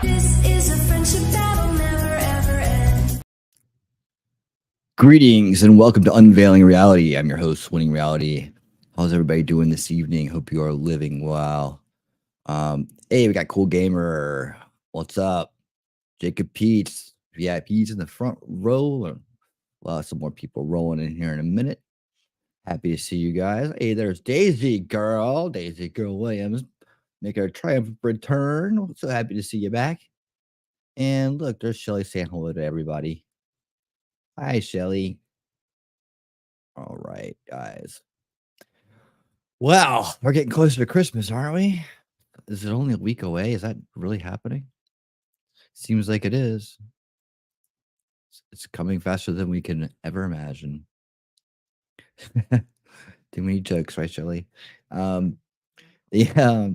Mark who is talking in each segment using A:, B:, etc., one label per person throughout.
A: This is a friendship that'll never ever end.
B: Greetings and welcome to Unveiling Reality. I'm your host, Winning Reality. How's everybody doing this evening? Hope you are living well. Hey, we got Cool Gamer. What's up? Jacob Peets, VIPs in the front row. Some more people rolling in here in a minute. Happy to see you guys. Hey, there's Daisy Girl Williams, making a triumphant return. So happy to see you back. And look, there's Shelly saying hello to everybody. Hi, Shelly. All right, guys. Well, we're getting closer to Christmas, aren't we? Is it only a week away? Is that really happening? Seems like it is. It's coming faster than we can ever imagine. Too many jokes, right, Shelly? Yeah.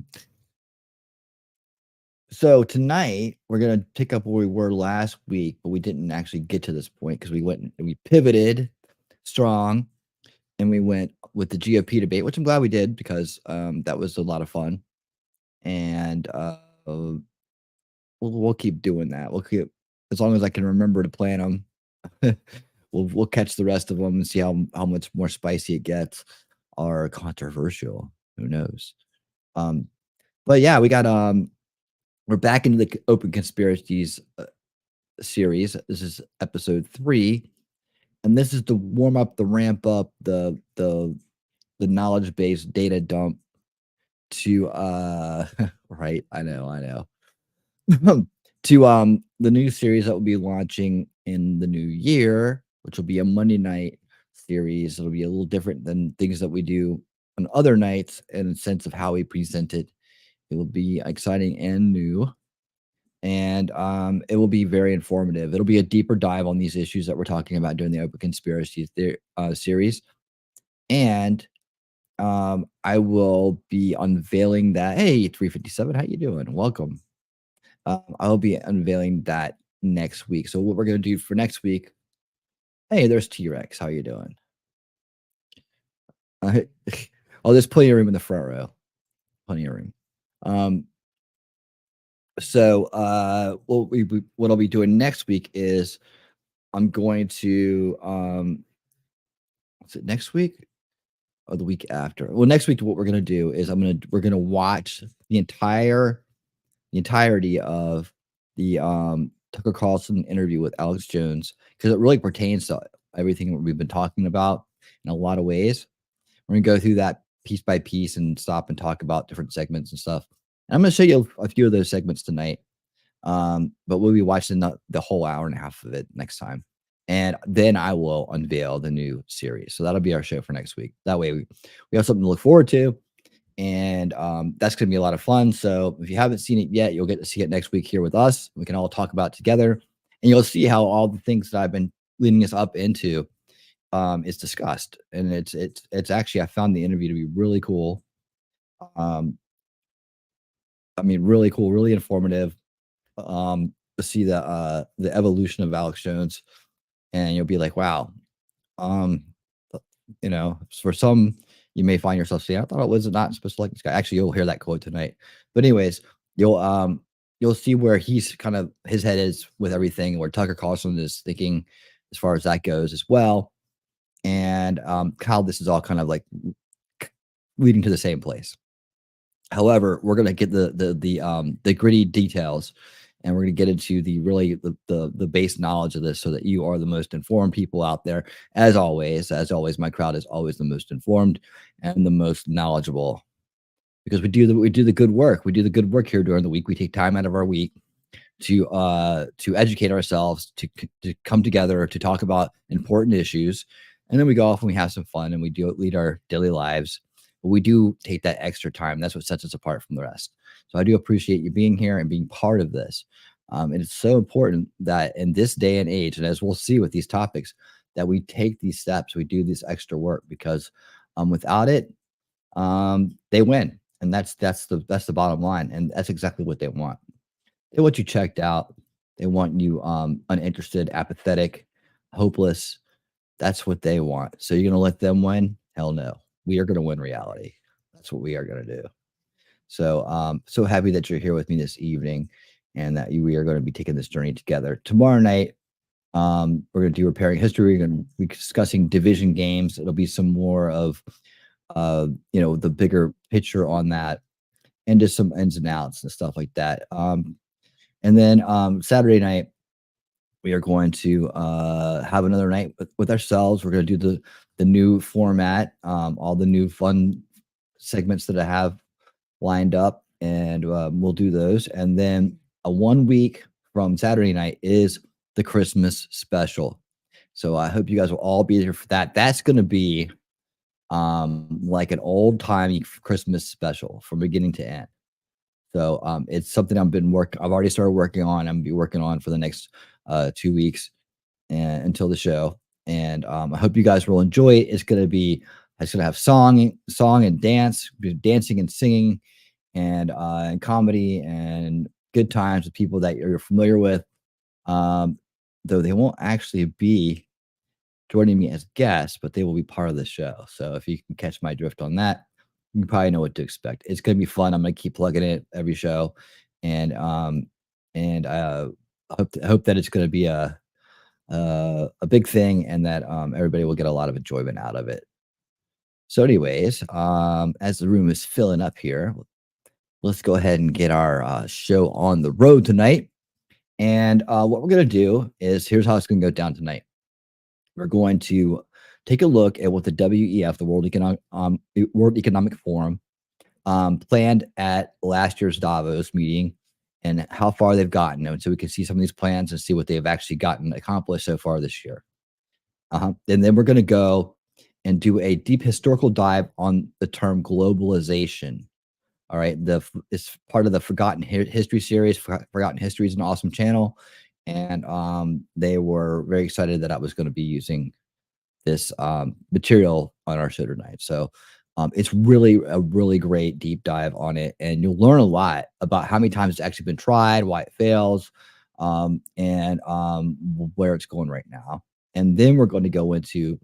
B: So tonight we're gonna pick up where we were last week, but we didn't actually get to this point because we went and we pivoted strong, and we went with the GOP debate, which I'm glad we did because that was a lot of fun, and we'll keep doing that. We'll keep, as long as I can remember to plan them. We'll catch the rest of them and see how much more spicy it gets or controversial. Who knows? But yeah, we got we're back into the Open Conspiracies series. This is episode 3, and this is to warm up, the ramp up, the knowledge base data dump to right. I know. To the new series that will be launching in the new year, which will be a Monday night series. It'll be a little different than things that we do on other nights in a sense of how we present it. It will be exciting and new, and it will be very informative. It'll be a deeper dive on these issues that we're talking about during the Open Conspiracies series, and I will be unveiling that. Hey, 357, how you doing? Welcome. I'll be unveiling that next week. So what we're going to do for next week, hey, there's T-Rex. How you doing? Oh, there's plenty of room in the front row. Plenty of room. So what I'll be doing next week is I'm going to, is it next week or the week after? Well, next week, what we're going to do is we're going to watch the entirety of the Tucker Carlson interview with Alex Jones, because it really pertains to everything we've been talking about in a lot of ways. We're going to go through that piece by piece and stop and talk about different segments and stuff. And I'm going to show you a few of those segments tonight. But we'll be watching the whole hour and a half of it next time. And then I will unveil the new series. So that'll be our show for next week. That way we have something to look forward to. And that's going to be a lot of fun. So if you haven't seen it yet, you'll get to see it next week here with us. We can all talk about it together, and you'll see how all the things that I've been leading us up into is discussed. And it's actually, I found the interview to be really cool. Really cool, really informative. To see the evolution of Alex Jones, and you'll be like, wow. For some, you may find yourself saying, I thought it was not supposed to like this guy. Actually, you'll hear that quote tonight. But anyways, you'll see where he's kind of, his head is with everything, where Tucker Carlson is thinking as far as that goes as well. And how this is all kind of like leading to the same place. However, we're gonna get the gritty details, and we're going to get into the base knowledge of this, so that you are the most informed people out there. As always, my crowd is always the most informed and the most knowledgeable, because we do the good work. We do the good work here during the week. We take time out of our week to educate ourselves, to come together, to talk about important issues, and then we go off and we have some fun, and we do lead our daily lives. But we do take that extra time. That's what sets us apart from the rest. So I do appreciate you being here and being part of this. And it's so important that in this day and age, and as we'll see with these topics, that we take these steps, we do this extra work, because without it, they win. And that's the bottom line. And that's exactly what they want. They want you checked out. They want you uninterested, apathetic, hopeless. That's what they want. So you're going to let them win? Hell no. We are going to win reality. That's what we are going to do. So so happy that you're here with me this evening, and that we are going to be taking this journey together. Tomorrow night, we're going to do repairing history. We're going to be discussing division games. It'll be some more of the bigger picture on that, and just some ins and outs and stuff like that. And then Saturday night, we are going to have another night with ourselves. We're going to do the new format, all the new fun segments that I have lined up, and we'll do those. And then a 1 week from Saturday night is the Christmas special. So I hope you guys will all be there for that. That's going to be like an old timey Christmas special from beginning to end. So it's something I've already started working on. I'm gonna be working on for the next 2 weeks and until the show. And I hope you guys will enjoy it. It's gonna have song and dance, dancing and singing, and comedy and good times with people that you're familiar with. Though they won't actually be joining me as guests, but they will be part of the show. So if you can catch my drift on that, you probably know what to expect. It's gonna be fun. I'm gonna keep plugging it every show, and I hope that it's gonna be a big thing, and that everybody will get a lot of enjoyment out of it. So, anyways, as the room is filling up here, let's go ahead and get our show on the road tonight. And what we're gonna do is here's how it's gonna go down tonight. We're going to take a look at what the WEF, the World Economic Forum, planned at last year's Davos meeting, and how far they've gotten. And so we can see some of these plans and see what they've actually gotten accomplished so far this year. And then we're going to go and do a deep historical dive on the term globalization. All right. It's part of the Forgotten History series. Forgotten History is an awesome channel. And they were very excited that I was going to be using this material on our show tonight. So it's really a really great deep dive on it, and you'll learn a lot about how many times it's actually been tried, why it fails, and where it's going right now. And then we're going to go into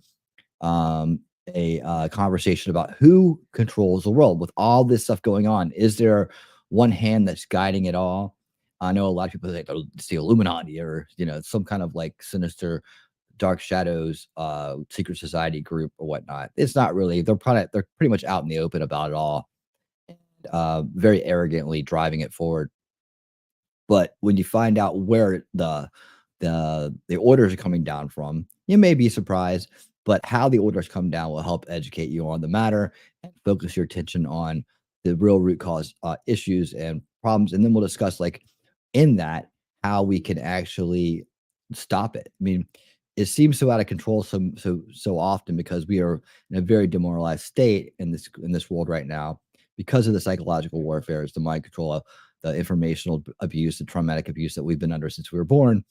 B: a conversation about who controls the world with all this stuff going on. Is there one hand that's guiding it all? I know a lot of people think it's the Illuminati, or some kind of like sinister dark shadows secret society group or whatnot. It's not really. They're pretty much out in the open about it all, and very arrogantly driving it forward. But when you find out where the orders are coming down from, you may be surprised. But how the orders come down will help educate you on the matter and focus your attention on the real root cause issues and problems. And then we'll discuss, like, in that, how we can actually stop it. I mean, it seems so out of control so often because we are in a very demoralized state in this world right now because of the psychological warfare, the mind control, the informational abuse, the traumatic abuse that we've been under since we were born.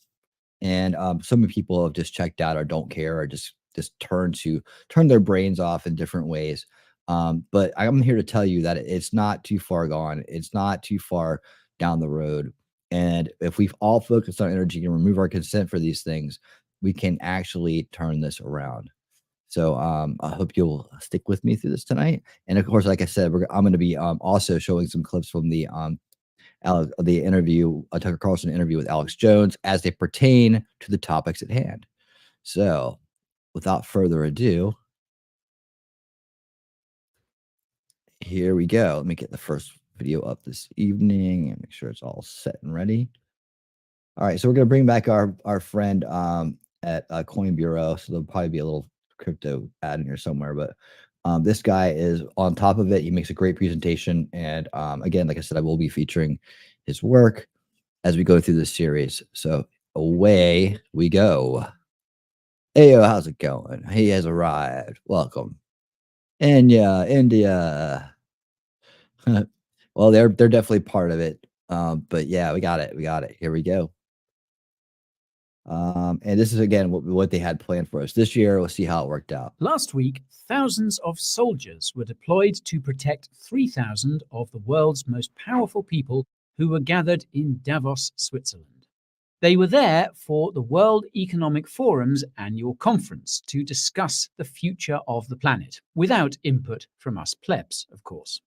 B: And so many people have just checked out or don't care, or just turn their brains off in different ways. But I'm here to tell you that it's not too far gone. It's not too far down the road. And if we've all focused our energy and remove our consent for these things, we can actually turn this around. So I hope you'll stick with me through this tonight. And of course, like I said, I'm going to be also showing some clips from the interview, a Tucker Carlson interview with Alex Jones, as they pertain to the topics at hand. So without further ado, here we go. Let me get the first video up this evening and make sure it's all set and ready. All right, so we're going to bring back our friend at Coin Bureau. So there'll probably be a little crypto ad in here somewhere, but this guy is on top of it. He makes a great presentation. And again, like I said, I will be featuring his work as we go through this series. So away we go. Hey, yo, how's it going? He has arrived. Welcome. India. Well, they're definitely part of it. But yeah, we got it. We got it. Here we go. And this is again what they had planned for us this year. We'll see how it worked out.
C: Last week, thousands of soldiers were deployed to protect 3,000 of the world's most powerful people who were gathered in Davos, Switzerland. They were there for the World Economic Forum's annual conference to discuss the future of the planet, without input from us plebs, of course.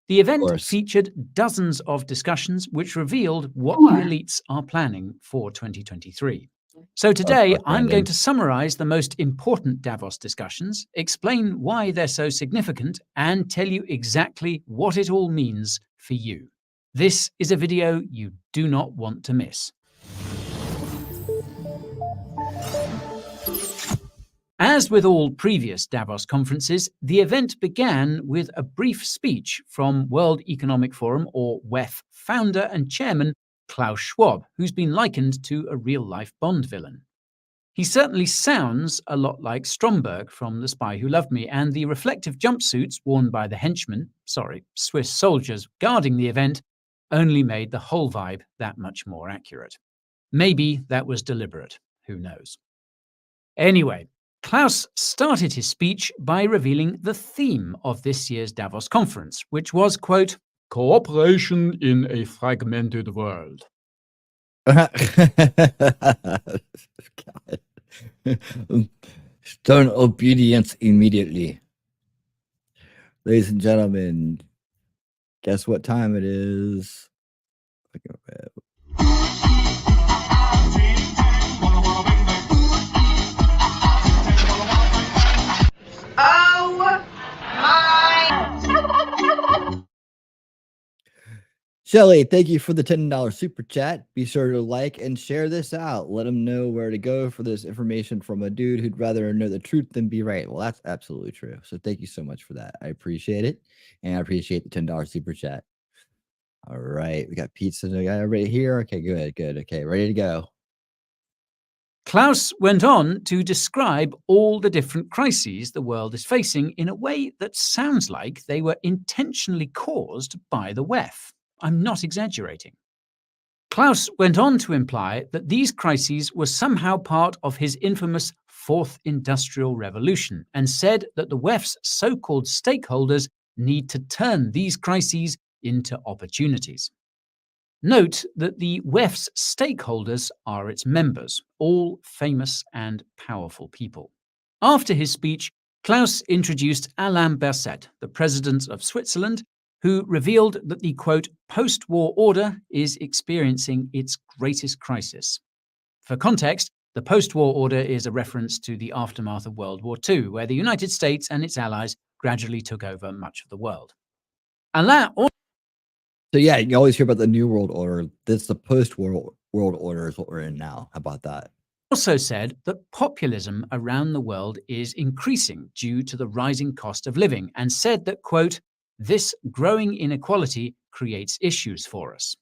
C: The event
B: course.
C: featured dozens of discussions which revealed what the elites are planning for 2023. So today,
B: course,
C: I'm going
B: Brandon.
C: to summarize the most important Davos discussions, explain why they're so significant, and tell you exactly what it all means for you. This is a video you do not want to miss. As with all previous Davos conferences, the event began with a brief speech from World Economic Forum, or WEF, founder and chairman Klaus Schwab, who's been likened to a real-life Bond villain. He certainly sounds a lot like Stromberg from The Spy Who Loved Me, and the reflective jumpsuits worn by the henchmen, Swiss soldiers guarding the event, only made the whole vibe that much more accurate. Maybe that was deliberate, who knows. Anyway, Klaus started his speech by revealing the theme of this year's Davos conference, which was, quote, "Cooperation in a fragmented world."
B: Stern obedience immediately. Ladies and gentlemen, guess what time it is? Shelly, thank you for the $10 super chat. Be sure to like and share this out. Let them know where to go for this information from a dude who'd rather know the truth than be right. Well, that's absolutely true. So thank you so much for that. I appreciate it. And I appreciate the $10 super chat. All right. We got pizza. We got everybody here. Okay, good. Okay, ready to go.
C: Klaus went on to describe all the different crises the world is facing in a way that sounds like they were intentionally caused by the WEF. I'm not exaggerating. Klaus went on to imply that these crises were somehow part of his infamous Fourth Industrial Revolution, and said that the WEF's so-called stakeholders need to turn these crises into opportunities. Note that the WEF's stakeholders are its members, all famous and powerful people. After his speech, Klaus introduced Alain Berset, the president of Switzerland, who revealed that the, quote, post-war order is experiencing its greatest crisis. For context, the post-war order is a reference to the aftermath of World War II, where the United States and its allies gradually took over much of the world. Alain
B: So yeah, you always hear about the New World Order. This the post-world world order is what we're in now. How about that?
C: also said that populism around the world is increasing due to the rising cost of living, and said that, quote, this growing inequality creates issues for us.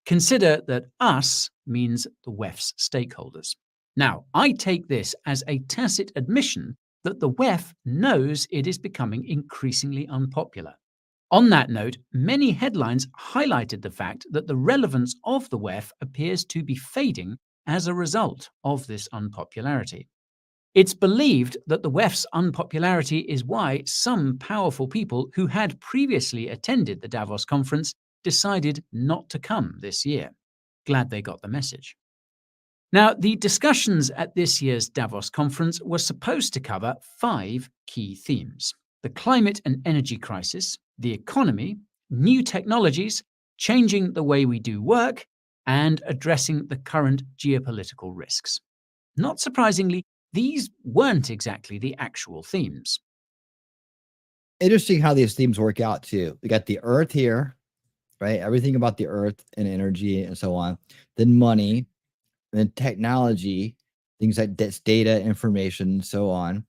C: Consider that us means the WEF's stakeholders. Now, I take this as a tacit admission that the WEF knows it is becoming increasingly unpopular. On that note, many headlines highlighted the fact that the relevance of the WEF appears to be fading as a result of this unpopularity. It's believed that the WEF's unpopularity is why some powerful people who had previously attended the Davos conference decided not to come this year. Glad they got the message. Now, the discussions at this year's Davos conference were supposed to cover 5 key themes: the climate and energy crisis, the economy, new technologies, changing the way we do work, and addressing the current geopolitical risks. Not surprisingly, these weren't exactly the actual themes.
B: Interesting how these themes work out too. We got the Earth here, right? Everything about the Earth and energy and so on. Then money, then technology, things like data, information, and so on.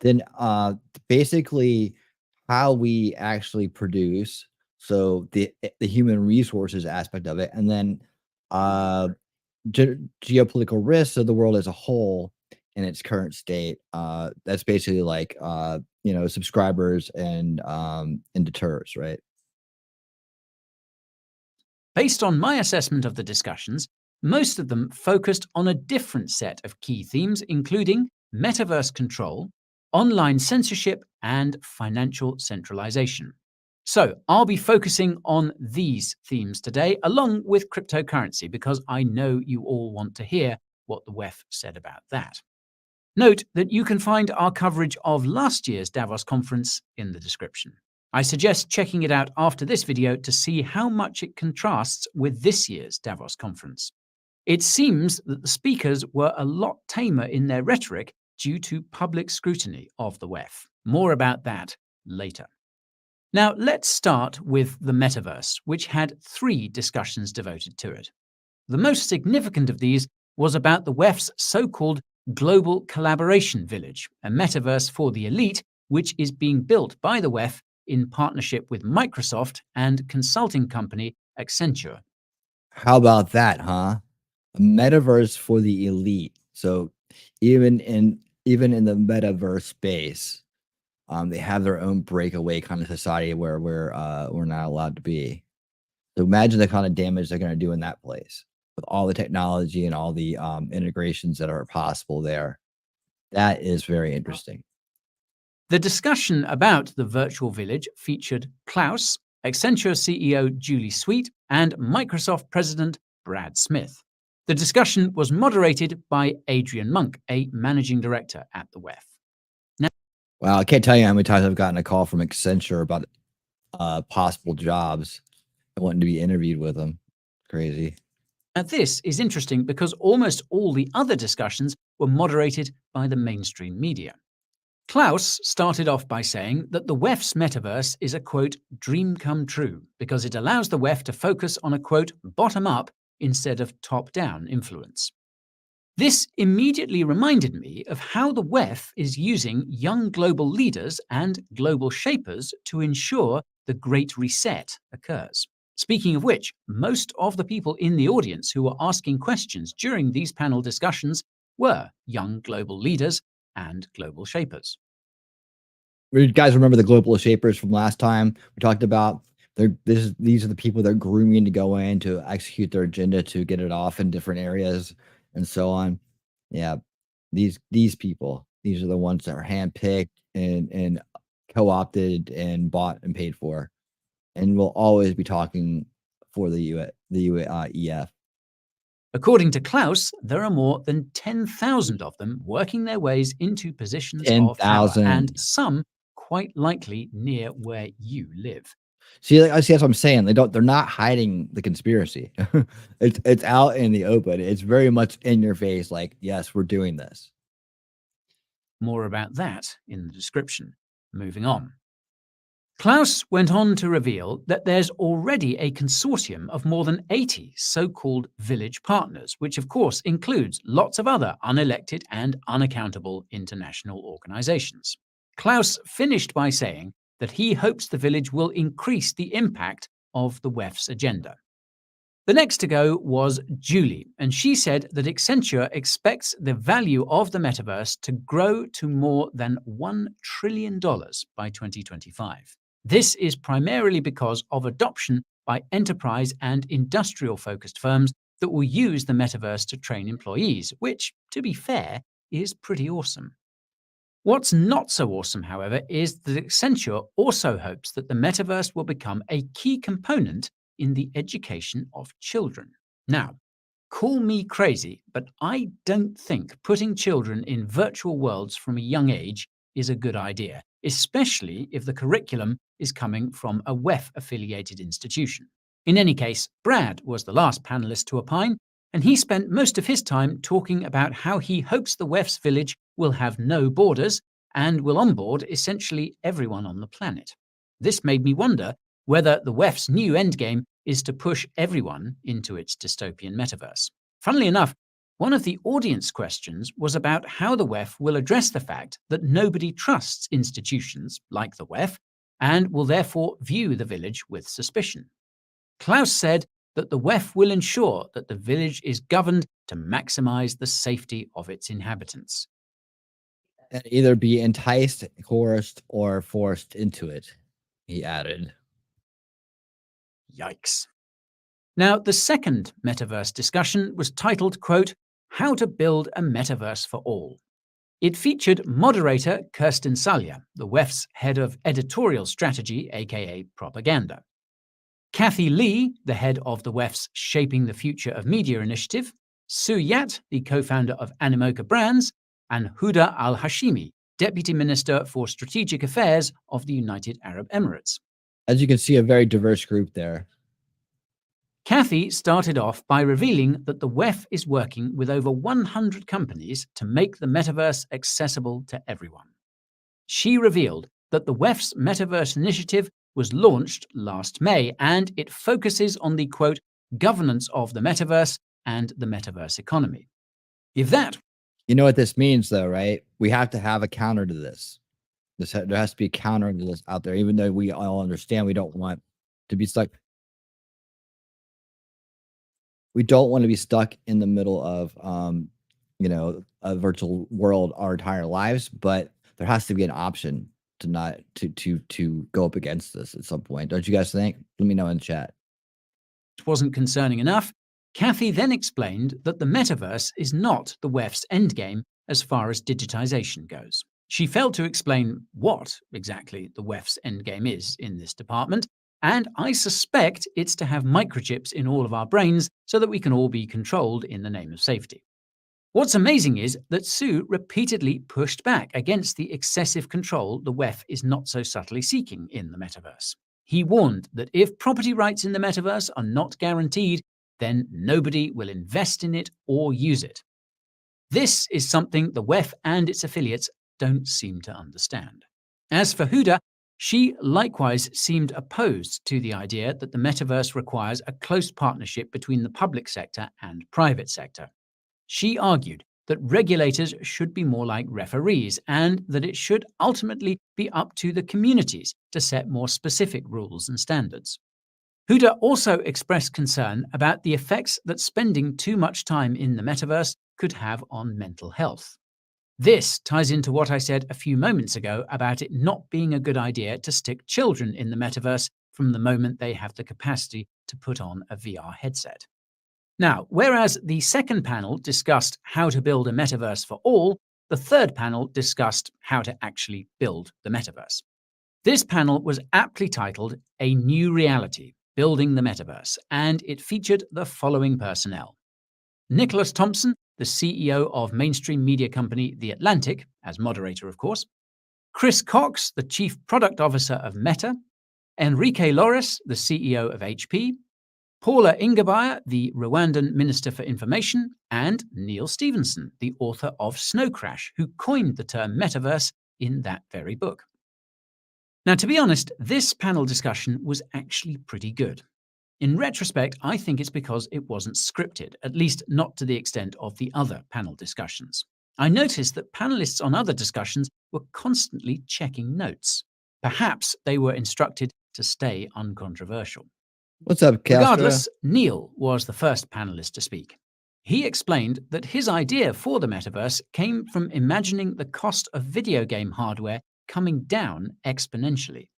B: Then basically how we actually produce, so the human resources aspect of it, and then geopolitical risks of the world as a whole in its current state. That's basically like subscribers and deters, right?
C: Based on my assessment of the discussions, most of them focused on a different set of key themes, including metaverse control, online censorship, and financial centralization. So I'll be focusing on these themes today, along with cryptocurrency, because I know you all want to hear what the WEF said about that. Note that you can find our coverage of last year's Davos conference in the description. I suggest checking it out after this video to see how much it contrasts with this year's Davos conference. It seems that the speakers were a lot tamer in their rhetoric due to public scrutiny of the WEF. More about that later. Now, let's start with the metaverse, which had 3 discussions devoted to it. The most significant of these was about the WEF's so-called Global Collaboration Village, a metaverse for the elite, which is being built by the WEF in partnership with Microsoft and consulting company Accenture.
B: How about that, huh? A metaverse for the elite. So even in the metaverse space, they have their own breakaway kind of society where we're not allowed to be. So imagine the kind of damage they're going to do in that place with all the technology and all the integrations that are possible there. That is very interesting.
C: The discussion about the virtual village featured Klaus, Accenture CEO Julie Sweet, and Microsoft President Brad Smith. The discussion was moderated by Adrian Monk, a managing director at the WEF.
B: Wow, I can't tell you how many times I've gotten a call from Accenture about possible jobs. I wanted to be interviewed with them. Crazy.
C: Now, this is interesting because almost all the other discussions were moderated by the mainstream media. Klaus started off by saying that the WEF's metaverse is a, quote, dream come true because it allows the WEF to focus on a, quote, bottom-up instead of top-down influence. This immediately reminded me of how the WEF is using young global leaders and global shapers to ensure the Great Reset occurs. Speaking of which, most of the people in the audience who were asking questions during these panel discussions were young global leaders and global shapers.
B: You guys remember the global shapers from last time we talked about? These are the people they're grooming to go in to execute their agenda to get it off in different areas and so on. Yeah, these people, these are the ones that are handpicked and co-opted and bought and paid for, and will always be talking for the EF.
C: According to Klaus, there are more than 10,000 of them working their ways into positions of power,
B: 10,000.
C: and some quite likely near where you live.
B: See, that's what I'm saying. They're not hiding the conspiracy. It's out in the open. It's very much in your face, like, yes, we're doing this.
C: More about that in the description. Moving on. Klaus went on to reveal that there's already a consortium of more than 80 so-called village partners, which of course includes lots of other unelected and unaccountable international organizations. Klaus finished by saying that he hopes the village will increase the impact of the WEF's agenda. The next to go was Julie, and she said that Accenture expects the value of the metaverse to grow to more than $1 trillion by 2025. This is primarily because of adoption by enterprise and industrial-focused firms that will use the metaverse to train employees, which, to be fair, is pretty awesome. What's not so awesome, however, is that Accenture also hopes that the metaverse will become a key component in the education of children. Now, call me crazy, but I don't think putting children in virtual worlds from a young age is a good idea, especially if the curriculum is coming from a WEF-affiliated institution. In any case, Brad was the last panelist to opine, and he spent most of his time talking about how he hopes the WEF's village will have no borders and will onboard essentially everyone on the planet. This made me wonder whether the WEF's new endgame is to push everyone into its dystopian metaverse. Funnily enough, one of the audience questions was about how the WEF will address the fact that nobody trusts institutions like the WEF and will therefore view the village with suspicion. Klaus said that the WEF will ensure that the village is governed to maximize the safety of its inhabitants.
B: And either be enticed, coerced, or forced into it, he added.
C: Yikes. Now, the second metaverse discussion was titled, quote, How to Build a Metaverse for All. It featured moderator Kirsten Salya, the WEF's head of editorial strategy, aka propaganda. Kathy Lee, the head of the WEF's Shaping the Future of Media initiative, Sue Yat, the co-founder of Animoca Brands, and Huda Al-Hashimi, Deputy Minister for Strategic Affairs of the United Arab Emirates.
B: As you can see, a very diverse group there.
C: Kathy started off by revealing that the WEF is working with over 100 companies to make the metaverse accessible to everyone. She revealed that the WEF's Metaverse Initiative was launched last May, and it focuses on the, quote, governance of the metaverse and the metaverse economy. If that...
B: You know what this means, though, right? We have to have a counter to this. There has to be a counter to this out there, even though we all understand we don't want to be stuck. We don't want to be stuck in the middle of, a virtual world our entire lives, but there has to be an option to not to go up against this at some point. Don't you guys think? Let me know in the chat.
C: Wasn't concerning enough, Kathy then explained that the metaverse is not the WEF's endgame as far as digitization goes. She failed to explain what exactly the WEF's endgame is in this department, and I suspect it's to have microchips in all of our brains so that we can all be controlled in the name of safety. What's amazing is that Sue repeatedly pushed back against the excessive control the WEF is not so subtly seeking in the metaverse. He warned that if property rights in the metaverse are not guaranteed, then nobody will invest in it or use it. This is something the WEF and its affiliates don't seem to understand. As for Huda, she likewise seemed opposed to the idea that the metaverse requires a close partnership between the public sector and private sector. She argued that regulators should be more like referees and that it should ultimately be up to the communities to set more specific rules and standards. Huda also expressed concern about the effects that spending too much time in the metaverse could have on mental health. This ties into what I said a few moments ago about it not being a good idea to stick children in the metaverse from the moment they have the capacity to put on a VR headset. Now, whereas the second panel discussed how to build a metaverse for all, the third panel discussed how to actually build the metaverse. This panel was aptly titled A New Reality, Building the Metaverse, and it featured the following personnel. Nicholas Thompson, the CEO of mainstream media company The Atlantic, as moderator, of course. Chris Cox, the Chief Product Officer of Meta. Enrique Lores, the CEO of HP. Paula Ingebayer, the Rwandan Minister for Information, and Neil Stevenson, the author of Snow Crash, who coined the term metaverse in that very book. Now, to be honest, this panel discussion was actually pretty good. In retrospect, I think it's because it wasn't scripted, at least not to the extent of the other panel discussions. I noticed that panelists on other discussions were constantly checking notes. Perhaps they were instructed to stay uncontroversial.
B: What's up, Castro?
C: Regardless, Neil was the first panelist to speak. He explained that his idea for the metaverse came from imagining the cost of video game hardware coming down exponentially.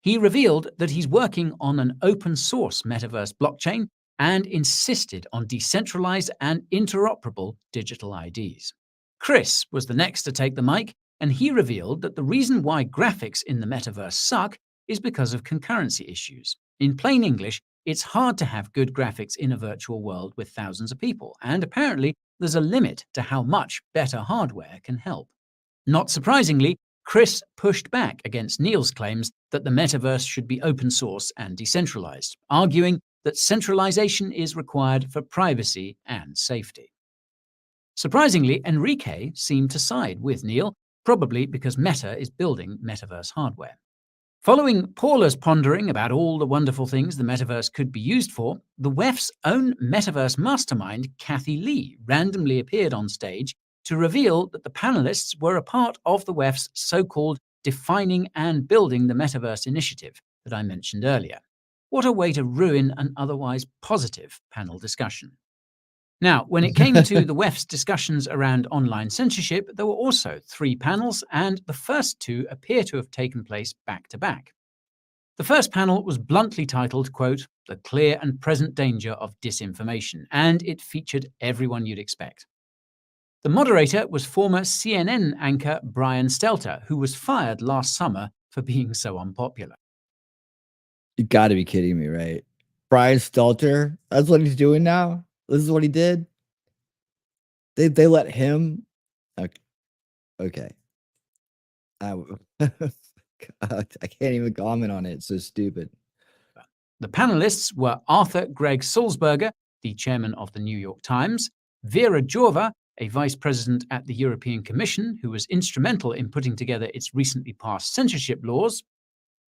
C: He revealed that he's working on an open source metaverse blockchain and insisted on decentralized and interoperable digital IDs. Chris was the next to take the mic, and he revealed that the reason why graphics in the metaverse suck is because of concurrency issues. In plain English, it's hard to have good graphics in a virtual world with thousands of people, and apparently there's a limit to how much better hardware can help. Not surprisingly, Chris pushed back against Neil's claims that the metaverse should be open source and decentralized, arguing that centralization is required for privacy and safety. Surprisingly, Enrique seemed to side with Neil, probably because Meta is building metaverse hardware. Following Paula's pondering about all the wonderful things the metaverse could be used for, the WEF's own metaverse mastermind, Kathy Lee, randomly appeared on stage to reveal that the panelists were a part of the WEF's so-called Defining and Building the Metaverse initiative that I mentioned earlier. What a way to ruin an otherwise positive panel discussion. Now, when it came to the WEF's discussions around online censorship, there were also 3 panels, and the first 2 appear to have taken place back to back. The first panel was bluntly titled, quote, The Clear and Present Danger of Disinformation, and it featured everyone you'd expect. The moderator was former CNN anchor Brian Stelter, who was fired last summer for being so unpopular.
B: You got to be kidding me, right? Brian Stelter, that's what he's doing now? This is what he did? They let him? Okay. God, I can't even comment on it. It's so stupid.
C: The panelists were Arthur Gregg Sulzberger, the chairman of the New York Times, Vera Jourova, a vice president at the European Commission who was instrumental in putting together its recently passed censorship laws,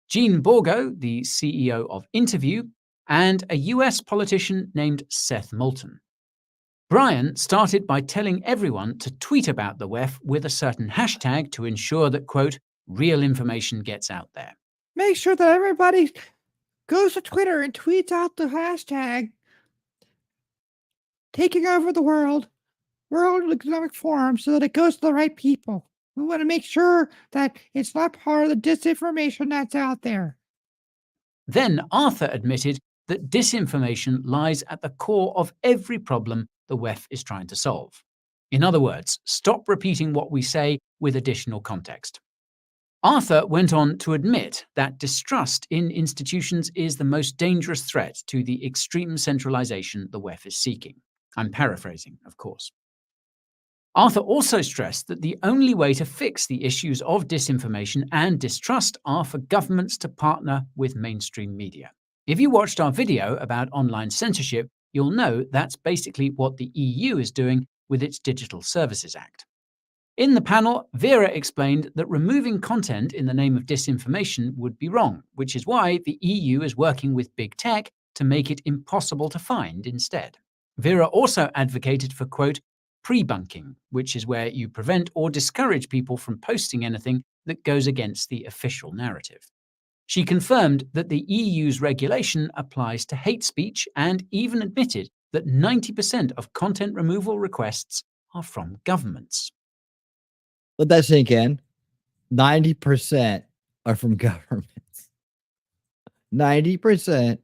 C: Jean Borgo, the CEO of Interview, and a US politician named Seth Moulton. Brian started by telling everyone to tweet about the WEF with a certain hashtag to ensure that, quote, real information gets out there.
B: Make sure that everybody goes to Twitter and tweets out the hashtag taking over the World Economic Forum so that it goes to the right people. We want to make sure that it's not part of the disinformation that's out there.
C: Then Arthur admitted that disinformation lies at the core of every problem the WEF is trying to solve. In other words, stop repeating what we say with additional context. Arthur went on to admit that distrust in institutions is the most dangerous threat to the extreme centralization the WEF is seeking. I'm paraphrasing, of course. Arthur also stressed that the only way to fix the issues of disinformation and distrust are for governments to partner with mainstream media. If you watched our video about online censorship, you'll know that's basically what the EU is doing with its Digital Services Act. In the panel, Vera explained that removing content in the name of disinformation would be wrong, which is why the EU is working with big tech to make it impossible to find instead. Vera also advocated for, quote, pre-bunking, which is where you prevent or discourage people from posting anything that goes against the official narrative. She confirmed that the EU's regulation applies to hate speech and even admitted that 90% of content removal requests are from governments.
B: Let that sink in. 90% are from governments. 90%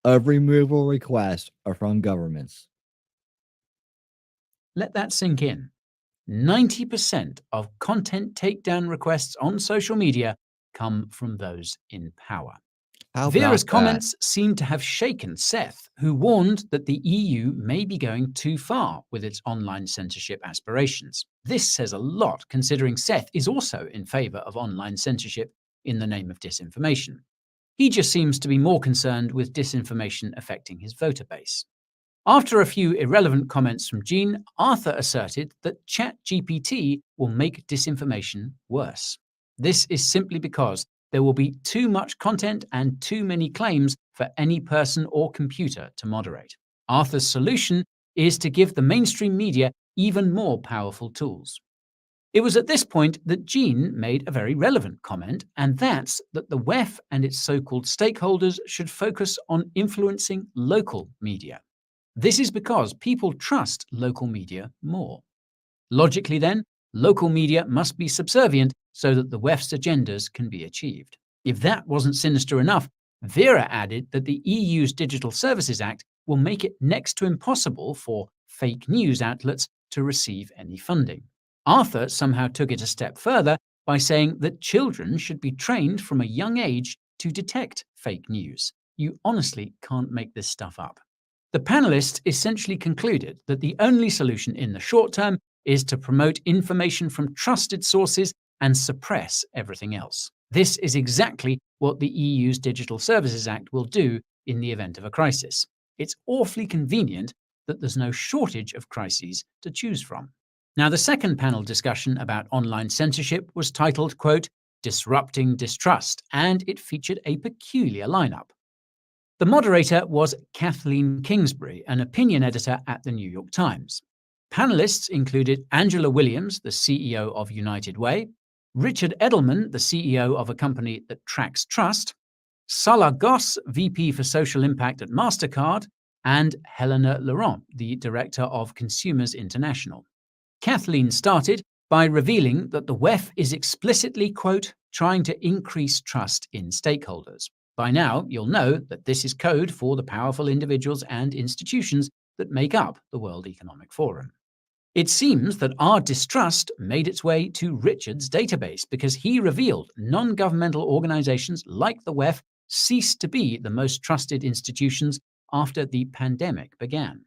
B: of removal requests are from governments.
C: Let that sink in. 90% of content takedown requests on social media come from those in power. Vera's comments seemed to have shaken Seth, who warned that the EU may be going too far with its online censorship aspirations. This says a lot, considering Seth is also in favor of online censorship in the name of disinformation. He just seems to be more concerned with disinformation affecting his voter base. After a few irrelevant comments from Jean, Arthur asserted that ChatGPT will make disinformation worse. This is simply because there will be too much content and too many claims for any person or computer to moderate. Arthur's solution is to give the mainstream media even more powerful tools. It was at this point that Jean made a very relevant comment, and that's that the WEF and its so-called stakeholders should focus on influencing local media. This is because people trust local media more. Logically then, local media must be subservient so that the WEF's agendas can be achieved. If that wasn't sinister enough, Vera added that the EU's Digital Services Act will make it next to impossible for fake news outlets to receive any funding. Arthur somehow took it a step further by saying that children should be trained from a young age to detect fake news. You honestly can't make this stuff up. The panelists essentially concluded that the only solution in the short term is to promote information from trusted sources and suppress everything else. This is exactly what the EU's Digital Services Act will do in the event of a crisis. It's awfully convenient that there's no shortage of crises to choose from. Now, the second panel discussion about online censorship was titled, quote, Disrupting Distrust, and it featured a peculiar lineup. The moderator was Kathleen Kingsbury, an opinion editor at the New York Times. Panelists included Angela Williams, the CEO of United Way, Richard Edelman, the CEO of a company that tracks trust, Salah Goss, VP for Social Impact at MasterCard, and Helena Laurent, the Director of Consumers International. Kathleen started by revealing that the WEF is explicitly, quote, trying to increase trust in stakeholders. By now, you'll know that this is code for the powerful individuals and institutions that make up the World Economic Forum. It seems that our distrust made its way to Richard's database because he revealed non-governmental organizations like the WEF ceased to be the most trusted institutions after the pandemic began.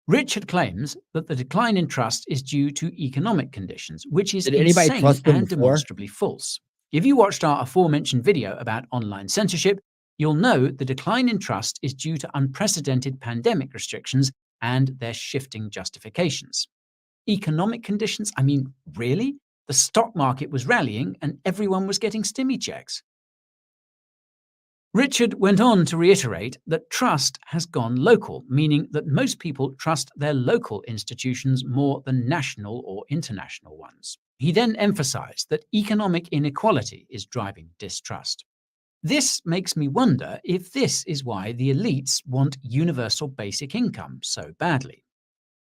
C: Richard claims that the decline in trust is due to economic conditions, which is
B: Did anybody
C: insane
B: trust them
C: and
B: before?
C: demonstrably false. If you watched our aforementioned video about online censorship, you'll know the decline in trust is due to unprecedented pandemic restrictions and their shifting justifications. Economic conditions? I mean, really? The stock market was rallying and everyone was getting stimmy checks. Richard went on to reiterate that trust has gone local, meaning that most people trust their local institutions more than national or international ones. He then emphasized that economic inequality is driving distrust. This makes me wonder if this is why the elites want universal basic income so badly.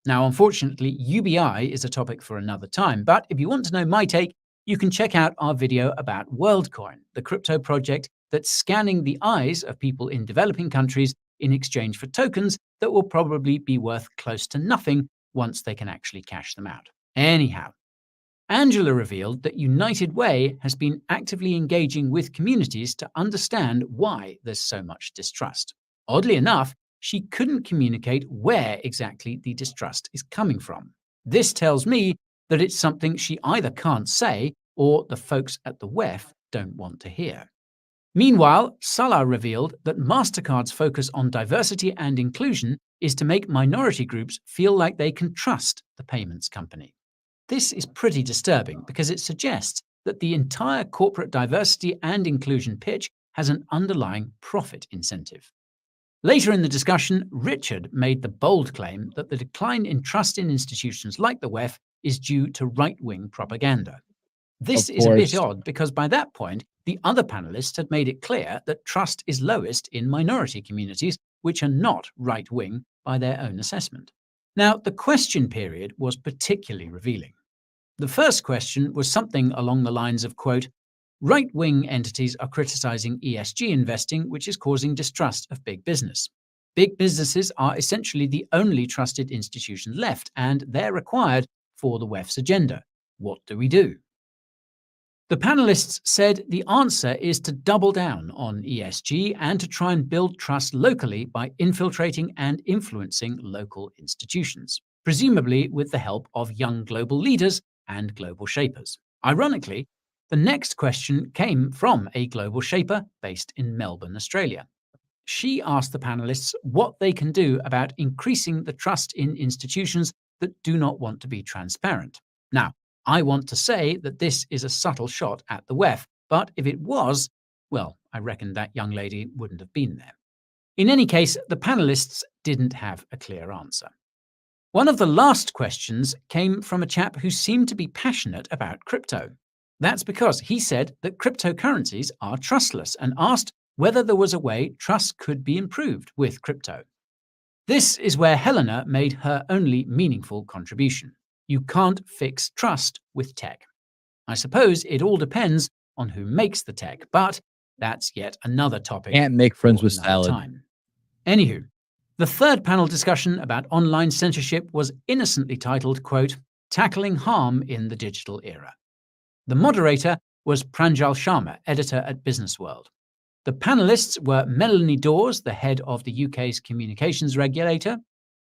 C: Now, unfortunately, UBI is a topic for another time, but if you want to know my take, you can check out our video about WorldCoin, the crypto project that's scanning the eyes of people in developing countries in exchange for tokens that will probably be worth close to nothing once they can actually cash them out. Anyhow, Angela revealed that United Way has been actively engaging with communities to understand why there's so much distrust. Oddly enough, she couldn't communicate where exactly the distrust is coming from. This tells me that it's something she either can't say or the folks at the WEF don't want to hear. Meanwhile, Salah revealed that MasterCard's focus on diversity and inclusion is to make minority groups feel like they can trust the payments company. This is pretty disturbing because it suggests that the entire corporate diversity and inclusion pitch has an underlying profit incentive. Later in the discussion, Richard made the bold claim that the decline in trust in institutions like the WEF is due to right-wing propaganda. This is a bit odd because by that point, the other panelists had made it clear that trust is lowest in minority communities, which are not right-wing by their own assessment. Now, the question period was particularly revealing. The first question was something along the lines of, quote, right-wing entities are criticizing ESG investing, which is causing distrust of big business. Big businesses are essentially the only trusted institutions left, and they're required for the WEF's agenda. What do we do? The panelists said the answer is to double down on ESG and to try and build trust locally by infiltrating and influencing local institutions, presumably with the help of young global leaders and global shapers. Ironically, the next question came from a global shaper based in Melbourne, Australia. She asked the panelists what they can do about increasing the trust in institutions that do not want to be transparent. Now, I want to say that this is a subtle shot at the WEF, but if it was, well, I reckon that young lady wouldn't have been there. In any case, the panelists didn't have a clear answer. One of the last questions came from a chap who seemed to be passionate about crypto. That's because he said that cryptocurrencies are trustless and asked whether there was a way trust could be improved with crypto. This is where Helena made her only meaningful contribution. You can't fix trust with tech. I suppose it all depends on who makes the tech, but that's yet another topic.
B: Can't make friends with salad.
C: Time. Anywho, the third panel discussion about online censorship was innocently titled, quote, Tackling Harm in the Digital Era. The moderator was Pranjal Sharma, editor at Business World. The panelists were Melanie Dawes, the head of the UK's communications regulator,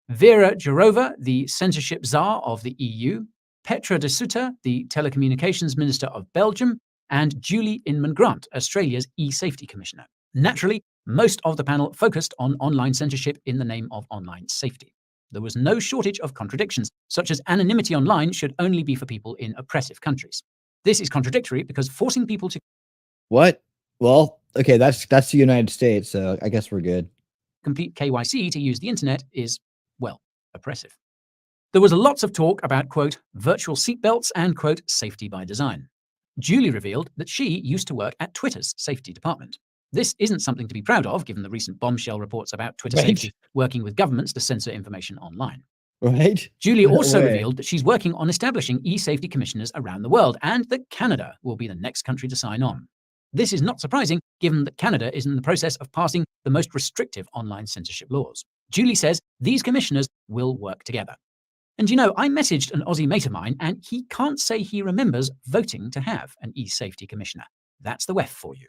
C: Vera Jourova, the censorship czar of the EU, Petra de Sutter, the telecommunications minister of Belgium, and Julie Inman-Grant, Australia's e-safety commissioner. Naturally, most of the panel focused on online censorship in the name of online safety. There was no shortage of contradictions, such as anonymity online should only be for people in oppressive countries. This is contradictory because forcing people to...
B: What? Well, okay, that's the United States, so I guess we're good.
C: Complete KYC to use the internet is, well, oppressive. There was lots of talk about, quote, virtual seatbelts and, quote, safety by design. Julie revealed that she used to work at Twitter's safety department. This isn't something to be proud of, given the recent bombshell reports about Twitter safety working with governments to censor information online.
B: Right?
C: Julie also revealed that she's working on establishing e-safety commissioners around the world and that Canada will be the next country to sign on. This is not surprising, given that Canada is in the process of passing the most restrictive online censorship laws. Julie says these commissioners will work together. And you know, I messaged an Aussie mate of mine and he can't say he remembers voting to have an e-safety commissioner. That's the WEF for you.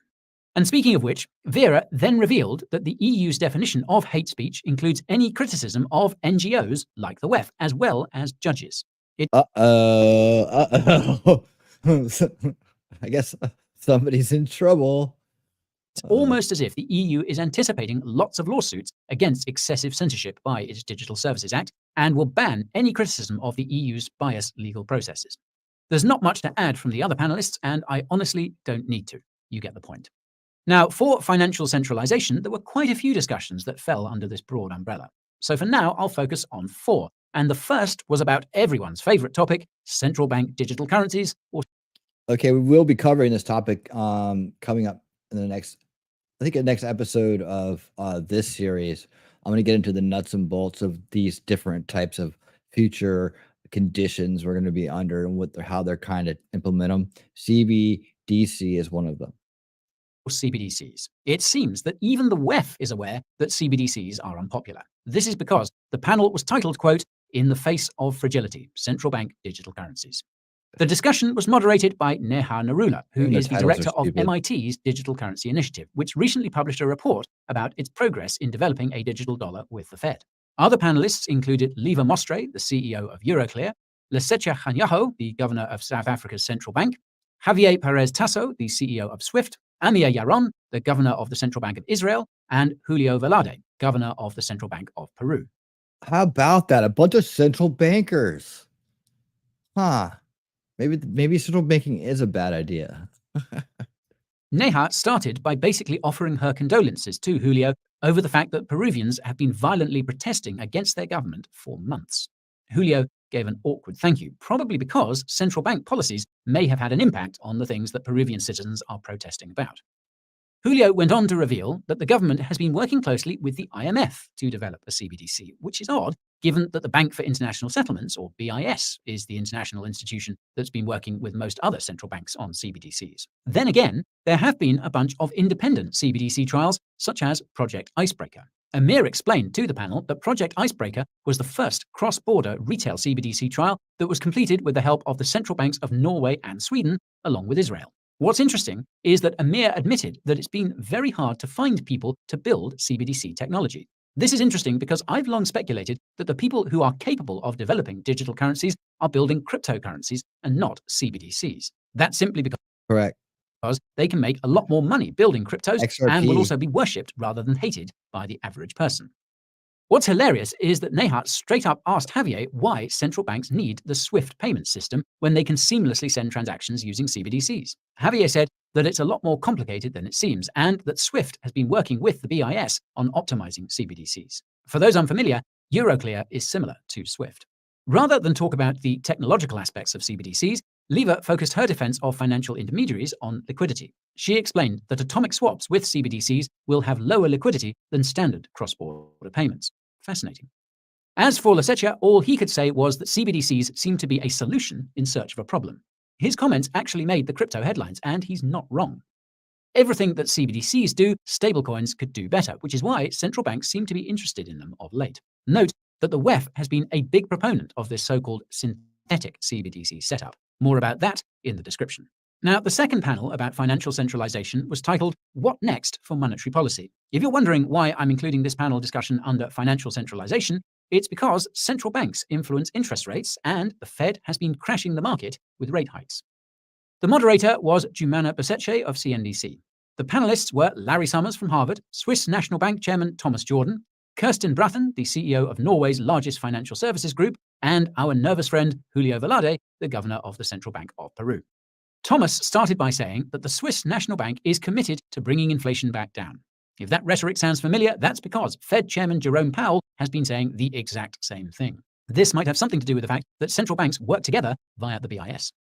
C: And speaking of which, Vera then revealed that the EU's definition of hate speech includes any criticism of NGOs like the WEF, as well as judges.
B: I guess Somebody's in trouble.
C: It's almost as if the EU is anticipating lots of lawsuits against excessive censorship by its Digital Services Act and will ban any criticism of the EU's biased legal processes. There's not much to add from the other panelists, and I honestly don't need to. You get the point. Now, for financial centralization, there were quite a few discussions that fell under this broad umbrella. So for now, I'll focus on 4. And the first was about everyone's favorite topic, central bank digital currencies.
B: Okay, we will be covering this topic coming up in the next episode of this series. I'm going to get into the nuts and bolts of these different types of future conditions we're going to be under and how they're kind of implement them. CBDC is one of them.
C: CBDCs. It seems that even the WEF is aware that CBDCs are unpopular. This is because the panel was titled, quote, "In the Face of Fragility, Central Bank Digital Currencies." The discussion was moderated by Neha Narula, who is the director of MIT's Digital Currency Initiative, which recently published a report about its progress in developing a digital dollar with the Fed. Other panelists included Liva Mostre, the CEO of Euroclear, Lesetja Khanyaho, the governor of South Africa's central bank, Javier Perez Tasso, the CEO of SWIFT, Amir Yaron, the governor of the Central Bank of Israel, and Julio Velarde, governor of the Central Bank of Peru.
B: How about that? A bunch of central bankers. Huh. Maybe central banking is a bad idea.
C: Neha started by basically offering her condolences to Julio over the fact that Peruvians have been violently protesting against their government for months. Julio gave an awkward thank you, probably because central bank policies may have had an impact on the things that Peruvian citizens are protesting about. Julio went on to reveal that the government has been working closely with the IMF to develop a CBDC, which is odd, given that the Bank for International Settlements, or BIS, is the international institution that's been working with most other central banks on CBDCs. Then again, there have been a bunch of independent CBDC trials, such as Project Icebreaker. Amir explained to the panel that Project Icebreaker was the first cross-border retail CBDC trial that was completed with the help of the central banks of Norway and Sweden, along with Israel. What's interesting is that Amir admitted that it's been very hard to find people to build CBDC technology. This is interesting because I've long speculated that the people who are capable of developing digital currencies are building cryptocurrencies and not CBDCs. That's simply because they can make a lot more money building cryptos
B: XRP.
C: And will also be worshipped rather than hated by the average person. What's hilarious is that Neha straight up asked Javier why central banks need the SWIFT payment system when they can seamlessly send transactions using CBDCs. Javier said that it's a lot more complicated than it seems, and that SWIFT has been working with the BIS on optimizing CBDCs. For those unfamiliar, Euroclear is similar to SWIFT. Rather than talk about the technological aspects of CBDCs, Liva focused her defense of financial intermediaries on liquidity. She explained that atomic swaps with CBDCs will have lower liquidity than standard cross-border payments. Fascinating. As for Lesetja, all he could say was that CBDCs seem to be a solution in search of a problem. His comments actually made the crypto headlines, and he's not wrong. Everything that CBDCs do, stablecoins could do better, which is why central banks seem to be interested in them of late. Note that the WEF has been a big proponent of this so-called synthetic CBDC setup. More about that in the description. Now, the second panel about financial centralization was titled, "What Next for Monetary Policy?" If you're wondering why I'm including this panel discussion under financial centralization, it's because central banks influence interest rates and the Fed has been crashing the market with rate hikes. The moderator was Jumana Besetche of CNBC. The panelists were Larry Summers from Harvard, Swiss National Bank Chairman Thomas Jordan, Kirsten Brathen, the CEO of Norway's largest financial services group, and our nervous friend Julio Velarde, the governor of the Central Bank of Peru. Thomas started by saying that the Swiss National Bank is committed to bringing inflation back down. If that rhetoric sounds familiar, that's because Fed Chairman Jerome Powell has been saying the exact same thing. This might have something to do with the fact that central banks work together via the BIS.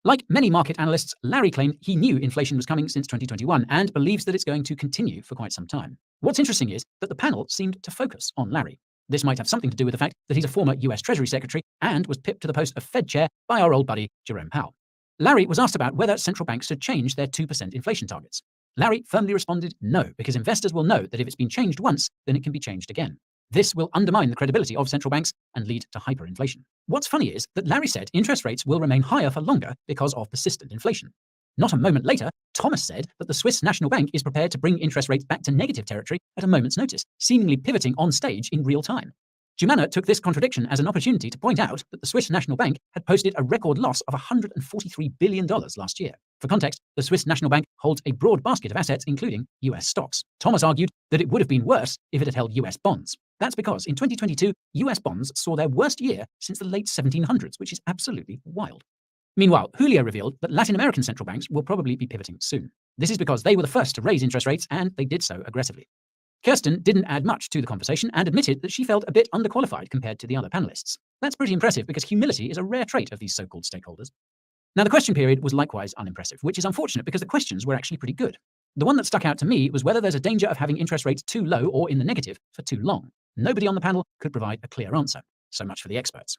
C: Like many market analysts, Larry claimed he knew inflation was coming since 2021 and believes that it's going to continue for quite some time. What's interesting is that the panel seemed to focus on Larry. This might have something to do with the fact that he's a former US Treasury Secretary and was pipped to the post of Fed Chair by our old buddy Jerome Powell. Larry was asked about whether central banks should change their 2% inflation targets. Larry firmly responded no, because investors will know that if it's been changed once, then it can be changed again. This will undermine the credibility of central banks and lead to hyperinflation. What's funny is that Larry said interest rates will remain higher for longer because of persistent inflation. Not a moment later, Thomas said that the Swiss National Bank is prepared to bring interest rates back to negative territory at a moment's notice, seemingly pivoting on stage in real time. Jumana took this contradiction as an opportunity to point out that the Swiss National Bank had posted a record loss of $143 billion last year. For context, the Swiss National Bank holds a broad basket of assets, including US stocks. Thomas argued that it would have been worse if it had held US bonds. That's because in 2022, US bonds saw their worst year since the late 1700s, which is absolutely wild. Meanwhile, Julio revealed that Latin American central banks will probably be pivoting soon. This is because they were the first to raise interest rates, and they did so aggressively. Kirsten didn't add much to the conversation and admitted that she felt a bit underqualified compared to the other panelists. That's pretty impressive because humility is a rare trait of these so-called stakeholders. Now, the question period was likewise unimpressive, which is unfortunate because the questions were actually pretty good. The one that stuck out to me was whether there's a danger of having interest rates too low or in the negative for too long. Nobody on the panel could provide a clear answer. So much for the experts.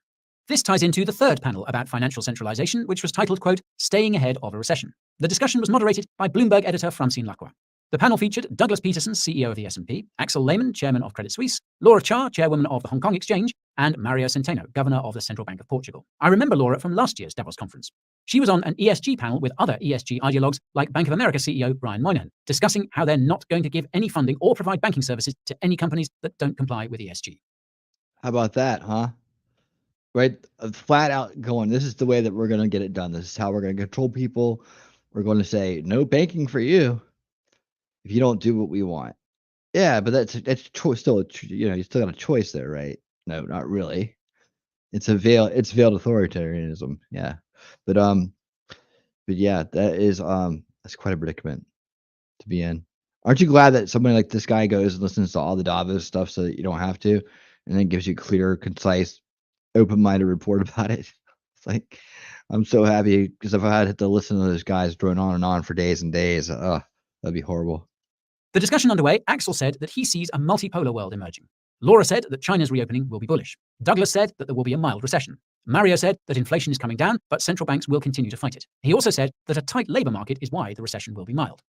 C: This ties into the third panel about financial centralization, which was titled, quote, Staying Ahead of a Recession. The discussion was moderated by Bloomberg editor Francine Lacroix. The panel featured Douglas Peterson, CEO of the S&P, Axel Lehmann, chairman of Credit Suisse, Laura Cha, chairwoman of the Hong Kong Exchange, and Mario Centeno, governor of the Central Bank of Portugal. I remember Laura from last year's Davos conference. She was on an ESG panel with other ESG ideologues like Bank of America CEO Brian Moynihan, discussing how they're not going to give any funding or provide banking services to any companies that don't comply with ESG.
B: How about that, huh? Right? Flat out going, this is the way that we're going to get it done. This is how we're going to control people. We're going to say, no banking for you if you don't do what we want. Yeah, but that's still, you still got a choice there, right? No, not really. It's veiled authoritarianism. Yeah. But yeah, that's quite a predicament to be in. Aren't you glad that somebody like this guy goes and listens to all the Davos stuff so that you don't have to, and then gives you clear, concise, open-minded report about it? It's like, I'm so happy, because if I had to listen to those guys drone on and on for days and days, that'd be horrible.
C: The discussion underway, Axel said that he sees a multipolar world emerging. Laura said that China's reopening will be bullish. Douglas said that there will be a mild recession. Mario said that inflation is coming down, but central banks will continue to fight it. He also said that a tight labor market is why the recession will be mild.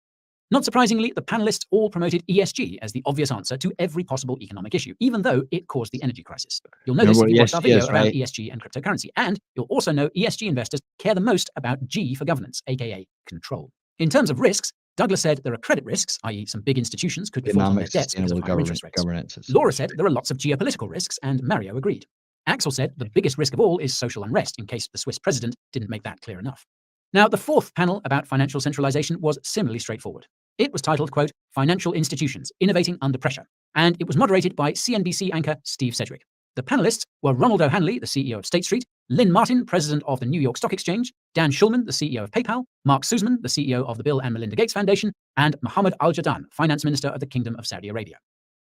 C: Not surprisingly, the panelists all promoted ESG as the obvious answer to every possible economic issue, even though it caused the energy crisis. You'll know this if you watched our video around ESG and cryptocurrency, and you'll also know ESG investors care the most about G for governance, aka control. In terms of risks, Douglas said there are credit risks, i.e. some big institutions could default on their debts because of higher interest rates. Laura said there are lots of geopolitical risks, and Mario agreed. Axel said the biggest risk of all is social unrest, in case the Swiss president didn't make that clear enough. Now, the fourth panel about financial centralization was similarly straightforward. It was titled, quote, Financial Institutions, Innovating Under Pressure, and it was moderated by CNBC anchor Steve Sedgwick. The panelists were Ronald O'Hanley, the CEO of State Street, Lynn Martin, president of the New York Stock Exchange, Dan Schulman, the CEO of PayPal, Mark Sussman, the CEO of the Bill and Melinda Gates Foundation, and Mohammed Al-Jadaan, finance minister of the Kingdom of Saudi Arabia.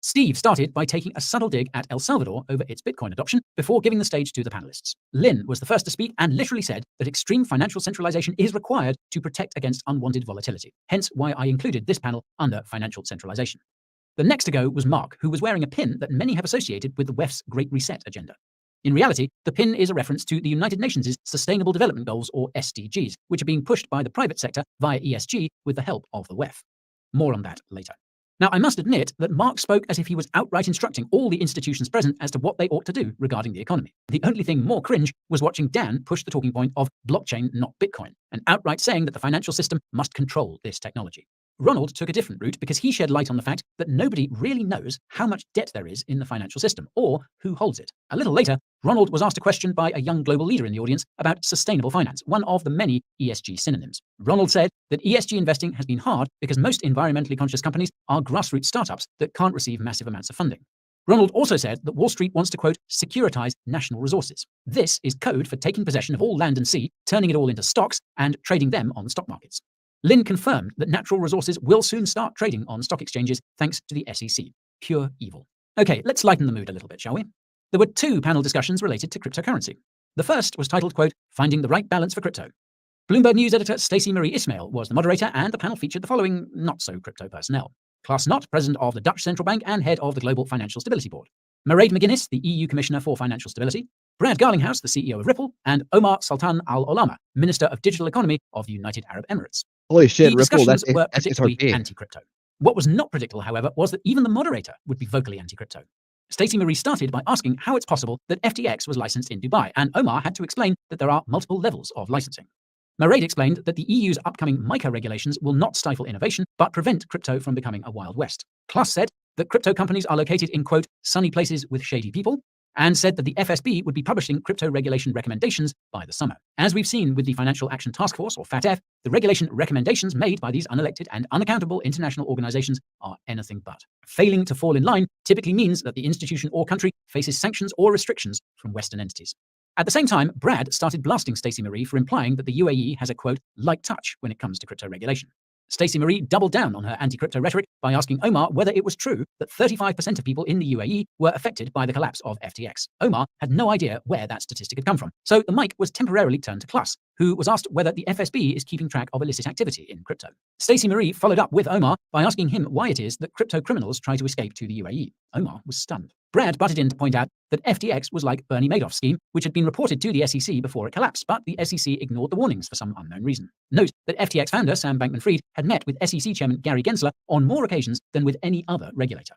C: Steve started by taking a subtle dig at El Salvador over its Bitcoin adoption before giving the stage to the panelists. Lynn was the first to speak and literally said that extreme financial centralization is required to protect against unwanted volatility, hence why I included this panel under financial centralization. The next to go was Mark, who was wearing a pin that many have associated with the WEF's Great Reset agenda. In reality, the pin is a reference to the United Nations' Sustainable Development Goals, or SDGs, which are being pushed by the private sector via ESG with the help of the WEF. More on that later. Now, I must admit that Mark spoke as if he was outright instructing all the institutions present as to what they ought to do regarding the economy. The only thing more cringe was watching Dan push the talking point of blockchain, not Bitcoin, and outright saying that the financial system must control this technology. Ronald took a different route because he shed light on the fact that nobody really knows how much debt there is in the financial system or who holds it. A little later, Ronald was asked a question by a young global leader in the audience about sustainable finance, one of the many ESG synonyms. Ronald said that ESG investing has been hard because most environmentally conscious companies are grassroots startups that can't receive massive amounts of funding. Ronald also said that Wall Street wants to, quote, securitize national resources. This is code for taking possession of all land and sea, turning it all into stocks, and trading them on the stock markets. Lynn confirmed that natural resources will soon start trading on stock exchanges thanks to the SEC. Pure evil. Okay, let's lighten the mood a little bit, shall we? There were two panel discussions related to cryptocurrency. The first was titled, quote, Finding the Right Balance for Crypto. Bloomberg News editor Stacey Marie Ismail was the moderator, and the panel featured the following not-so-crypto personnel. Klaas Knot, president of the Dutch Central Bank and head of the Global Financial Stability Board. Mairead McGuinness, the EU Commissioner for Financial Stability. Brad Garlinghouse, the CEO of Ripple. And Omar Sultan Al-Olama, Minister of Digital Economy of the United Arab Emirates.
B: Holy shit,
C: the
B: Ripple,
C: discussions were predictably anti-crypto. What was not predictable, however, was that even the moderator would be vocally anti-crypto. Stacey Marie started by asking how it's possible that FTX was licensed in Dubai, and Omar had to explain that there are multiple levels of licensing. Mairead explained that the EU's upcoming MiCA regulations will not stifle innovation, but prevent crypto from becoming a Wild West. Klaas said that crypto companies are located in, quote, sunny places with shady people. and said that the FSB would be publishing crypto regulation recommendations by the summer. As we've seen with the Financial Action Task Force, or FATF, the regulation recommendations made by these unelected and unaccountable international organizations are anything but. Failing to fall in line typically means that the institution or country faces sanctions or restrictions from Western entities. At the same time, Brad started blasting Stacey Marie for implying that the UAE has a, quote, light touch when it comes to crypto regulation. Stacey Marie doubled down on her anti-crypto rhetoric by asking Omar whether it was true that 35% of people in the UAE were affected by the collapse of FTX. Omar had no idea where that statistic had come from, so the mic was temporarily turned to Klaus, who was asked whether the FSB is keeping track of illicit activity in crypto. Stacey Marie followed up with Omar by asking him why it is that crypto criminals try to escape to the UAE. Omar was stunned. Brad butted in to point out that FTX was like Bernie Madoff's scheme, which had been reported to the SEC before it collapsed, but the SEC ignored the warnings for some unknown reason. Note that FTX founder Sam Bankman-Fried had met with SEC chairman Gary Gensler on more occasions than with any other regulator.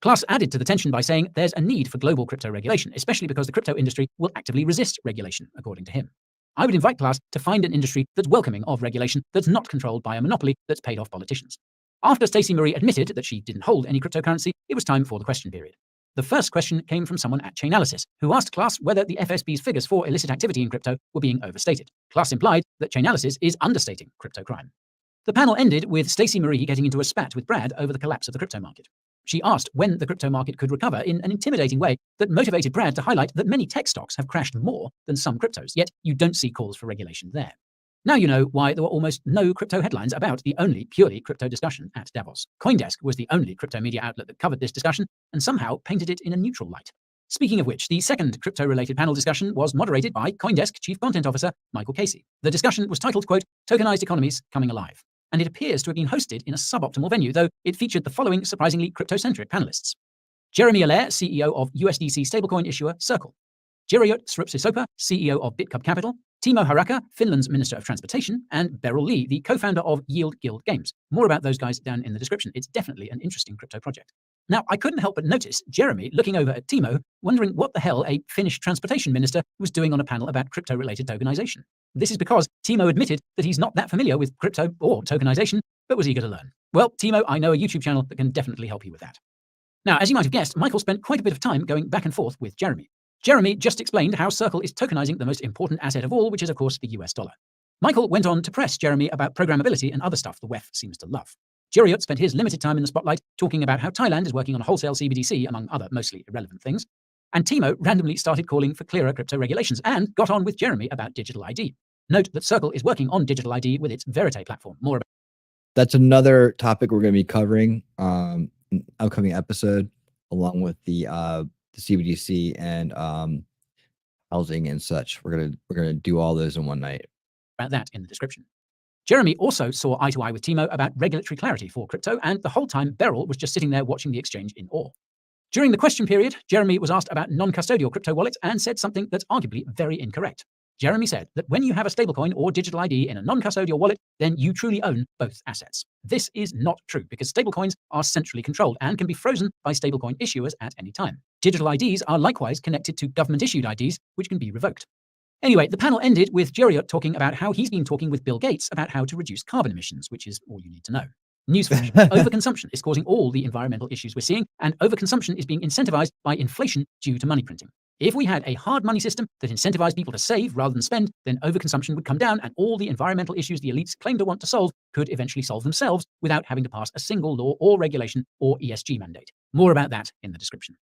C: Klaus added to the tension by saying there's a need for global crypto regulation, especially because the crypto industry will actively resist regulation, according to him. I would invite Klaus to find an industry that's welcoming of regulation, that's not controlled by a monopoly that's paid off politicians. After Stacey Marie admitted that she didn't hold any cryptocurrency, it was time for the question period. The first question came from someone at Chainalysis, who asked Klaus whether the FSB's figures for illicit activity in crypto were being overstated. Klaus implied that Chainalysis is understating crypto crime. The panel ended with Stacey Marie getting into a spat with Brad over the collapse of the crypto market. She asked when the crypto market could recover in an intimidating way that motivated Brad to highlight that many tech stocks have crashed more than some cryptos, yet you don't see calls for regulation there. Now you know why there were almost no crypto headlines about the only purely crypto discussion at Davos. CoinDesk was the only crypto media outlet that covered this discussion and somehow painted it in a neutral light. Speaking of which, the second crypto-related panel discussion was moderated by CoinDesk Chief Content Officer Michael Casey. The discussion was titled, quote, Tokenized Economies Coming Alive, and it appears to have been hosted in a suboptimal venue, though it featured the following surprisingly crypto-centric panelists. Jeremy Allaire, CEO of USDC stablecoin issuer Circle. Jiriot Srupsisopa, CEO of BitCub Capital. Timo Harakka, Finland's Minister of Transportation, and Beryl Lee, the co-founder of Yield Guild Games. More about those guys down in the description. It's definitely an interesting crypto project. Now, I couldn't help but notice Jeremy looking over at Timo, wondering what the hell a Finnish transportation minister was doing on a panel about crypto-related tokenization. This is because Timo admitted that he's not that familiar with crypto or tokenization, but was eager to learn. Well, Timo, I know a YouTube channel that can definitely help you with that. Now, as you might have guessed, Michael spent quite a bit of time going back and forth with Jeremy. Jeremy just explained how Circle is tokenizing the most important asset of all, which is, of course, the US dollar. Michael went on to press Jeremy about programmability and other stuff the WEF seems to love. Jiriot spent his limited time in the spotlight talking about how Thailand is working on a wholesale CBDC, among other mostly irrelevant things. And Timo randomly started calling for clearer crypto regulations and got on with Jeremy about digital ID. Note that Circle is working on digital ID with its Verite platform. More about
B: That's another topic we're going to be covering in an upcoming episode, along with the CBDC and housing and such. We're gonna do all those in one night.
C: that in the description. Jeremy also saw eye to eye with Timo about regulatory clarity for crypto, and the whole time Beryl was just sitting there watching the exchange in awe. During the question period, Jeremy was asked about non-custodial crypto wallets and said something that's arguably very incorrect. Jeremy said that when you have a stablecoin or digital ID in a non-custodial wallet, then you truly own both assets. This is not true because stablecoins are centrally controlled and can be frozen by stablecoin issuers at any time. Digital IDs are likewise connected to government-issued IDs, which can be revoked. Anyway, the panel ended with Jiriot talking about how he's been talking with Bill Gates about how to reduce carbon emissions, which is all you need to know. Newsflash, overconsumption is causing all the environmental issues we're seeing, and overconsumption is being incentivized by inflation due to money printing. If we had a hard money system that incentivized people to save rather than spend, then overconsumption would come down and all the environmental issues the elites claim to want to solve could eventually solve themselves without having to pass a single law or regulation or ESG mandate. More about that in the description.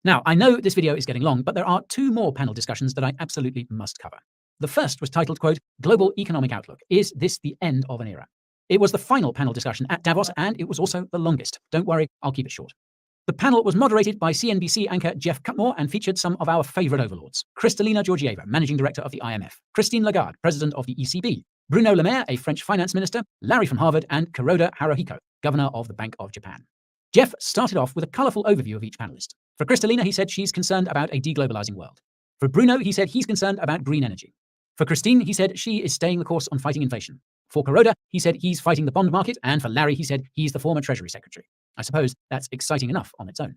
C: Now, I know this video is getting long, but there are two more panel discussions that I absolutely must cover. The first was titled, quote, Global Economic Outlook. Is this the end of an era? It was the final panel discussion at Davos, and it was also the longest. Don't worry, I'll keep it short. The panel was moderated by CNBC anchor Jeff Cutmore and featured some of our favorite overlords. Kristalina Georgieva, managing director of the IMF, Christine Lagarde, president of the ECB, Bruno Le Maire, a French finance minister, Larry from Harvard, and Kuroda Haruhiko, governor of the Bank of Japan. Jeff started off with a colorful overview of each panelist. For Kristalina, he said she's concerned about a deglobalizing world. For Bruno, he said he's concerned about green energy. For Christine, he said she is staying the course on fighting inflation. For Kuroda, he said he's fighting the bond market, and for Larry, he said he's the former Treasury Secretary. I suppose that's exciting enough on its own.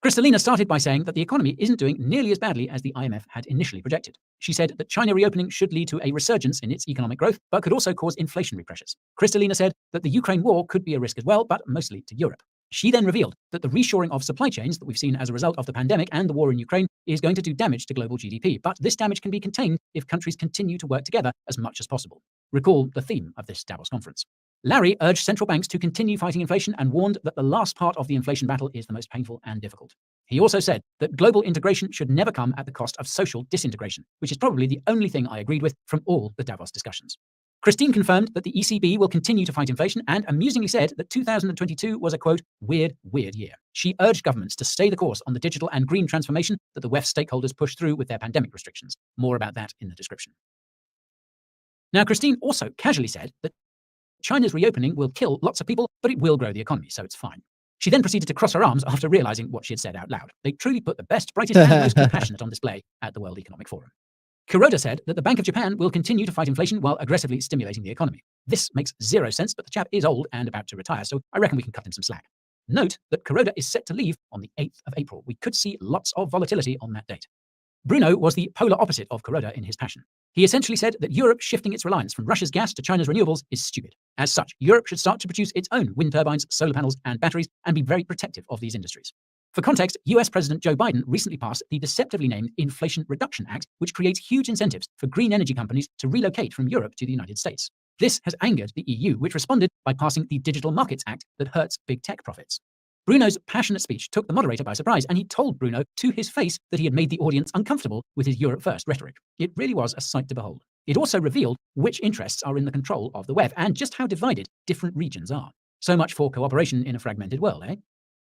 C: Kristalina started by saying that the economy isn't doing nearly as badly as the IMF had initially projected. She said that China reopening should lead to a resurgence in its economic growth, but could also cause inflationary pressures. Kristalina said that the Ukraine war could be a risk as well, but mostly to Europe. She then revealed that the reshoring of supply chains that we've seen as a result of the pandemic and the war in Ukraine is going to do damage to global GDP, but this damage can be contained if countries continue to work together as much as possible. Recall the theme of this Davos conference. Larry urged central banks to continue fighting inflation and warned that the last part of the inflation battle is the most painful and difficult. He also said that global integration should never come at the cost of social disintegration, which is probably the only thing I agreed with from all the Davos discussions. Christine confirmed that the ECB will continue to fight inflation and amusingly said that 2022 was a, quote, weird year. She urged governments to stay the course on the digital and green transformation that the WEF stakeholders pushed through with their pandemic restrictions. More about that in the description. Now, Christine also casually said that China's reopening will kill lots of people, but it will grow the economy, so it's fine. She then proceeded to cross her arms after realizing what she had said out loud. They truly put the best, brightest, and most compassionate on display at the World Economic Forum. Kuroda said that the Bank of Japan will continue to fight inflation while aggressively stimulating the economy. This makes zero sense, but the chap is old and about to retire, so I reckon we can cut him some slack. Note that Kuroda is set to leave on the 8th of April. We could see lots of volatility on that date. Bruno was the polar opposite of Kuroda in his passion. He essentially said that Europe shifting its reliance from Russia's gas to China's renewables is stupid. As such, Europe should start to produce its own wind turbines, solar panels, and batteries, and be very protective of these industries. For context, US President Joe Biden recently passed the deceptively named Inflation Reduction Act, which creates huge incentives for green energy companies to relocate from Europe to the United States. This has angered the EU, which responded by passing the Digital Markets Act that hurts big tech profits. Bruno's passionate speech took the moderator by surprise, and he told Bruno to his face that he had made the audience uncomfortable with his Europe First rhetoric. It really was a sight to behold. It also revealed which interests are in the control of the WEF and just how divided different regions are. So much for cooperation in a fragmented world, eh?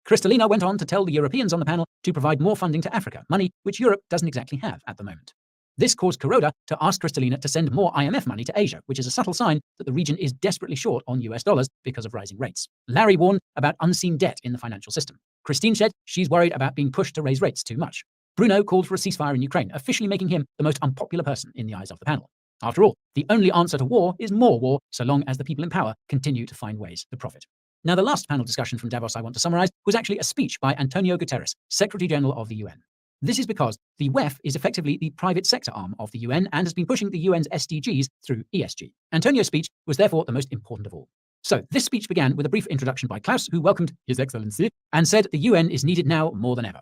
C: Kristalina went on to tell the Europeans on the panel to provide more funding to Africa, money which Europe doesn't exactly have at the moment. This caused Kuroda to ask Kristalina to send more IMF money to Asia, which is a subtle sign that the region is desperately short on US dollars because of rising rates. Larry warned about unseen debt in the financial system. Christine said she's worried about being pushed to raise rates too much. Bruno called for a ceasefire in Ukraine, officially making him the most unpopular person in the eyes of the panel. After all, the only answer to war is more war, so long as the people in power continue to find ways to profit. Now, the last panel discussion from Davos I want to summarize was actually a speech by Antonio Guterres, Secretary General of the UN. This is because the WEF is effectively the private sector arm of the UN and has been pushing the UN's SDGs through ESG. Antonio's speech was therefore the most important of all. So this speech began with a brief introduction by Klaus, who welcomed His Excellency and said the UN is needed now more than ever.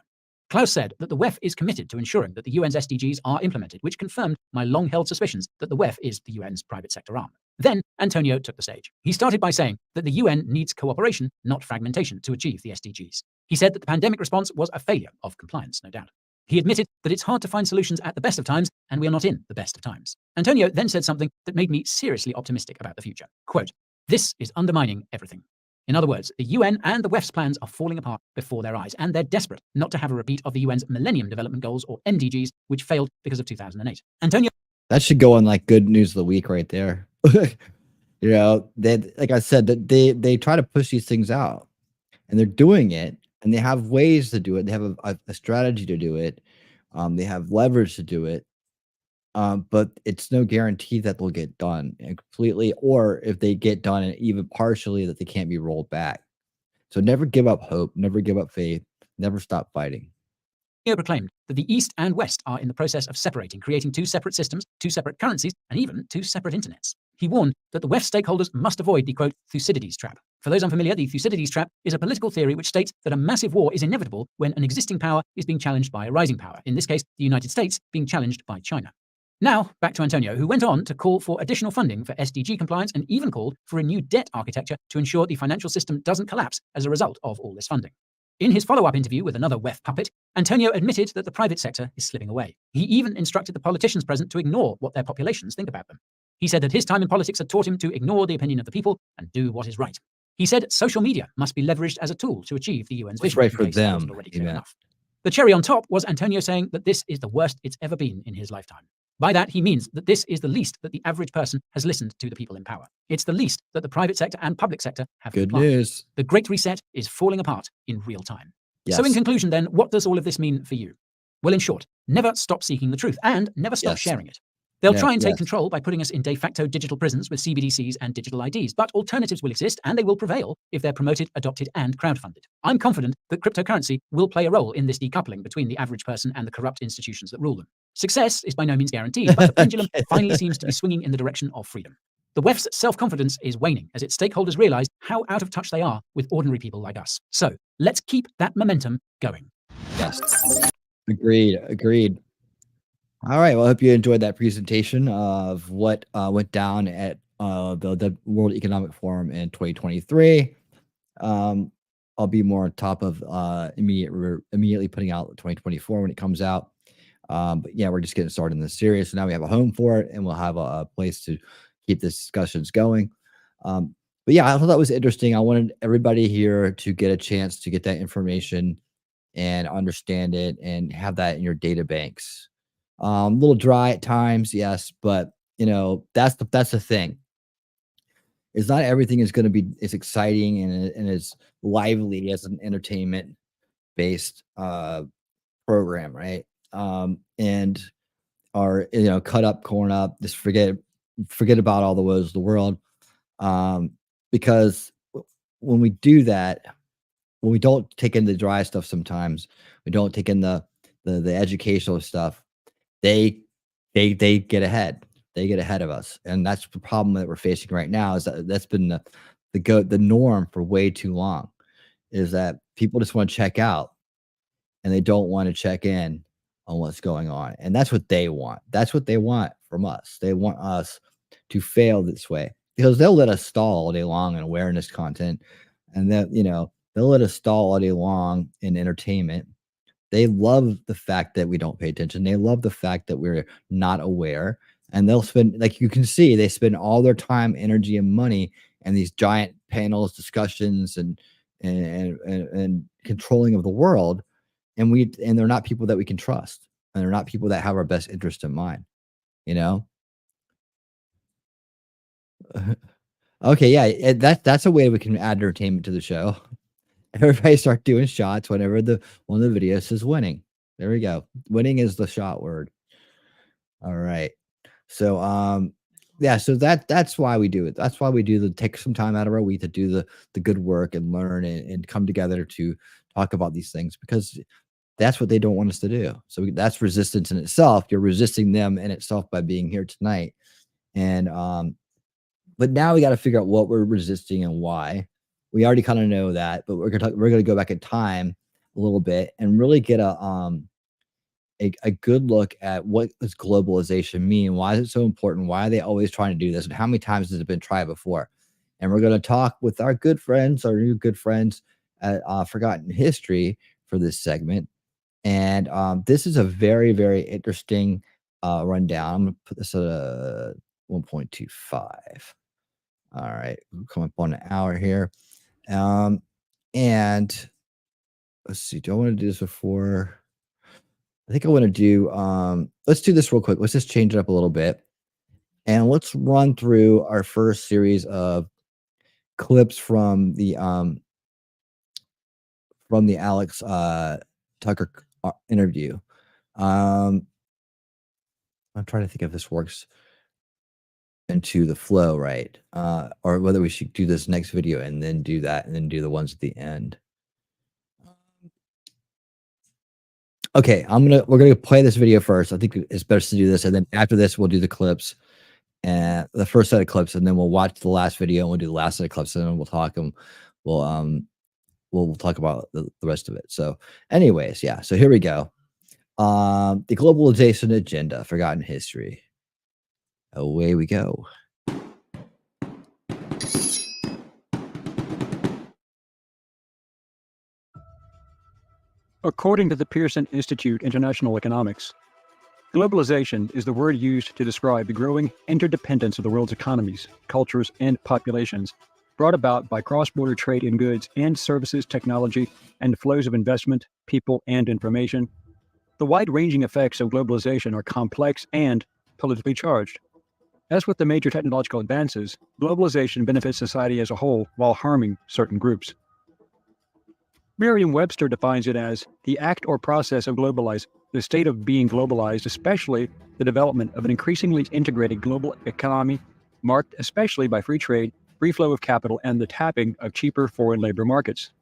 C: Klaus said that the WEF is committed to ensuring that the UN's SDGs are implemented, which confirmed my long-held suspicions that the WEF is the UN's private sector arm. Then Antonio took the stage. He started by saying that the UN needs cooperation, not fragmentation, to achieve the SDGs. He said that the pandemic response was a failure of compliance, no doubt. He admitted that it's hard to find solutions at the best of times, and we are not in the best of times. Antonio then said something that made me seriously optimistic about the future. Quote, "This is undermining everything." In other words, the UN and the WEF's plans are falling apart before their eyes, and they're desperate not to have a repeat of the UN's Millennium Development Goals, or MDGs, which failed because of 2008. Antonio...
B: That should go on like good news of the week right there. You know, they, like I said, that they try to push these things out, and they're doing it, and they have ways to do it. They have a strategy to do it. They have leverage to do it. But it's no guarantee that they'll get done completely, or if they get done and even partially, that they can't be rolled back. So never give up hope, never give up faith, never stop fighting.
C: He proclaimed that the East and West are in the process of separating, creating two separate systems, two separate currencies, and even two separate internets. He warned that the WEF stakeholders must avoid the, quote, Thucydides trap. For those unfamiliar, the Thucydides trap is a political theory which states that a massive war is inevitable when an existing power is being challenged by a rising power, in this case, the United States being challenged by China. Now, back to Antonio, who went on to call for additional funding for SDG compliance and even called for a new debt architecture to ensure the financial system doesn't collapse as a result of all this funding. In his follow-up interview with another WEF puppet, Antonio admitted that the private sector is slipping away. He even instructed the politicians present to ignore what their populations think about them. He said that his time in politics had taught him to ignore the opinion of the people and do what is right. He said social media must be leveraged as a tool to achieve the UN's vision.
B: Right for them.
C: Enough. The cherry on top was Antonio saying that this is the worst it's ever been in his lifetime. By that, he means that this is the least that the average person has listened to the people in power. It's the least that the private sector and public sector have
B: Good
C: complied.
B: news.
C: The Great Reset is falling apart in real time.
B: Yes.
C: So in conclusion then, what does all of this mean for you? Well, in short, never stop seeking the truth and never stop sharing it. They'll try and take control by putting us in de facto digital prisons with CBDCs and digital IDs, but alternatives will exist and they will prevail if they're promoted, adopted, and crowdfunded. I'm confident that cryptocurrency will play a role in this decoupling between the average person and the corrupt institutions that rule them. Success is by no means guaranteed, but the pendulum finally seems to be swinging in the direction of freedom. The WEF's self-confidence is waning as its stakeholders realize how out of touch they are with ordinary people like us. So let's keep that momentum going.
B: Yes. Agreed. All right. Well, I hope you enjoyed that presentation of what went down at the World Economic Forum in 2023. I'll be more on top of immediately putting out 2024 when it comes out. But yeah, we're just getting started in this series. So now we have a home for it, and we'll have a place to keep the discussions going. But yeah, I thought that was interesting. I wanted everybody here to get a chance to get that information and understand it and have that in your data banks. A little dry at times, yes, but that's the thing. Is not everything is going to be as exciting and as lively as an entertainment based program, right? And or cut up, corn up, just forget about all the woes of the world. Because when we do that, when we don't take in the dry stuff, sometimes we don't take in the educational stuff, they get ahead. They get ahead of us, and that's the problem that we're facing right now. Is that's been the norm for way too long. Is that people just want to check out, and they don't want to check in on what's going on, and that's what they want. That's what they want from us. They want us to fail this way because they'll let us stall all day long in awareness content, and then they'll let us stall all day long in entertainment. They love the fact that we don't pay attention. They love the fact that we're not aware. And they'll spend, like you can see, they spend all their time, energy, and money in these giant panels, discussions, and controlling of the world. And they're not people that we can trust. And they're not people that have our best interest in mind. Okay, yeah, that's a way we can add entertainment to the show. Everybody start doing shots whenever one of the videos says winning. There we go. Winning is the shot word. All right. So yeah, so that's why we do it. That's why we take some time out of our week to do the good work and learn and come together to talk about these things, because that's what they don't want us to do. So that's resistance in itself. You're resisting them in itself by being here tonight. And but now we got to figure out what we're resisting and why. We already kind of know that, but we're gonna go back in time a little bit and really get a good look at what does globalization mean? Why is it so important? Why are they always trying to do this? And how many times has it been tried before? And we're going to talk with our new good friends at Forgotten History for this segment. And this is a very, very interesting rundown. I'm going to put this at a 1.25. All right, we'll come up on an hour here. And let's see, do I want to do this before? I think I want to do, let's do this real quick. Let's just change it up a little bit. And let's run through our first series of clips from the Alex Tucker interview. I'm trying to think if this works into the flow, right? Or whether we should do this next video and then do that and then do the ones at the end. Okay, we're gonna play this video first. I think it's best to do this, and then after this, we'll do the clips and the first set of clips, and then we'll watch the last video and we'll do the last set of clips, and then we'll talk and we'll talk about the rest of it. So, anyways, yeah. So here we go. The globalization agenda, forgotten history. Away we go.
D: According to the Pearson Institute International Economics, globalization is the word used to describe the growing interdependence of the world's economies, cultures, and populations, brought about by cross-border trade in goods and services, technology, and flows of investment, people, and information. The wide-ranging effects of globalization are complex and politically charged. As with the major technological advances, globalization benefits society as a whole while harming certain groups. Merriam-Webster defines it as the act or process of globalize, the state of being globalized, especially the development of an increasingly integrated global economy, marked especially by free trade, free flow of capital, and the tapping of cheaper foreign labor markets.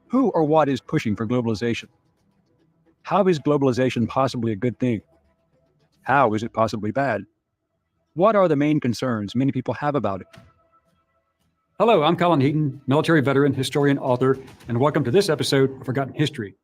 D: Who or what is pushing for globalization? How is globalization possibly a good thing? How is it possibly bad? What are the main concerns many people have about it?
E: Hello, I'm Colin Heaton, military veteran, historian, author, and welcome to this episode of Forgotten History.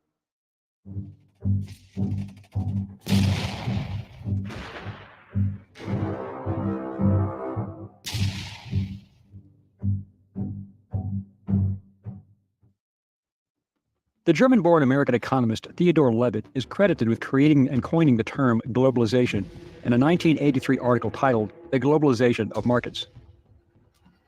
D: The German-born American economist Theodore Levitt is credited with creating and coining the term globalization in a 1983 article titled The Globalization of Markets.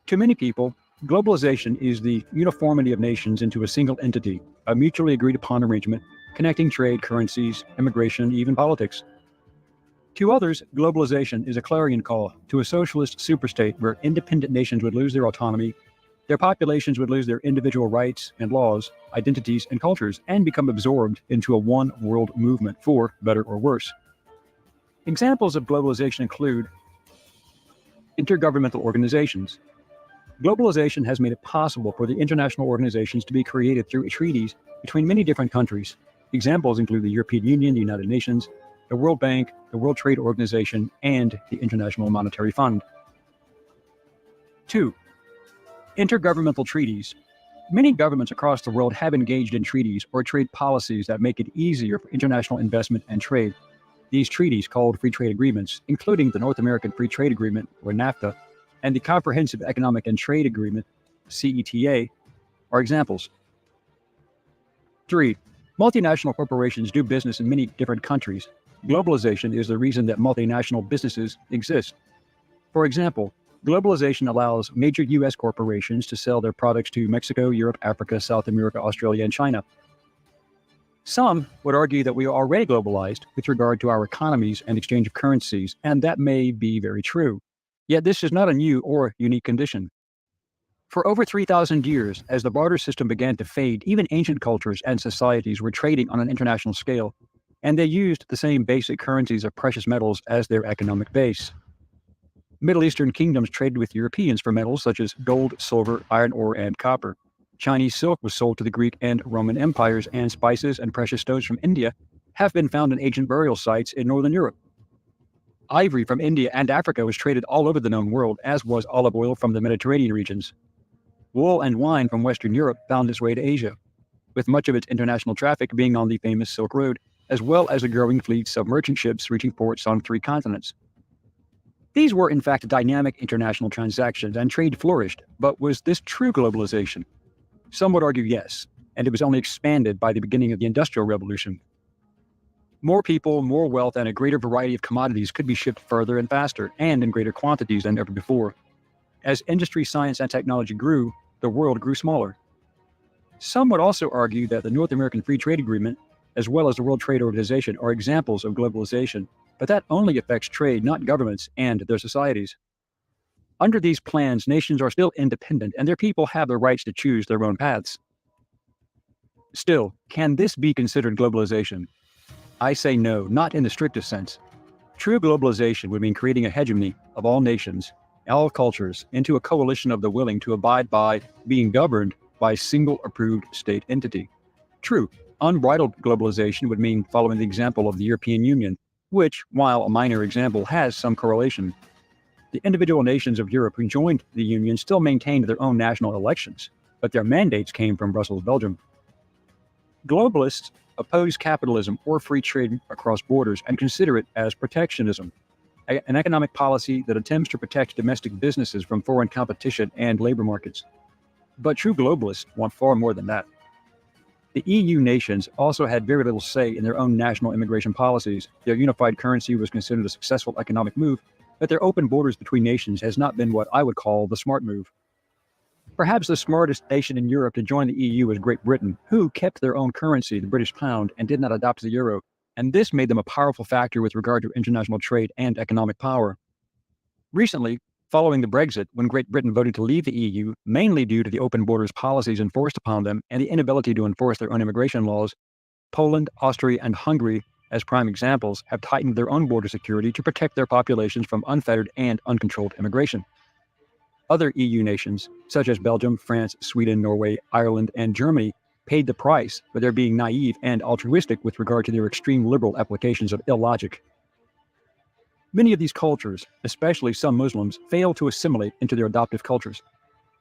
D: To many people, globalization is the uniformity of nations into a single entity, a mutually agreed upon arrangement connecting trade, currencies, immigration, even politics. To others, globalization is a clarion call to a socialist superstate where independent nations would lose their autonomy, their populations would lose their individual rights and laws, identities and cultures, and become absorbed into a one-world movement for better or worse. Examples of globalization include intergovernmental organizations. Globalization has made it possible for the international organizations to be created through treaties between many different countries. Examples include the European Union, the United Nations, the World Bank, the World Trade Organization, and the International Monetary Fund. 2. Intergovernmental treaties. Many governments across the world have engaged in treaties or trade policies that make it easier for international investment and trade. These treaties, called free trade agreements, including the North American Free Trade Agreement, or NAFTA, and the Comprehensive Economic and Trade Agreement, CETA, are examples. 3. Multinational corporations do business in many different countries. Globalization is the reason that multinational businesses exist. For example, globalization allows major U.S. corporations to sell their products to Mexico, Europe, Africa, South America, Australia, and China. Some would argue that we are already globalized with regard to our economies and exchange of currencies, and that may be very true. Yet this is not a new or unique condition. For over 3,000 years, as the barter system began to fade, even ancient cultures and societies were trading on an international scale, and they used the same basic currencies of precious metals as their economic base. Middle Eastern kingdoms traded with Europeans for metals such as gold, silver, iron ore, and copper. Chinese silk was sold to the Greek and Roman empires, and spices and precious stones from India have been found in ancient burial sites in Northern Europe. Ivory from India and Africa was traded all over the known world, as was olive oil from the Mediterranean regions. Wool and wine from Western Europe found its way to Asia, with much of its international traffic being on the famous Silk Road, as well as a growing fleets of merchant ships reaching ports on 3 continents. These were in fact dynamic international transactions, and trade flourished, but was this true globalization? Some would argue yes, and it was only expanded by the beginning of the Industrial Revolution. More people, more wealth, and a greater variety of commodities could be shipped further and faster, and in greater quantities than ever before. As industry, science, and technology grew, the world grew smaller. Some would also argue that the North American Free Trade Agreement, as well as the World Trade Organization, are examples of globalization, but that only affects trade, not governments and their societies. Under these plans, nations are still independent, and their people have the rights to choose their own paths. Still, can this be considered globalization? I say no, not in the strictest sense. True globalization would mean creating a hegemony of all nations, all cultures, into a coalition of the willing to abide by being governed by a single approved state entity. True, unbridled globalization would mean following the example of the European Union, which, while a minor example, has some correlation. The individual nations of Europe who joined the Union still maintained their own national elections, but their mandates came from Brussels, Belgium. Globalists oppose capitalism or free trade across borders and consider it as protectionism, an economic policy that attempts to protect domestic businesses from foreign competition and labor markets. But true globalists want far more than that. The EU nations also had very little say in their own national immigration policies. Their unified currency was considered a successful economic move, but their open borders between nations has not been what I would call the smart move. Perhaps the smartest nation in Europe to join the EU was Great Britain, who kept their own currency, the British pound, and did not adopt the euro, and this made them a powerful factor with regard to international trade and economic power. Recently, following the Brexit, when Great Britain voted to leave the EU, mainly due to the open borders policies enforced upon them and the inability to enforce their own immigration laws, Poland, Austria, and Hungary, as prime examples, have tightened their own border security to protect their populations from unfettered and uncontrolled immigration. Other EU nations, such as Belgium, France, Sweden, Norway, Ireland, and Germany, paid the price for their being naive and altruistic with regard to their extreme liberal applications of illogic. Many of these cultures, especially some Muslims, fail to assimilate into their adoptive cultures.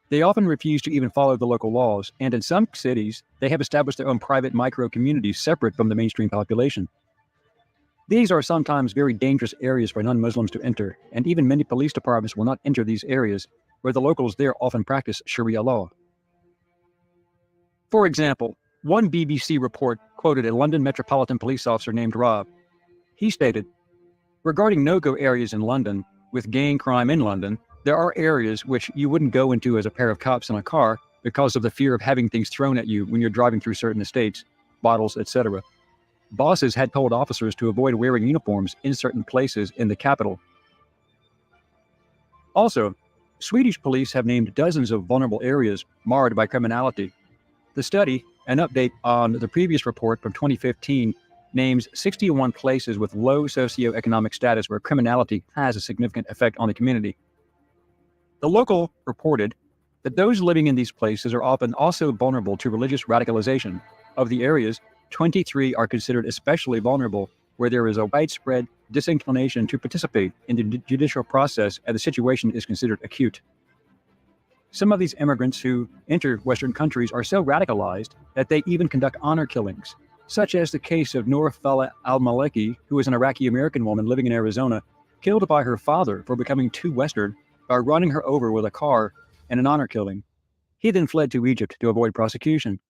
D: They often refuse to even follow the local laws, and in some cities, they have established their own private micro-communities separate from the mainstream population. These are sometimes very dangerous areas for non-Muslims to enter, and even many police departments will not enter these areas, where the locals there often practice Sharia law. For example, one BBC report quoted a London Metropolitan Police officer named Rob. He stated, "Regarding no-go areas in London, with gang crime in London, there are areas which you wouldn't go into as a pair of cops in a car because of the fear of having things thrown at you when you're driving through certain estates, bottles, etc. Bosses had told officers to avoid wearing uniforms in certain places in the capital." Also, Swedish police have named dozens of vulnerable areas marred by criminality. The study, an update on the previous report from 2015, names 61 places with low socioeconomic status where criminality has a significant effect on the community. The local reported that those living in these places are often also vulnerable to religious radicalization. Of the areas, 23 are considered especially vulnerable, where there is a widespread disinclination to participate in the judicial process and the situation is considered acute. Some of these immigrants who enter Western countries are so radicalized that they even conduct honor killings, such as the case of Noor Fala al-Maliki, who is an Iraqi-American woman living in Arizona, killed by her father for becoming too Western by running her over with a car in an honor killing. He then fled to Egypt to avoid prosecution.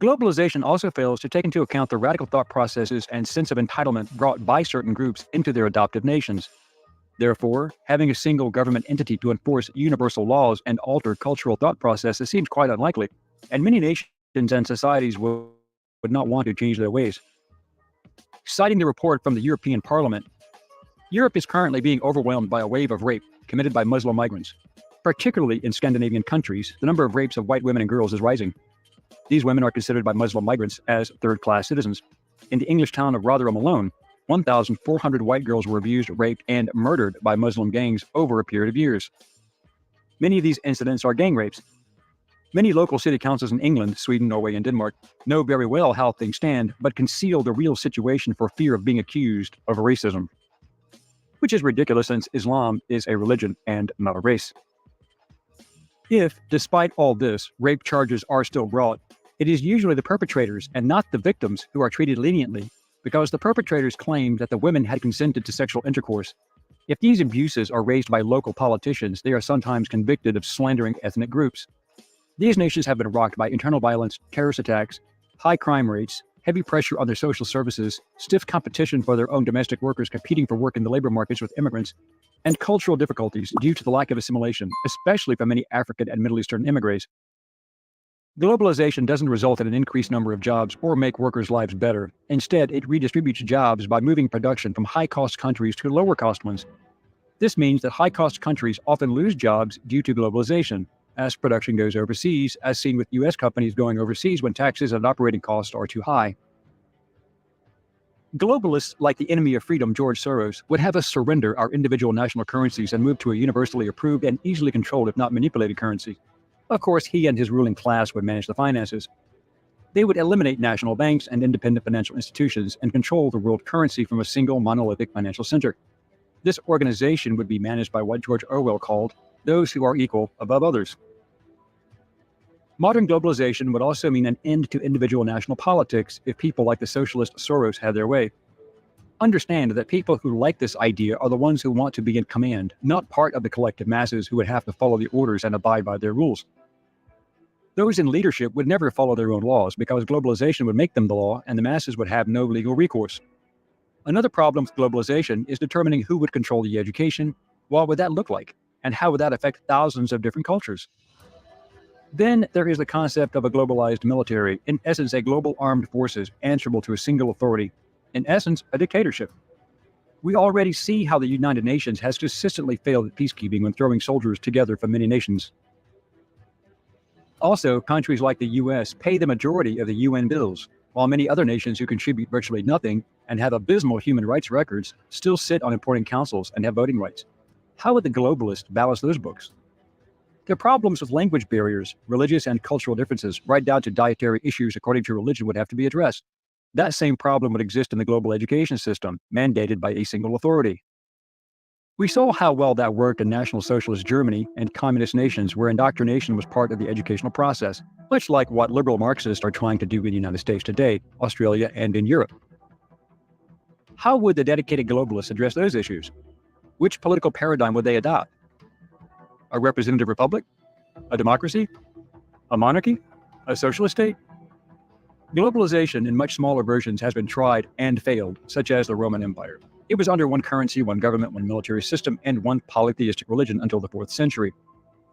D: Globalization also fails to take into account the radical thought processes and sense of entitlement brought by certain groups into their adoptive nations. Therefore, having a single government entity to enforce universal laws and alter cultural thought processes seems quite unlikely, and many nations and societies would not want to change their ways. Citing the report from the European Parliament, Europe is currently being overwhelmed by a wave of rape committed by Muslim migrants. Particularly in Scandinavian countries, the number of rapes of white women and girls is rising. These women are considered by Muslim migrants as third-class citizens. In the English town of Rotherham alone, 1,400 white girls were abused, raped, and murdered by Muslim gangs over a period of years. Many of these incidents are gang rapes. Many local city councils in England, Sweden, Norway, and Denmark know very well how things stand, but conceal the real situation for fear of being accused of racism. Which is ridiculous since Islam is a religion and not a race. If, despite all this, rape charges are still brought, it is usually the perpetrators and not the victims who are treated leniently, because the perpetrators claim that the women had consented to sexual intercourse. If these abuses are raised by local politicians, they are sometimes convicted of slandering ethnic groups. These nations have been rocked by internal violence, terrorist attacks, high crime rates, heavy pressure on their social services, stiff competition for their own domestic workers competing for work in the labor markets with immigrants, and cultural difficulties due to the lack of assimilation, especially for many African and Middle Eastern immigrants. Globalization doesn't result in an increased number of jobs or make workers' lives better. Instead, it redistributes jobs by moving production from high-cost countries to lower-cost ones. This means that high-cost countries often lose jobs due to globalization, as production goes overseas, as seen with U.S. companies going overseas when taxes and operating costs are too high. Globalists like the enemy of freedom, George Soros, would have us surrender our individual national currencies and move to a universally approved and easily controlled, if not manipulated, currency. Of course, he and his ruling class would manage the finances. They would eliminate national banks and independent financial institutions and control the world currency from a single monolithic financial center. This organization would be managed by what George Orwell called those who are equal above others. Modern globalization would also mean an end to individual national politics if people like the socialist Soros had their way. Understand that people who like this idea are the ones who want to be in command, not part of the collective masses who would have to follow the orders and abide by their rules. Those in leadership would never follow their own laws because globalization would make them the law and the masses would have no legal recourse. Another problem with globalization is determining who would control the education. What would that look like? And how would that affect thousands of different cultures? Then there is the concept of a globalized military, in essence a global armed forces answerable to a single authority, in essence a dictatorship. We already see how the United Nations has consistently failed at peacekeeping when throwing soldiers together from many nations. Also, countries like the US pay the majority of the UN bills, while many other nations who contribute virtually nothing and have abysmal human rights records still sit on important councils and have voting rights. How would the globalists balance those books? There are problems with language barriers, religious and cultural differences, right down to dietary issues according to religion would have to be addressed. That same problem would exist in the global education system, mandated by a single authority. We saw how well that worked in National Socialist Germany and communist nations where indoctrination was part of the educational process, much like what liberal Marxists are trying to do in the United States today, Australia, and in Europe. How would the dedicated globalists address those issues? Which political paradigm would they adopt? A representative republic? A democracy? A monarchy? A socialist state? Globalization in much smaller versions has been tried and failed, such as the Roman Empire. It was under one currency, one government, one military system, and one polytheistic religion until the 4th century.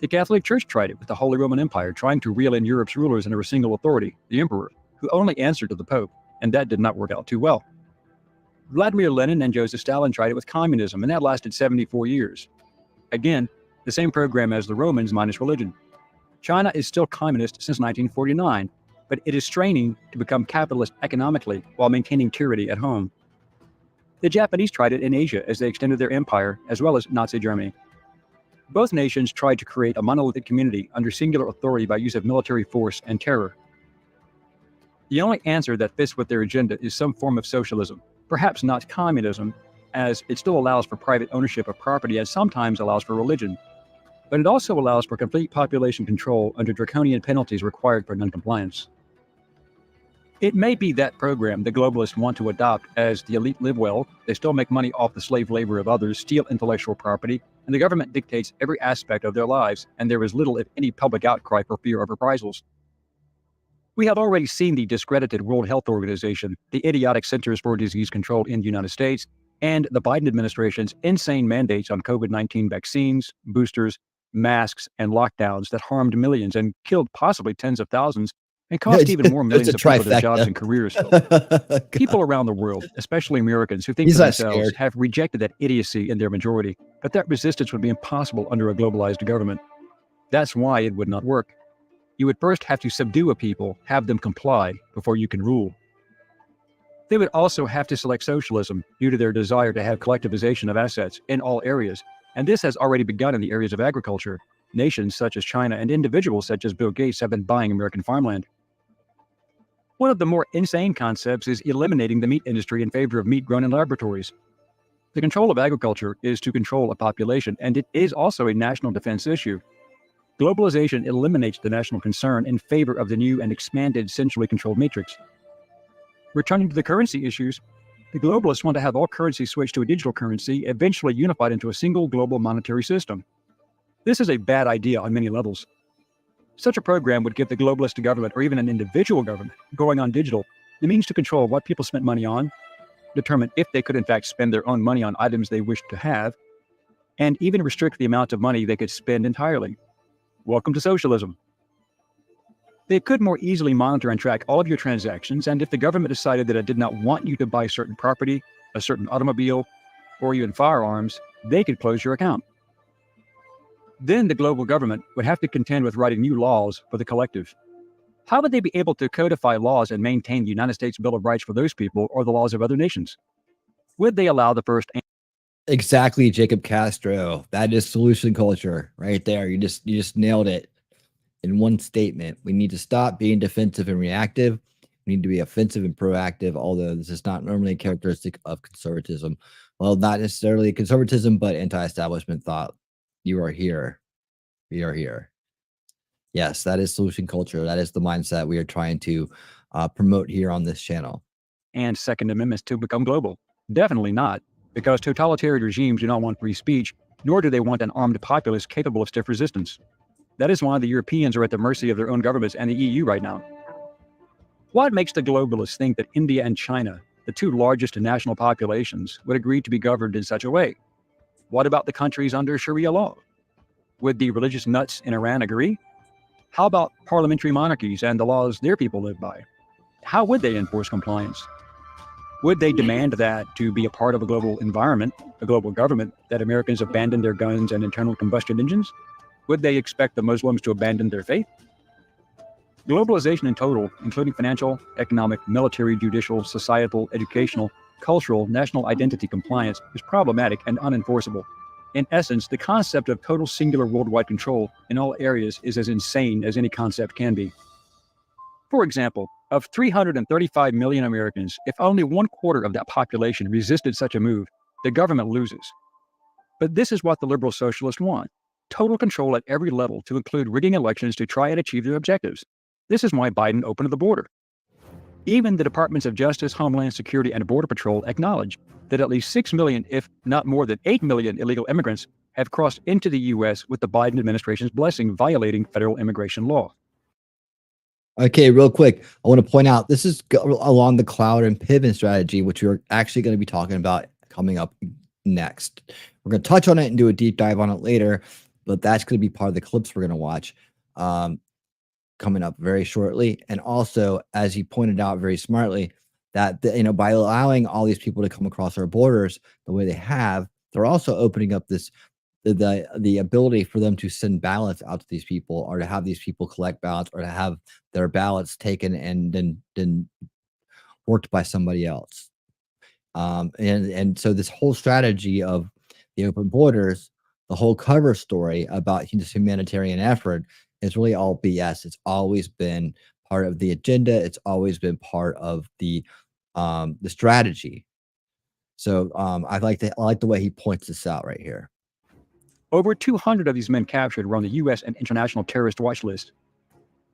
D: The Catholic Church tried it with the Holy Roman Empire, trying to reel in Europe's rulers under a single authority, the emperor, who only answered to the Pope, and that did not work out too well. Vladimir Lenin and Joseph Stalin tried it with communism, and that lasted 74 years. Again, the same program as the Romans minus religion. China is still communist since 1949, but it is straining to become capitalist economically while maintaining tyranny at home. The Japanese tried it in Asia as they extended their empire, as well as Nazi Germany. Both nations tried to create a monolithic community under singular authority by use of military force and terror. The only answer that fits with their agenda is some form of socialism, perhaps not communism, as it still allows for private ownership of property and sometimes allows for religion. But it also allows for complete population control under draconian penalties required for noncompliance. It may be that program the globalists want to adopt, as the elite live well, they still make money off the slave labor of others, steal intellectual property, and the government dictates every aspect of their lives, and there is little, if any, public outcry for fear of reprisals. We have already seen the discredited World Health Organization, the idiotic Centers for Disease Control in the United States, and the Biden administration's insane mandates on COVID-19 vaccines, boosters, masks, and lockdowns that harmed millions and killed possibly tens of thousands, and cost even more millions of people their jobs and careers. People around the world, especially Americans who think to themselves, have rejected that idiocy in their majority, but that resistance would be impossible under a globalized government. That's why it would not work. You would first have to subdue a people, have them comply, before you can rule. They would also have to select socialism due to their desire to have collectivization of assets in all areas, and this has already begun in the areas of agriculture. Nations such as China and individuals such as Bill Gates have been buying American farmland. One of the more insane concepts is eliminating the meat industry in favor of meat grown in laboratories. The control of agriculture is to control a population, and it is also a national defense issue. Globalization eliminates the national concern in favor of the new and expanded centrally controlled matrix. Returning to the currency issues, the globalists want to have all currency switched to a digital currency, eventually unified into a single global monetary system. This is a bad idea on many levels. Such a program would give the globalist government, or even an individual government, going on digital, the means to control what people spent money on, determine if they could in fact spend their own money on items they wished to have, and even restrict the amount of money they could spend entirely. Welcome to socialism. They could more easily monitor and track all of your transactions, and if the government decided that it did not want you to buy certain property, a certain automobile, or even firearms, they could close your account. Then the global government would have to contend with writing new laws for the collective. How would they be able to codify laws and maintain the United States Bill of Rights for those people or the laws of other nations? Would they allow the first...
B: Exactly, Jacob Castro. That is solution culture right there. You just nailed it in one statement. We need to stop being defensive and reactive. We need to be offensive and proactive, although this is not normally a characteristic of conservatism. Well, not necessarily conservatism, but anti-establishment thought. You are here. We are here. Yes, that is solution culture. That is the mindset we are trying to promote here on this channel.
D: And Second Amendments to become global? Definitely not, because totalitarian regimes do not want free speech, nor do they want an armed populace capable of stiff resistance. That is why the Europeans are at the mercy of their own governments and the EU right now. What makes the globalists think that India and China, the two largest national populations, would agree to be governed in such a way? What about the countries under Sharia law? Would the religious nuts in Iran agree? How about parliamentary monarchies and the laws their people live by? How would they enforce compliance? Would they demand that to be a part of a global environment, a global government, that Americans abandon their guns and internal combustion engines? Would they expect the Muslims to abandon their faith? Globalization in total, including financial, economic, military, judicial, societal, educational, cultural, national identity compliance, is problematic and unenforceable. In essence, the concept of total singular worldwide control in all areas is as insane as any concept can be. For example, Of 335 million Americans, if only 1/4 of that population resisted such a move, the government loses. But this is what the liberal socialists want: total control at every level, to include rigging elections to try and achieve their objectives. This is why Biden opened the border. Even the Departments of Justice, Homeland Security, and Border Patrol acknowledge that at least 6 million, if not more than 8 million illegal immigrants have crossed into the U.S. with the Biden administration's blessing, violating federal immigration law.
B: Okay, real quick, I want to point out this is along the Clouward and Piven strategy, which we're actually going to be talking about coming up next. We're going to touch on it and do a deep dive on it later, but that's going to be part of the clips we're going to watch coming up very shortly. And also, as he pointed out very smartly, that by allowing all these people to come across our borders the way they have, they're also opening up this the ability for them to send ballots out to these people, or to have these people collect ballots, or to have their ballots taken and then worked by somebody else. And so this whole strategy of the open borders, the whole cover story about this humanitarian effort, is really all BS. It's always been part of the agenda. It's always been part of the strategy. So I like the way he points this out right here.
D: Over 200 of these men captured were on the U.S. and international terrorist watch list.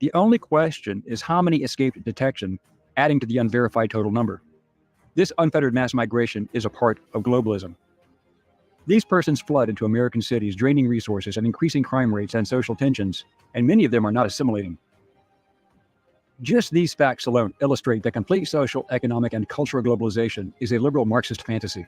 D: The only question is how many escaped detection, adding to the unverified total number. This unfettered mass migration is a part of globalism. These persons flood into American cities, draining resources and increasing crime rates and social tensions, and many of them are not assimilating. Just these facts alone illustrate that complete social, economic, and cultural globalization is a liberal Marxist fantasy.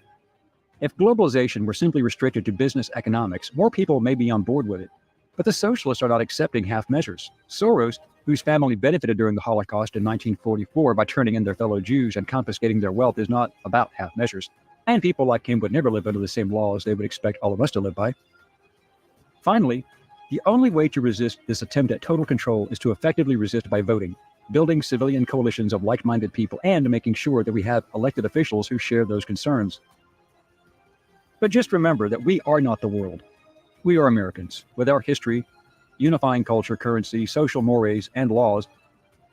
D: If globalization were simply restricted to business economics, more people may be on board with it. But the socialists are not accepting half measures. Soros, whose family benefited during the Holocaust in 1944 by turning in their fellow Jews and confiscating their wealth, is not about half measures. And people like him would never live under the same laws they would expect all of us to live by. Finally, the only way to resist this attempt at total control is to effectively resist by voting, building civilian coalitions of like-minded people, and making sure that we have elected officials who share those concerns. But just remember that we are not the world. We are Americans, with our history, unifying culture, currency, social mores, and laws,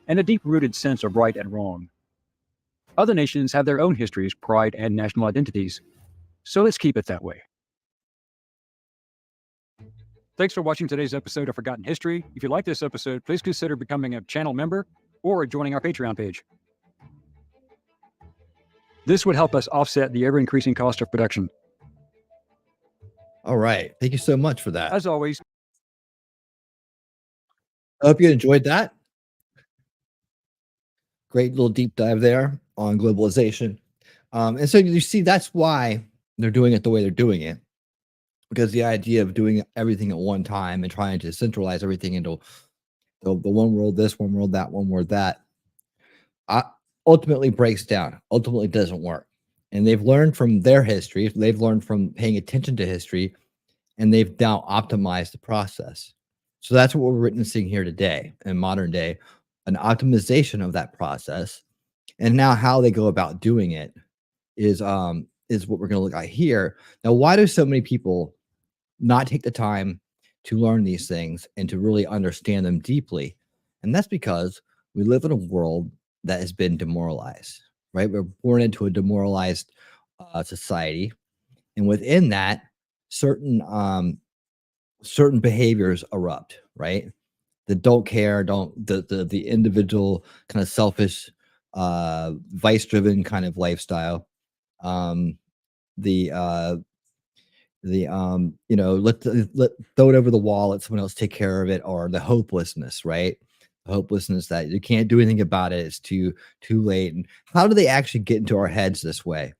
D: and a deep-rooted sense of right and wrong. Other nations have their own histories, pride, and national identities. So let's keep it that way.
E: Thanks for watching today's episode of Forgotten History. If you like this episode, please consider becoming a channel member or joining our Patreon page.
D: This would help us offset the ever-increasing cost of production.
B: All right. Thank you so much for that.
E: As always,
B: I hope you enjoyed that. Great little deep dive there on globalization. And so you see, that's why they're doing it the way they're doing it. Because the idea of doing everything at one time and trying to centralize everything into the one world, this, one world, that, one world, that, ultimately breaks down, ultimately doesn't work. And they've learned from their history. They've learned from paying attention to history, and they've now optimized the process. So that's what we're witnessing here today in modern day, an optimization of that process. And now how they go about doing it is what we're going to look at here. Now, why do so many people not take the time to learn these things and to really understand them deeply? And that's because we live in a world that has been demoralized, right? We're born into a demoralized society, and within that, certain behaviors erupt, right? That don't care, the individual kind of selfish, vice-driven kind of lifestyle, let throw it over the wall, let someone else take care of it, or the hopelessness, right? The hopelessness that you can't do anything about it. It's too late. And how do they actually get into our heads this way?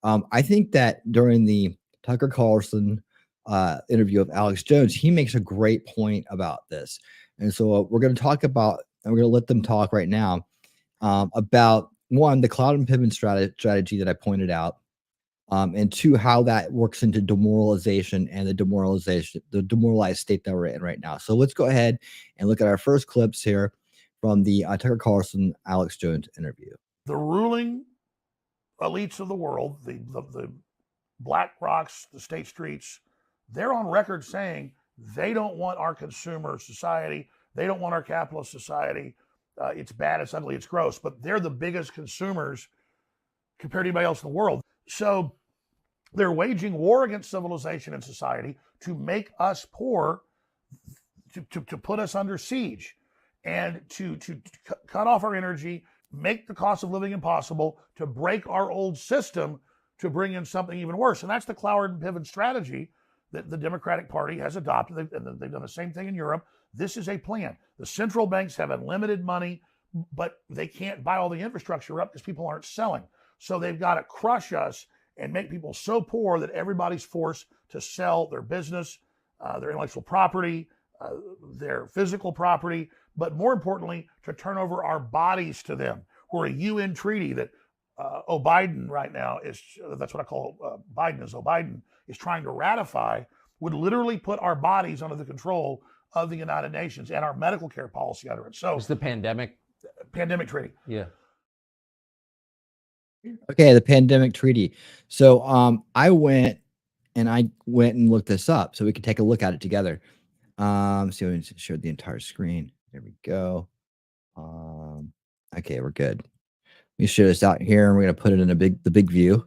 B: I think that during the Tucker Carlson interview of Alex Jones, he makes a great point about this. And so we're going to talk about, and we're going to let them talk right now about, one, the Clouward and Piven strategy that I pointed out, and two, how that works into demoralization and the demoralized state that we're in right now. So let's go ahead and look at our first clips here from the Tucker Carlson Alex Jones interview.
F: The ruling elites of the world, the Black Rocks, the State Streets, they're on record saying they don't want our consumer society. They don't want our capitalist society. It's bad, it's ugly, it's gross, but they're the biggest consumers compared to anybody else in the world. So they're waging war against civilization and society to make us poor, to put us under siege, and to cut off our energy, make the cost of living impossible, to break our old system, to bring in something even worse. And that's the Clouward and Piven strategy that the Democratic Party has adopted. They've done the same thing in Europe. This is a plan. The central banks have unlimited money, but they can't buy all the infrastructure up because people aren't selling. So they've got to crush us and make people so poor that everybody's forced to sell their business, their intellectual property, their physical property, but more importantly, to turn over our bodies to them. We're a UN treaty that Biden right now is, that's what I call Biden, is Biden is trying to ratify, would literally put our bodies under the control of the United Nations and our medical care policy under it. So
G: It's the pandemic
F: treaty.
G: Yeah.
B: Okay, the pandemic treaty. So I went and looked this up so we could take a look at it together. So we showed the entire screen. There we go. Okay, we're good. We show this out here and we're gonna put it in the big view.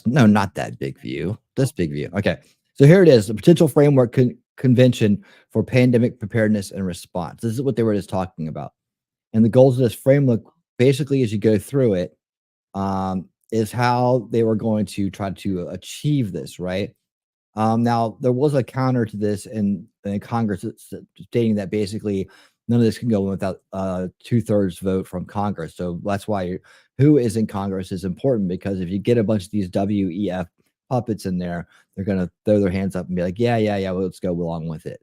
B: Not that big view. This big view. Okay. So here it is, the potential framework convention for pandemic preparedness and response. This is what they were just talking about. And the goals of this framework, basically, as you go through it, is how they were going to try to achieve this, right? Now, there was a counter to this in Congress stating that basically none of this can go without 2/3 vote from Congress. So that's why who is in Congress is important, because if you get a bunch of these WEF puppets in there, they're going to throw their hands up and be like, yeah, well, let's go along with it.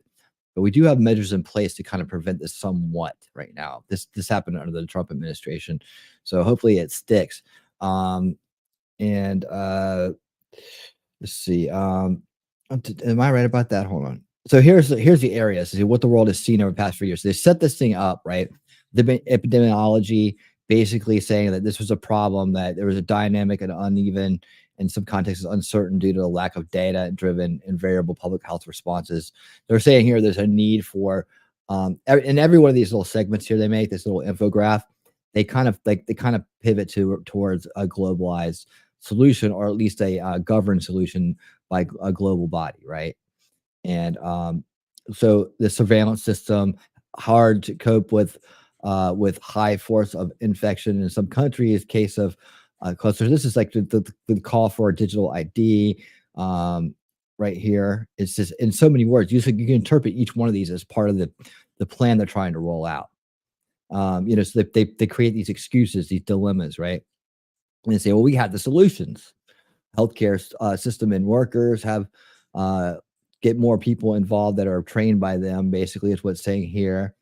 B: But we do have measures in place to kind of prevent this somewhat right now. This happened under the Trump administration. So hopefully it sticks. Let's see. Am I right about that? Hold on. So here's the areas, what the world has seen over the past few years. So they set this thing up, right? The epidemiology basically saying that this was a problem, that there was a dynamic and uneven, in some contexts uncertain due to the lack of data-driven and variable public health responses. They're saying here there's a need for, in every one of these little segments here they make, this little infograph, they kind of pivot towards a globalized solution, or at least a governed solution by a global body, right? And so the surveillance system, hard to cope with high force of infection in some countries, case of clusters. This is like the call for a digital ID right here. It's just in so many words. You can interpret each one of these as part of the plan they're trying to roll out. So they create these excuses, these dilemmas, right? And they say, well, we have the solutions. Healthcare system and workers have get more people involved that are trained by them, basically, is what's saying here.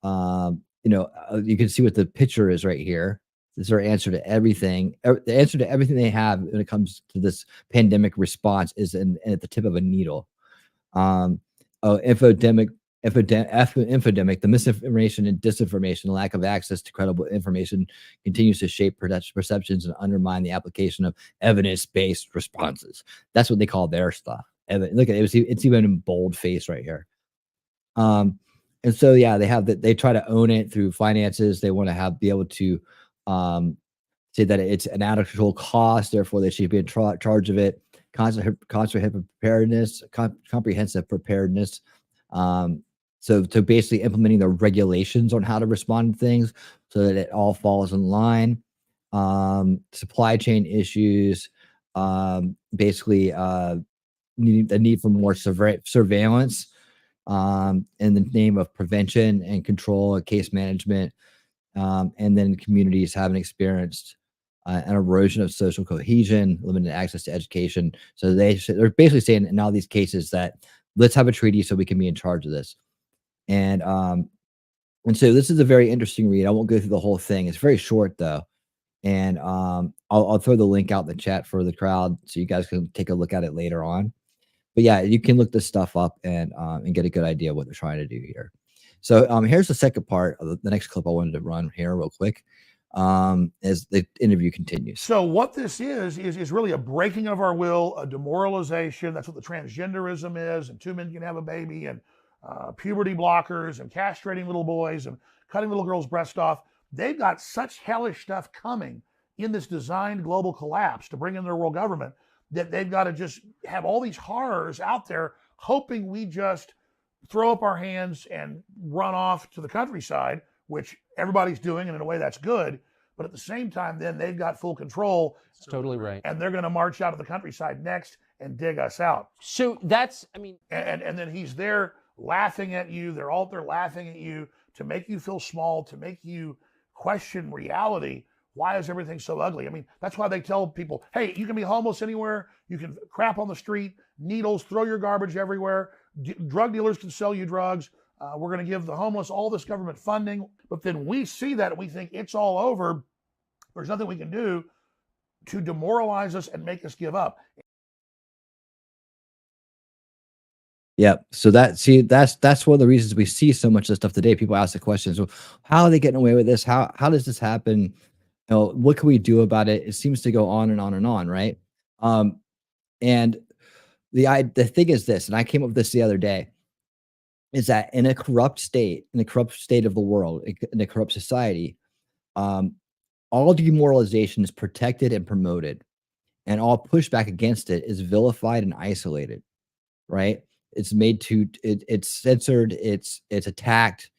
B: You can see what the picture is right here. This is our answer to everything. The answer to everything they have when it comes to this pandemic response is at the tip of a needle. Infodemic, the misinformation and disinformation, the lack of access to credible information continues to shape perceptions and undermine the application of evidence-based responses. That's what they call their stuff. Look at it. It's even in bold face right here. And so, yeah, they try to own it through finances. They want to be able to say that it's an out of control cost, therefore they should be in charge of it. Comprehensive preparedness. So basically implementing the regulations on how to respond to things so that it all falls in line. Supply chain issues, basically the need for more surveillance in the name of prevention and control and case management. And then communities haven't experienced an erosion of social cohesion, limited access to education. So they're basically saying in all these cases that let's have a treaty so we can be in charge of this. And so this is a very interesting read. I won't go through the whole thing. It's very short though. And I'll throw the link out in the chat for the crowd so you guys can take a look at it later on. But yeah, you can look this stuff up and get a good idea of what they're trying to do here. So here's the second part of the next clip I wanted to run here real quick as the interview continues.
F: So what this is really a breaking of our will, a demoralization. That's what the transgenderism is, and two men can have a baby, and puberty blockers, and castrating little boys, and cutting little girls' breast off. They've got such hellish stuff coming in this designed global collapse to bring in their world government that they've got to just have all these horrors out there, hoping we just throw up our hands and run off to the countryside, which everybody's doing, and in a way that's good. But at the same time, then they've got full control.
G: That's totally right.
F: And they're going to march out of the countryside next and dig us out.
G: So that's, I mean,
F: and then he's there laughing at you. They're all there laughing at you to make you feel small, to make you question reality. Why is everything so ugly? I mean, that's why they tell people, hey, you can be homeless anywhere. You can crap on the street, needles, throw your garbage everywhere. Drug dealers can sell you drugs. We're going to give the homeless all this government funding. But then we see that and we think it's all over. There's nothing we can do to demoralize us and make us give up.
B: Yeah. So that's one of the reasons we see so much of this stuff today. People ask the questions, well, how are they getting away with this? How does this happen? You know, what can we do about it? It seems to go on and on and on, right? And the thing is this, and I came up with this the other day, is that in a corrupt state of the world, in a corrupt society, all demoralization is protected and promoted, and all pushback against it is vilified and isolated, right? It's made to, it's censored, it's attacked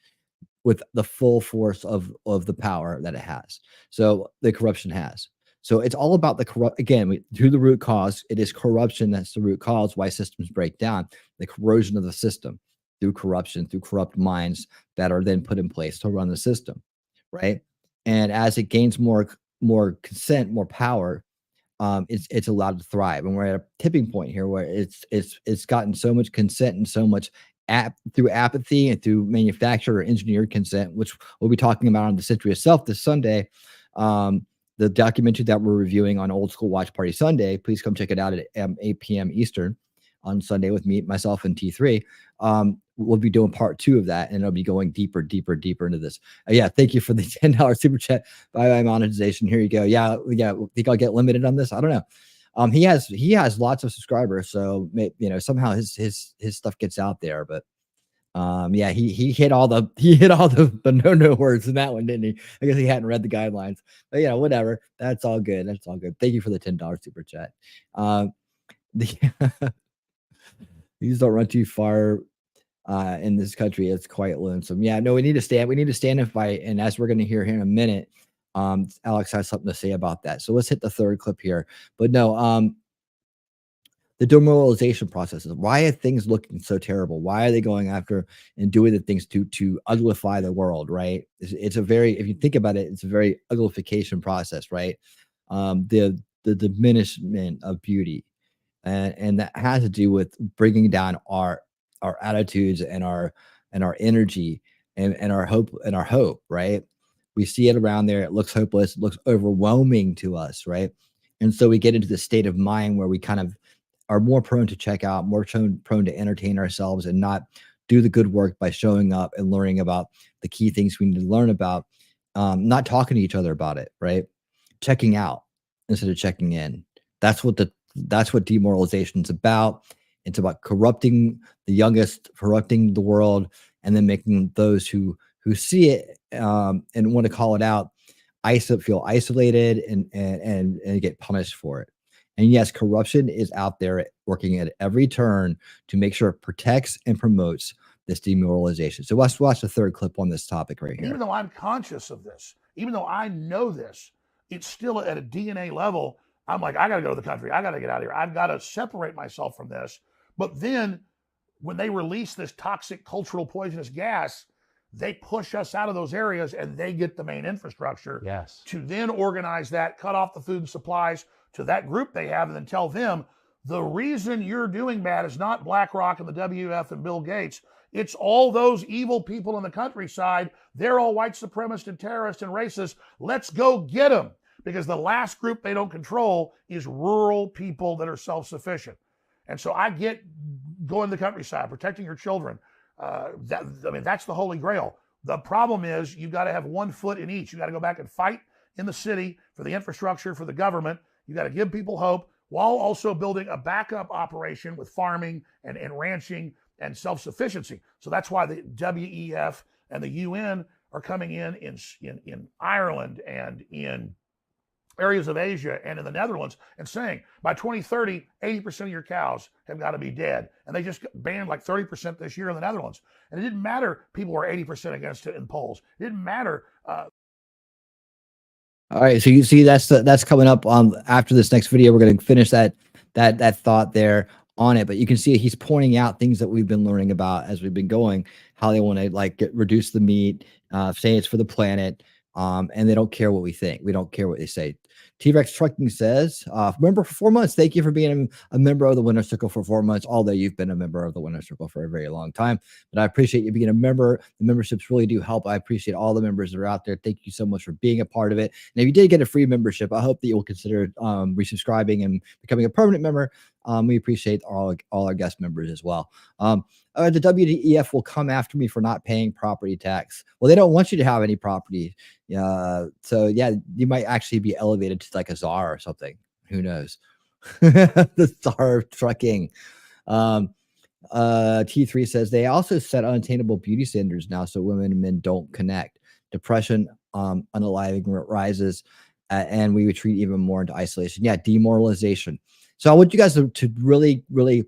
B: with the full force of the power that it has. So the corruption has. So it's all about through the root cause. It is corruption that's the root cause why systems break down, the corrosion of the system through corruption, through corrupt minds that are then put in place to run the system, right? And as it gains more consent, more power, it's allowed to thrive. And we're at a tipping point here where it's gotten so much consent and so much through apathy and through manufactured or engineered consent, which we'll be talking about on The Century of Self this Sunday. The documentary that we're reviewing on Old School Watch Party Sunday, please come check it out at 8 p.m. Eastern on Sunday with myself and T3. We'll be doing part 2 of that, and it'll be going deeper into this. Yeah, thank you for the $10 super chat. Bye monetization. Here you go. Yeah. Think I'll get limited on this? I don't know. He has lots of subscribers, so somehow his stuff gets out there. But yeah, he hit all the no words in that one, didn't he? I guess he hadn't read the guidelines. But whatever. That's all good. That's all good. Thank you for the $10 super chat. These don't run too far in this country. It's quite lonesome. Yeah, no, we need to stand and fight. And as we're going to hear here in a minute, Alex has something to say about that. So let's hit the third clip here. But no, the demoralization processes. Why are things looking so terrible? Why are they going after and doing the things to uglify the world, right? It's a very, if you think about it, it's a very uglification process, right? The diminishment of beauty. And that has to do with bringing down our attitudes and our energy and our hope, right? We see it around there. It looks hopeless. It looks overwhelming to us, right? And so we get into the state of mind where we kind of are more prone to check out, more prone to entertain ourselves and not do the good work by showing up and learning about the key things we need to learn about, not talking to each other about it, right? Checking out instead of checking in. That's what demoralization is about. It's about corrupting the youngest, corrupting the world, and then making those who see it and want to call it out feel isolated and get punished for it. And yes, corruption is out there working at every turn to make sure it protects and promotes this demoralization. So let's watch the third clip on this topic right here.
F: Even though I'm conscious of this, even though I know this, it's still at a DNA level. I'm like, I got to go to the country. I got to get out of here. I've got to separate myself from this. But then when they release this toxic cultural poisonous gas, they push us out of those areas and they get the main infrastructure to then organize that, cut off the food and supplies to that group they have, and then tell them the reason you're doing bad is not BlackRock and the WEF and Bill Gates. It's all those evil people in the countryside. They're all white supremacists and terrorists and racists. Let's go get them. Because the last group they don't control is rural people that are self-sufficient. And so I get going to the countryside, protecting your children. That's the holy grail. The problem is you've got to have one foot in each. You got to go back and fight in the city for the infrastructure, for the government. You got to give people hope while also building a backup operation with farming and ranching and self-sufficiency. So that's why the WEF and the UN are coming in Ireland and in areas of Asia and in the Netherlands and saying by 2030, 80% of your cows have got to be dead. And they just banned like 30% this year in the Netherlands. And it didn't matter people were 80% against it in polls. It didn't matter.
B: All right, so you see that's coming up after this next video. We're going to finish that thought there on it, but you can see he's pointing out things that we've been learning about as we've been going, how they want to like reduce the meat, say it's for the planet, and they don't care what we think. We don't care what they say. T-Rex Trucking says, member for 4 months. Thank you for being a member of the Winner's Circle for 4 months, although you've been a member of the Winner's Circle for a very long time. But I appreciate you being a member. The memberships really do help. I appreciate all the members that are out there. Thank you so much for being a part of it. And if you did get a free membership, I hope that you will consider resubscribing and becoming a permanent member. We appreciate all our guest members as well. The WEF will come after me for not paying property tax. Well, they don't want you to have any property. So yeah, you might actually be elevated to like a czar or something. Who knows? The czar of trucking. T3 says they also set unattainable beauty standards now, so women and men don't connect. Depression, unaliving rises, and we retreat even more into isolation. Yeah, demoralization. So I want you guys to really, really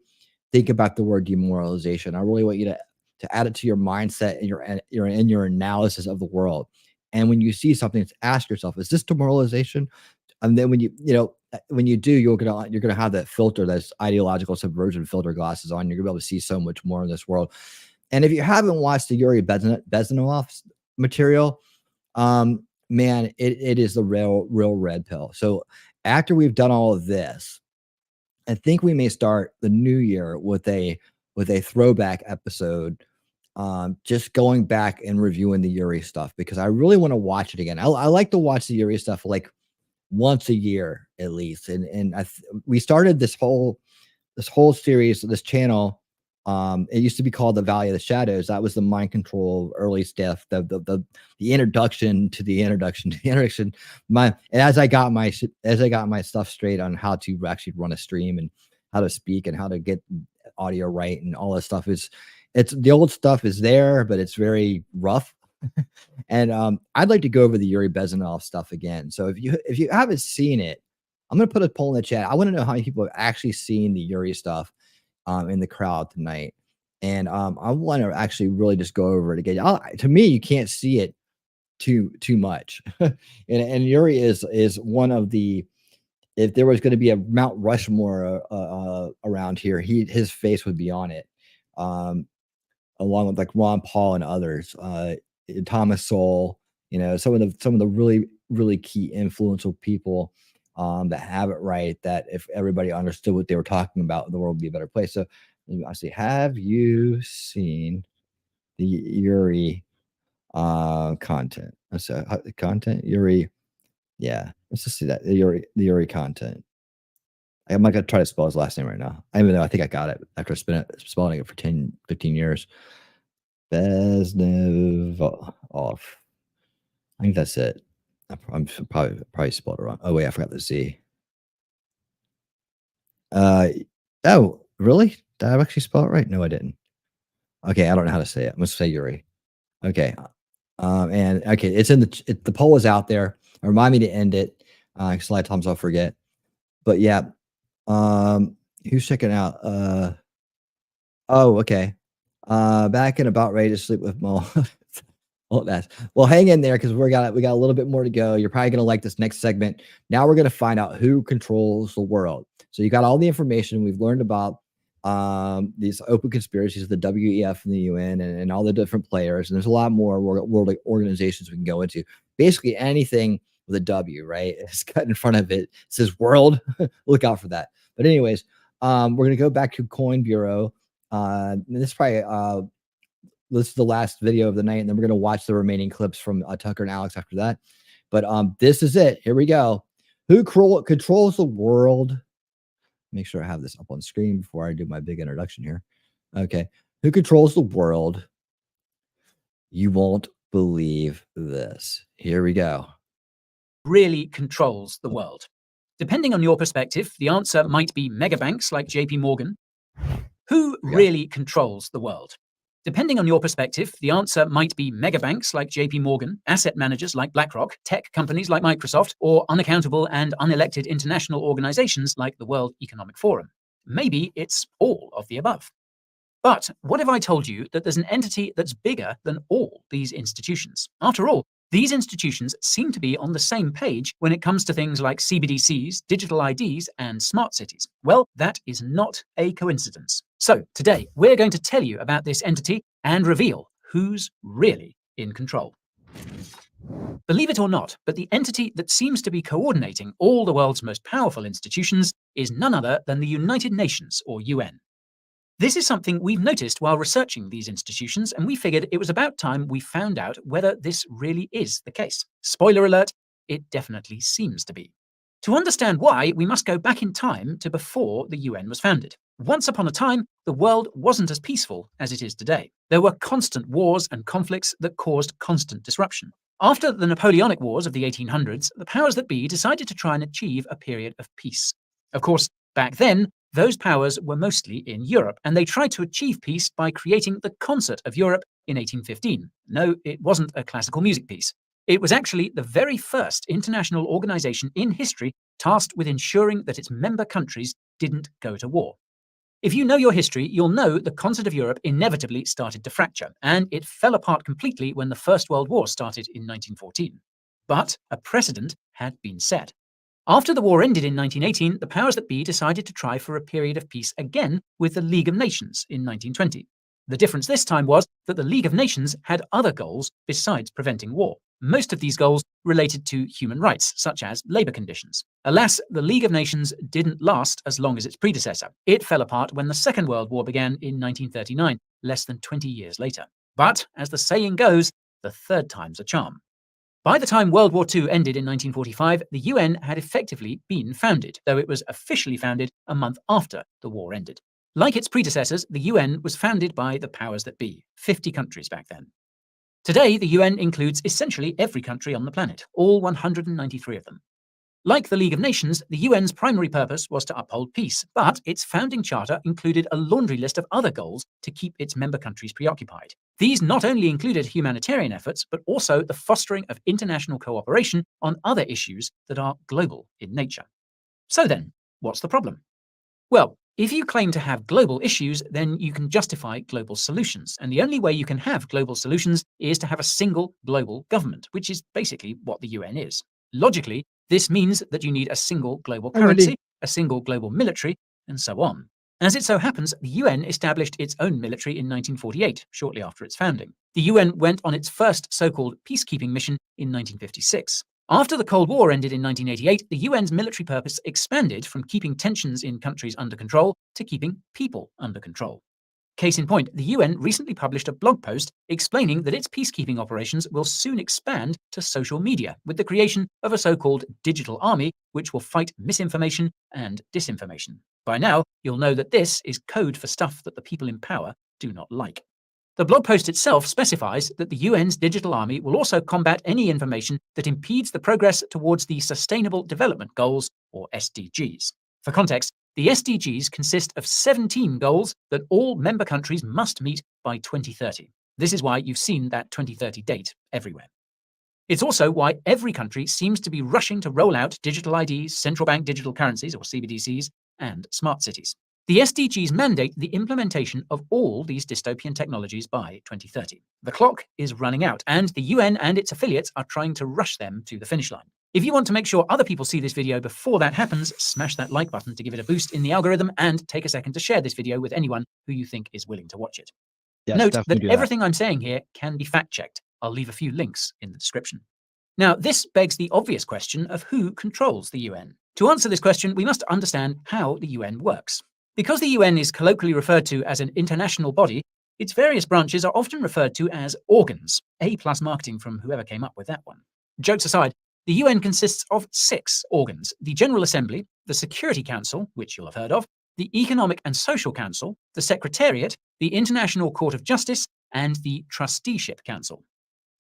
B: think about the word demoralization. I really want you to add it to your mindset and your analysis of the world. And when you see something, ask yourself, is this demoralization? And then when you do, you're gonna have that filter, that's ideological subversion filter glasses on. You're gonna be able to see so much more in this world. And if you haven't watched the Yuri Bezmenov material, man, it is the real red pill. So after we've done all of this, I think we may start the new year with a throwback episode, just going back and reviewing the Yuri stuff, because I really want to watch it again. I like to watch the Yuri stuff like once a year at least. And we started this whole series, this channel. It used to be called The Valley of the Shadows. That was the mind control early stuff, the introduction to the introduction. And as I got my stuff straight on how to actually run a stream and how to speak and how to get audio right and all that stuff, it's the old stuff is there, but it's very rough. And I'd like to go over the Yuri Bezmenov stuff again. So if you haven't seen it, I'm gonna put a poll in the chat. I want to know how many people have actually seen the Yuri stuff in the crowd tonight. And I want to actually really just go over it again. To me, you can't see it too much. and Yuri is one of the, if there was going to be a Mount Rushmore around here, his face would be on it, along with like Ron Paul and others, Thomas Sowell, some of the really, really key influential people that have it right, that if everybody understood what they were talking about, the world would be a better place. So I say, have you seen the Yuri content? So content Yuri, yeah. Let's just see that the Yuri content. I'm not gonna try to spell his last name right now, even though I think I got it after spelling it for 10, 15 years. Bezmenov. I think that's it. I'm probably spelled it wrong. Oh wait, I forgot the Z. Oh, really? Did I actually spell it right? No, I didn't. Okay, I don't know how to say it. I'm gonna say Yuri. Okay. And okay, it's in the poll is out there. Remind me to end it. Because a lot of times I'll forget. But yeah. Who's checking out? Oh, okay. Back and about ready to sleep with Mo. Well, hang in there, because we got a little bit more to go. You're probably gonna like this next segment. Now we're gonna find out who controls the world. So you got all the information we've learned about these open conspiracies, the WEF and the UN, and all the different players. And there's a lot more world organizations we can go into. Basically anything with a W, right? It's cut in front of it. It says world. Look out for that. But anyways, we're gonna go back to Coin Bureau. And this is probably this is the last video of the night, and then we're gonna watch the remaining clips from Tucker and Alex after that. But this is it. Here we go. Who controls the world? Make sure I have this up on screen before I do my big introduction here. Okay. Who controls the world? You won't believe this. Here we go.
C: Really controls the world? Depending on your perspective, the answer might be mega banks like JP Morgan. Who really controls the world? Depending on your perspective, the answer might be megabanks like JP Morgan, asset managers like BlackRock, tech companies like Microsoft, or unaccountable and unelected international organizations like the World Economic Forum. Maybe it's all of the above. But what if I told you that there's an entity that's bigger than all these institutions? After all, these institutions seem to be on the same page when it comes to things like CBDCs, digital IDs, and smart cities. Well, that is not a coincidence. So today, we're going to tell you about this entity and reveal who's really in control. Believe it or not, but the entity that seems to be coordinating all the world's most powerful institutions is none other than the United Nations, or UN. This is something we've noticed while researching these institutions, and we figured it was about time we found out whether this really is the case. Spoiler alert, it definitely seems to be. To understand why, we must go back in time to before the UN was founded. Once upon a time, the world wasn't as peaceful as it is today. There were constant wars and conflicts that caused constant disruption. After the Napoleonic Wars of the 1800s, the powers that be decided to try and achieve a period of peace. Of course, back then, those powers were mostly in Europe, and they tried to achieve peace by creating the Concert of Europe in 1815. No, it wasn't a classical music piece. It was actually the very first international organization in history tasked with ensuring that its member countries didn't go to war. If you know your history, you'll know the Concert of Europe inevitably started to fracture, and it fell apart completely when the First World War started in 1914. But a precedent had been set. After the war ended in 1918, the powers that be decided to try for a period of peace again with the League of Nations in 1920. The difference this time was that the League of Nations had other goals besides preventing war. Most of these goals related to human rights, such as labor conditions. Alas, the League of Nations didn't last as long as its predecessor. It fell apart when the Second World War began in 1939, less than 20 years later. But, as the saying goes, the third time's a charm. By the time World War II ended in 1945, the UN had effectively been founded, though it was officially founded a month after the war ended. Like its predecessors, the UN was founded by the powers that be, 50 countries back then. Today, the UN includes essentially every country on the planet, all 193 of them. Like the League of Nations, the UN's primary purpose was to uphold peace, but its founding charter included a laundry list of other goals to keep its member countries preoccupied. These not only included humanitarian efforts, but also the fostering of international cooperation on other issues that are global in nature. So then, what's the problem? Well, if you claim to have global issues, then you can justify global solutions. And the only way you can have global solutions is to have a single global government, which is basically what the UN is. Logically, this means that you need a single global currency, a single global military, and so on. As it so happens, the UN established its own military in 1948, shortly after its founding. The UN went on its first so-called peacekeeping mission in 1956. After the Cold War ended in 1988, the UN's military purpose expanded from keeping tensions in countries under control to keeping people under control. Case in point, the UN recently published a blog post explaining that its peacekeeping operations will soon expand to social media with the creation of a so-called digital army which will fight misinformation and disinformation. By now, you'll know that this is code for stuff that the people in power do not like. The blog post itself specifies that the UN's digital army will also combat any information that impedes the progress towards the Sustainable Development Goals, or SDGs. For context, the SDGs consist of 17 goals that all member countries must meet by 2030. This is why you've seen that 2030 date everywhere. It's also why every country seems to be rushing to roll out digital IDs, central bank digital currencies, or CBDCs, and smart cities. The SDGs mandate the implementation of all these dystopian technologies by 2030. The clock is running out, and the UN and its affiliates are trying to rush them to the finish line. If you want to make sure other people see this video before that happens, smash that like button to give it a boost in the algorithm, and take a second to share this video with anyone who you think is willing to watch it.
B: Yes,
C: Note
B: definitely
C: that
B: do that.
C: everything I'm saying here can be fact-checked. I'll leave a few links in the description. Now, this begs the obvious question of who controls the UN. To answer this question, we must understand how the UN works. Because the UN is colloquially referred to as an international body, its various branches are often referred to as organs. A+ marketing from whoever came up with that one. Jokes aside, the UN consists of 6 organs: the General Assembly, the Security Council, which you'll have heard of, the Economic and Social Council, the Secretariat, the International Court of Justice, and the Trusteeship Council.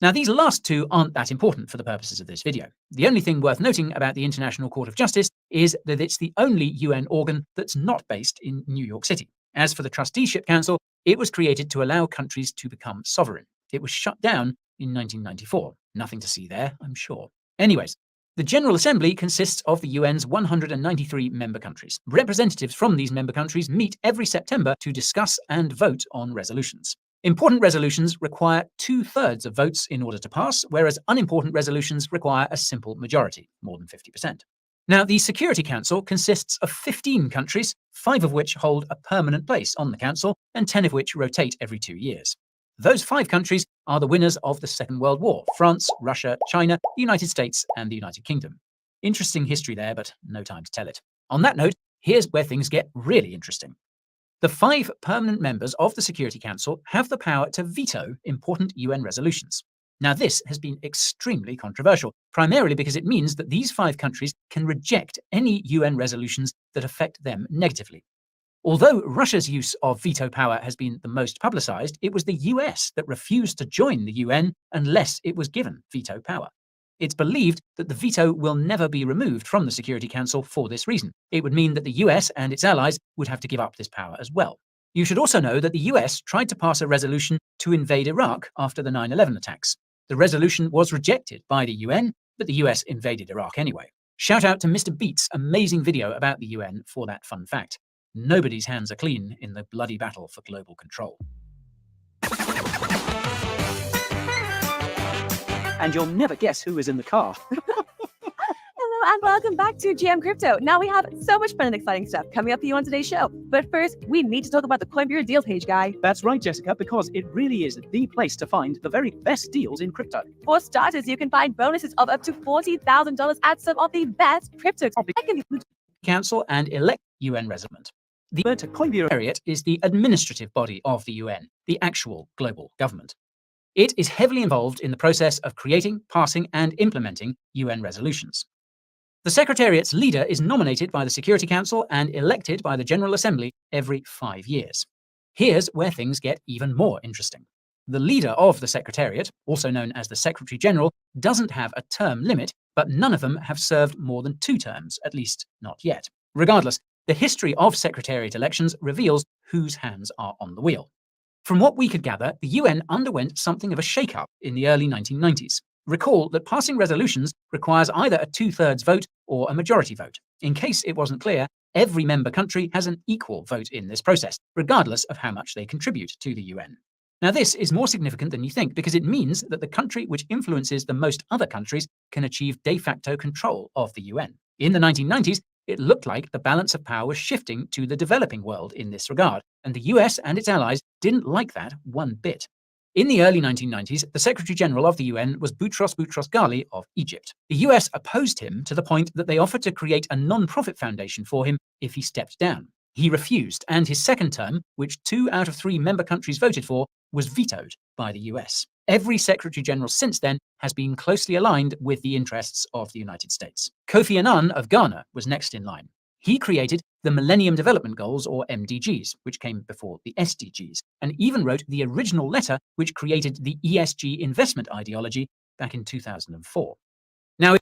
C: Now, these last 2 aren't that important for the purposes of this video. The only thing worth noting about the International Court of Justice is that it's the only UN organ that's not based in New York City. As for the Trusteeship Council, It was created to allow countries to become sovereign. It was shut down in 1994. Nothing to see there, I'm sure. Anyways, the General Assembly consists of the UN's 193 member countries. Representatives from these member countries meet every September to discuss and vote on resolutions. Important resolutions require 2/3 of votes in order to pass, whereas unimportant resolutions require a simple majority, more than 50%. Now, the Security Council consists of 15 countries, 5 of which hold a permanent place on the Council, and 10 of which rotate every 2 years. Those 5 countries are the winners of the Second World War: France, Russia, China, the United States, and the United Kingdom. Interesting history there, but no time to tell it. On that note, here's where things get really interesting. The 5 permanent members of the Security Council have the power to veto important UN resolutions. Now, this has been extremely controversial, primarily because it means that these 5 countries can reject any UN resolutions that affect them negatively. Although Russia's use of veto power has been the most publicized, it was the US that refused to join the UN unless it was given veto power. It's believed that the veto will never be removed from the Security Council for this reason. It would mean that the US and its allies would have to give up this power as well. You should also know that the US tried to pass a resolution to invade Iraq after the 9/11 attacks. The resolution was rejected by the UN, but the US invaded Iraq anyway. Shout out to Mr. Beat's amazing video about the UN for that fun fact. Nobody's hands are clean in the bloody battle for global control.
H: And you'll never guess who is in the car.
I: Hello and welcome back to GM Crypto. Now we have so much fun and exciting stuff coming up for you on today's show. But first, we need to talk about the CoinBureau deals page, guy.
H: That's right, Jessica, because it really is the place to find the very best deals in crypto.
I: For starters, you can find bonuses of up to $40,000 at some of the best crypto
C: Council and elect UN resident. The Secretariat is the administrative body of the UN, the actual global government. It is heavily involved in the process of creating, passing, and implementing UN resolutions. The Secretariat's leader is nominated by the Security Council and elected by the General Assembly every 5 years. Here's where things get even more interesting. The leader of the Secretariat, also known as the Secretary General, doesn't have a term limit, but none of them have served more than 2 terms, at least not yet. Regardless, the history of Secretariat elections reveals whose hands are on the wheel. From what we could gather, the UN underwent something of a shake-up in the early 1990s. Recall that passing resolutions requires either a 2/3 vote or a majority vote. In case it wasn't clear, every member country has an equal vote in this process, regardless of how much they contribute to the UN. Now, this is more significant than you think because it means that the country which influences the most other countries can achieve de facto control of the UN. In the 1990s, it looked like the balance of power was shifting to the developing world in this regard, and the US and its allies didn't like that one bit. In the early 1990s, the Secretary General of the UN was Boutros Ghali of Egypt. The US opposed him to the point that they offered to create a non-profit foundation for him if he stepped down. He refused, and his second term, which 2 out of 3 member countries voted for, was vetoed by the US. Every Secretary General since then has been closely aligned with the interests of the United States. Kofi Annan of Ghana was next in line. He created the Millennium Development Goals, or MDGs, which came before the SDGs, and even wrote the original letter which created the ESG investment ideology back in 2004. Now,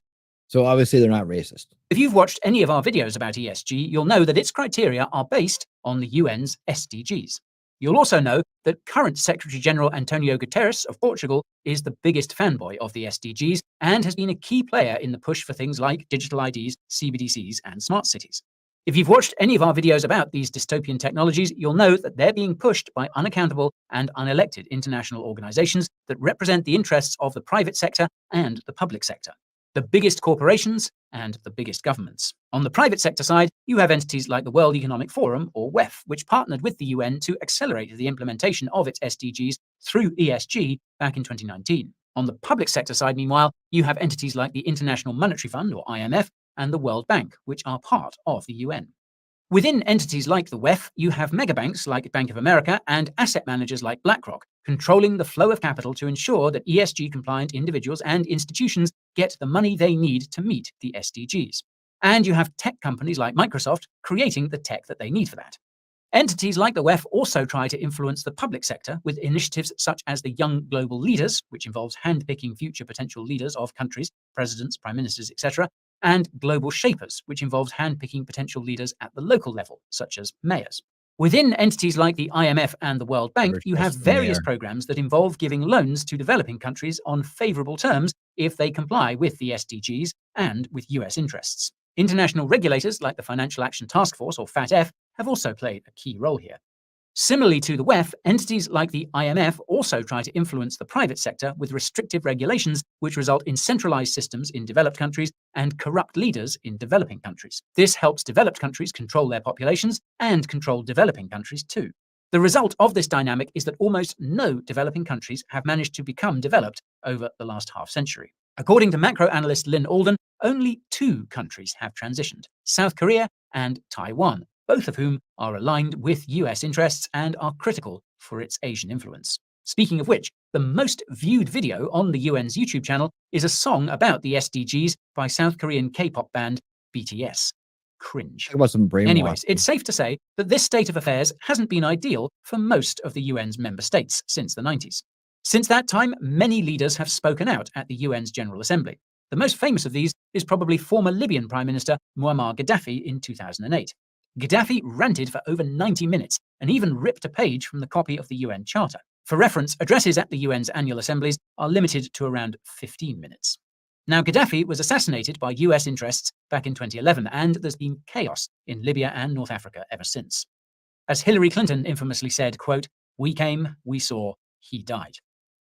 B: So obviously they're not racist.
C: if you've watched any of our videos about ESG, you'll know that its criteria are based on the UN's SDGs. You'll also know that current Secretary General Antonio Guterres of Portugal is the biggest fanboy of the SDGs and has been a key player in the push for things like digital IDs, CBDCs, and smart cities. If you've watched any of our videos about these dystopian technologies, you'll know that they're being pushed by unaccountable and unelected international organizations that represent the interests of the private sector and the public sector, the biggest corporations and the biggest governments. On the private sector side, you have entities like the World Economic Forum, or WEF, which partnered with the UN to accelerate the implementation of its SDGs through ESG back in 2019. On the public sector side, meanwhile, you have entities like the International Monetary Fund, or IMF, and the World Bank, which are part of the UN. Within entities like the WEF, you have megabanks like Bank of America and asset managers like BlackRock, controlling the flow of capital to ensure that ESG-compliant individuals and institutions get the money they need to meet the SDGs. And you have tech companies like Microsoft creating the tech that they need for that. Entities like the WEF also try to influence the public sector with initiatives such as the Young Global Leaders, which involves handpicking future potential leaders of countries, presidents, prime ministers, etc., and Global Shapers, which involves handpicking potential leaders at the local level, such as mayors. Within entities like the IMF and the World Bank,
B: Never
C: you have
B: trust the
C: various
B: mayor.
C: programs that involve giving loans to developing countries on favorable terms if they comply with the SDGs and with US interests. International regulators like the Financial Action Task Force, or FATF, have also played a key role here. Similarly to the WEF, entities like the IMF also try to influence the private sector with restrictive regulations which result in centralized systems in developed countries and corrupt leaders in developing countries. This helps developed countries control their populations and control developing countries too. The result of this dynamic is that almost no developing countries have managed to become developed over the last half century. According to macro analyst Lynn Alden, only 2 countries have transitioned: South Korea and Taiwan, both of whom are aligned with US interests and are critical for its Asian influence. Speaking of which, the most viewed video on the UN's YouTube channel is a song about the SDGs by South Korean K-pop band BTS. Cringe.
B: Talk about some brainwashing.
C: Anyways, it's safe to say that this state of affairs hasn't been ideal for most of the UN's member states since the 90s. Since that time, many leaders have spoken out at the UN's General Assembly. The most famous of these is probably former Libyan Prime Minister Muammar Gaddafi in 2008. Gaddafi ranted for over 90 minutes and even ripped a page from the copy of the UN Charter. For reference, addresses at the UN's annual assemblies are limited to around 15 minutes. Now, Gaddafi was assassinated by US interests back in 2011, and there's been chaos in Libya and North Africa ever since. As Hillary Clinton infamously said, quote, "We came, we saw, he died."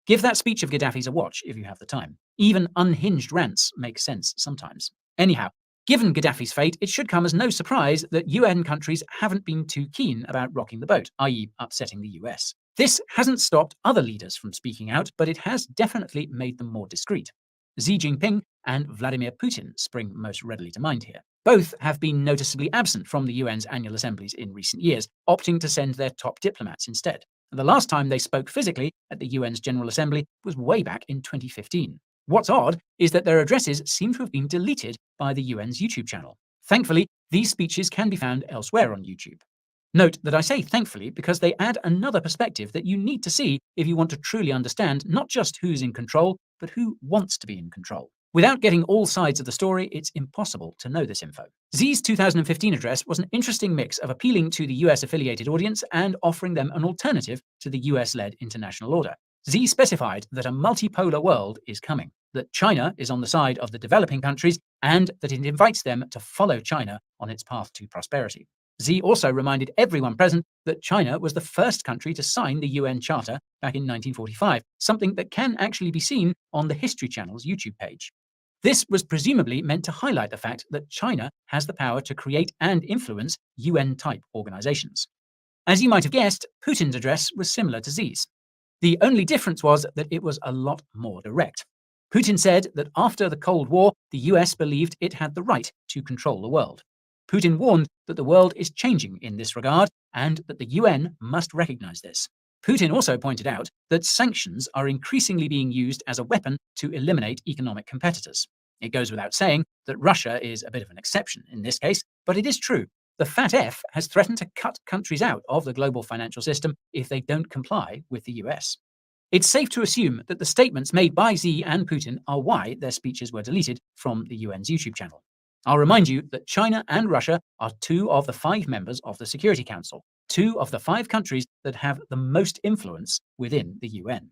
C: Give that speech of Gaddafi's a watch if you have the time. Even unhinged rants make sense sometimes. Anyhow, given Gaddafi's fate, it should come as no surprise that UN countries haven't been too keen about rocking the boat, i.e. upsetting the US. This hasn't stopped other leaders from speaking out, but it has definitely made them more discreet. Xi Jinping and Vladimir Putin spring most readily to mind here. Both have been noticeably absent from the UN's annual assemblies in recent years, opting to send their top diplomats instead. The last time they spoke physically at the UN's General Assembly was way back in 2015. What's odd is that their addresses seem to have been deleted by the UN's YouTube channel. Thankfully, these speeches can be found elsewhere on YouTube. Note that I say thankfully because they add another perspective that you need to see if you want to truly understand not just who's in control, but who wants to be in control. Without getting all sides of the story, it's impossible to know this info. Xi's 2015 address was an interesting mix of appealing to the US-affiliated audience and offering them an alternative to the US-led international order. Xi specified that a multipolar world is coming, that China is on the side of the developing countries, and that it invites them to follow China on its path to prosperity. Xi also reminded everyone present that China was the first country to sign the UN Charter back in 1945, something that can actually be seen on the History Channel's YouTube page. This was presumably meant to highlight the fact that China has the power to create and influence UN-type organizations. As you might have guessed, Putin's address was similar to Xi's. The only difference was that it was a lot more direct. Putin said that after the Cold War, the US believed it had the right to control the world. Putin warned that the world is changing in this regard and that the UN must recognize this. Putin also pointed out that sanctions are increasingly being used as a weapon to eliminate economic competitors. It goes without saying that Russia is a bit of an exception in this case, but it is true. The FATF has threatened to cut countries out of the global financial system if they don't comply with the US. It's safe to assume that the statements made by Xi and Putin are why their speeches were deleted from the UN's YouTube channel. I'll remind you that China and Russia are 2 of the 5 members of the Security Council, 2 of the 5 countries that have the most influence within the UN.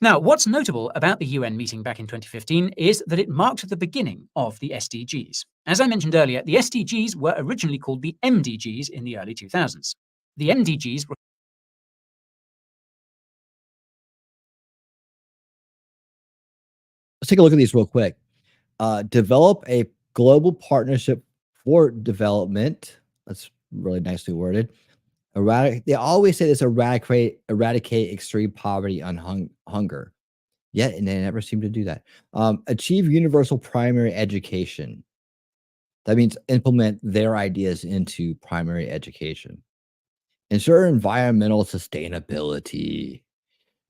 C: Now, what's notable about the UN meeting back in 2015 is that it marked the beginning of the SDGs. As I mentioned earlier, the SDGs were originally called the MDGs in the early 2000s. The MDGs were
B: Let's take a look at these real quick. Develop a global partnership for development. That's really nicely worded. They always say this: eradicate extreme poverty and hunger. Yet, and they never seem to do that. Achieve universal primary education. That means implement their ideas into primary education. Ensure environmental sustainability.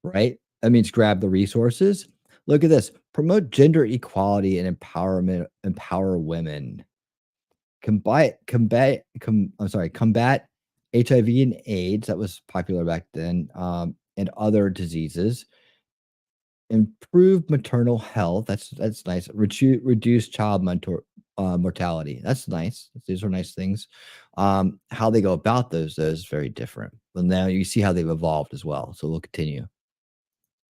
B: Right? That means grab the resources. Look at this. Promote gender equality and empower women. Combat HIV and AIDS, that was popular back then, and other diseases. Improve maternal health. That's nice. Reduce child mortality. That's nice. These are nice things. How they go about those is very different. But now you see how they've evolved as well. So we'll continue.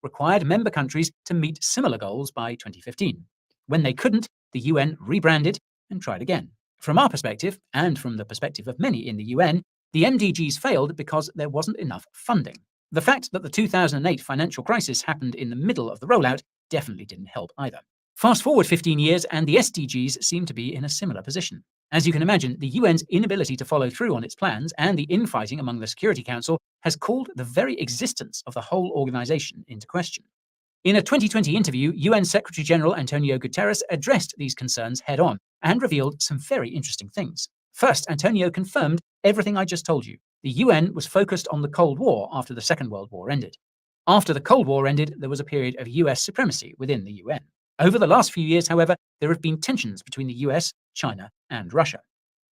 C: Required member countries to meet similar goals by 2015. When they couldn't, the UN rebranded and tried again. From our perspective, and from the perspective of many in the UN, the MDGs failed because there wasn't enough funding. The fact that the 2008 financial crisis happened in the middle of the rollout definitely didn't help either. Fast forward 15 years and the SDGs seem to be in a similar position. As you can imagine, the UN's inability to follow through on its plans and the infighting among the Security Council has called the very existence of the whole organization into question. In a 2020 interview, UN Secretary General Antonio Guterres addressed these concerns head-on and revealed some very interesting things. First, Antonio confirmed everything I just told you. The UN was focused on the Cold War after the Second World War ended. After the Cold War ended, there was a period of US supremacy within the UN. Over the last few years, however, there have been tensions between the US, China, and Russia.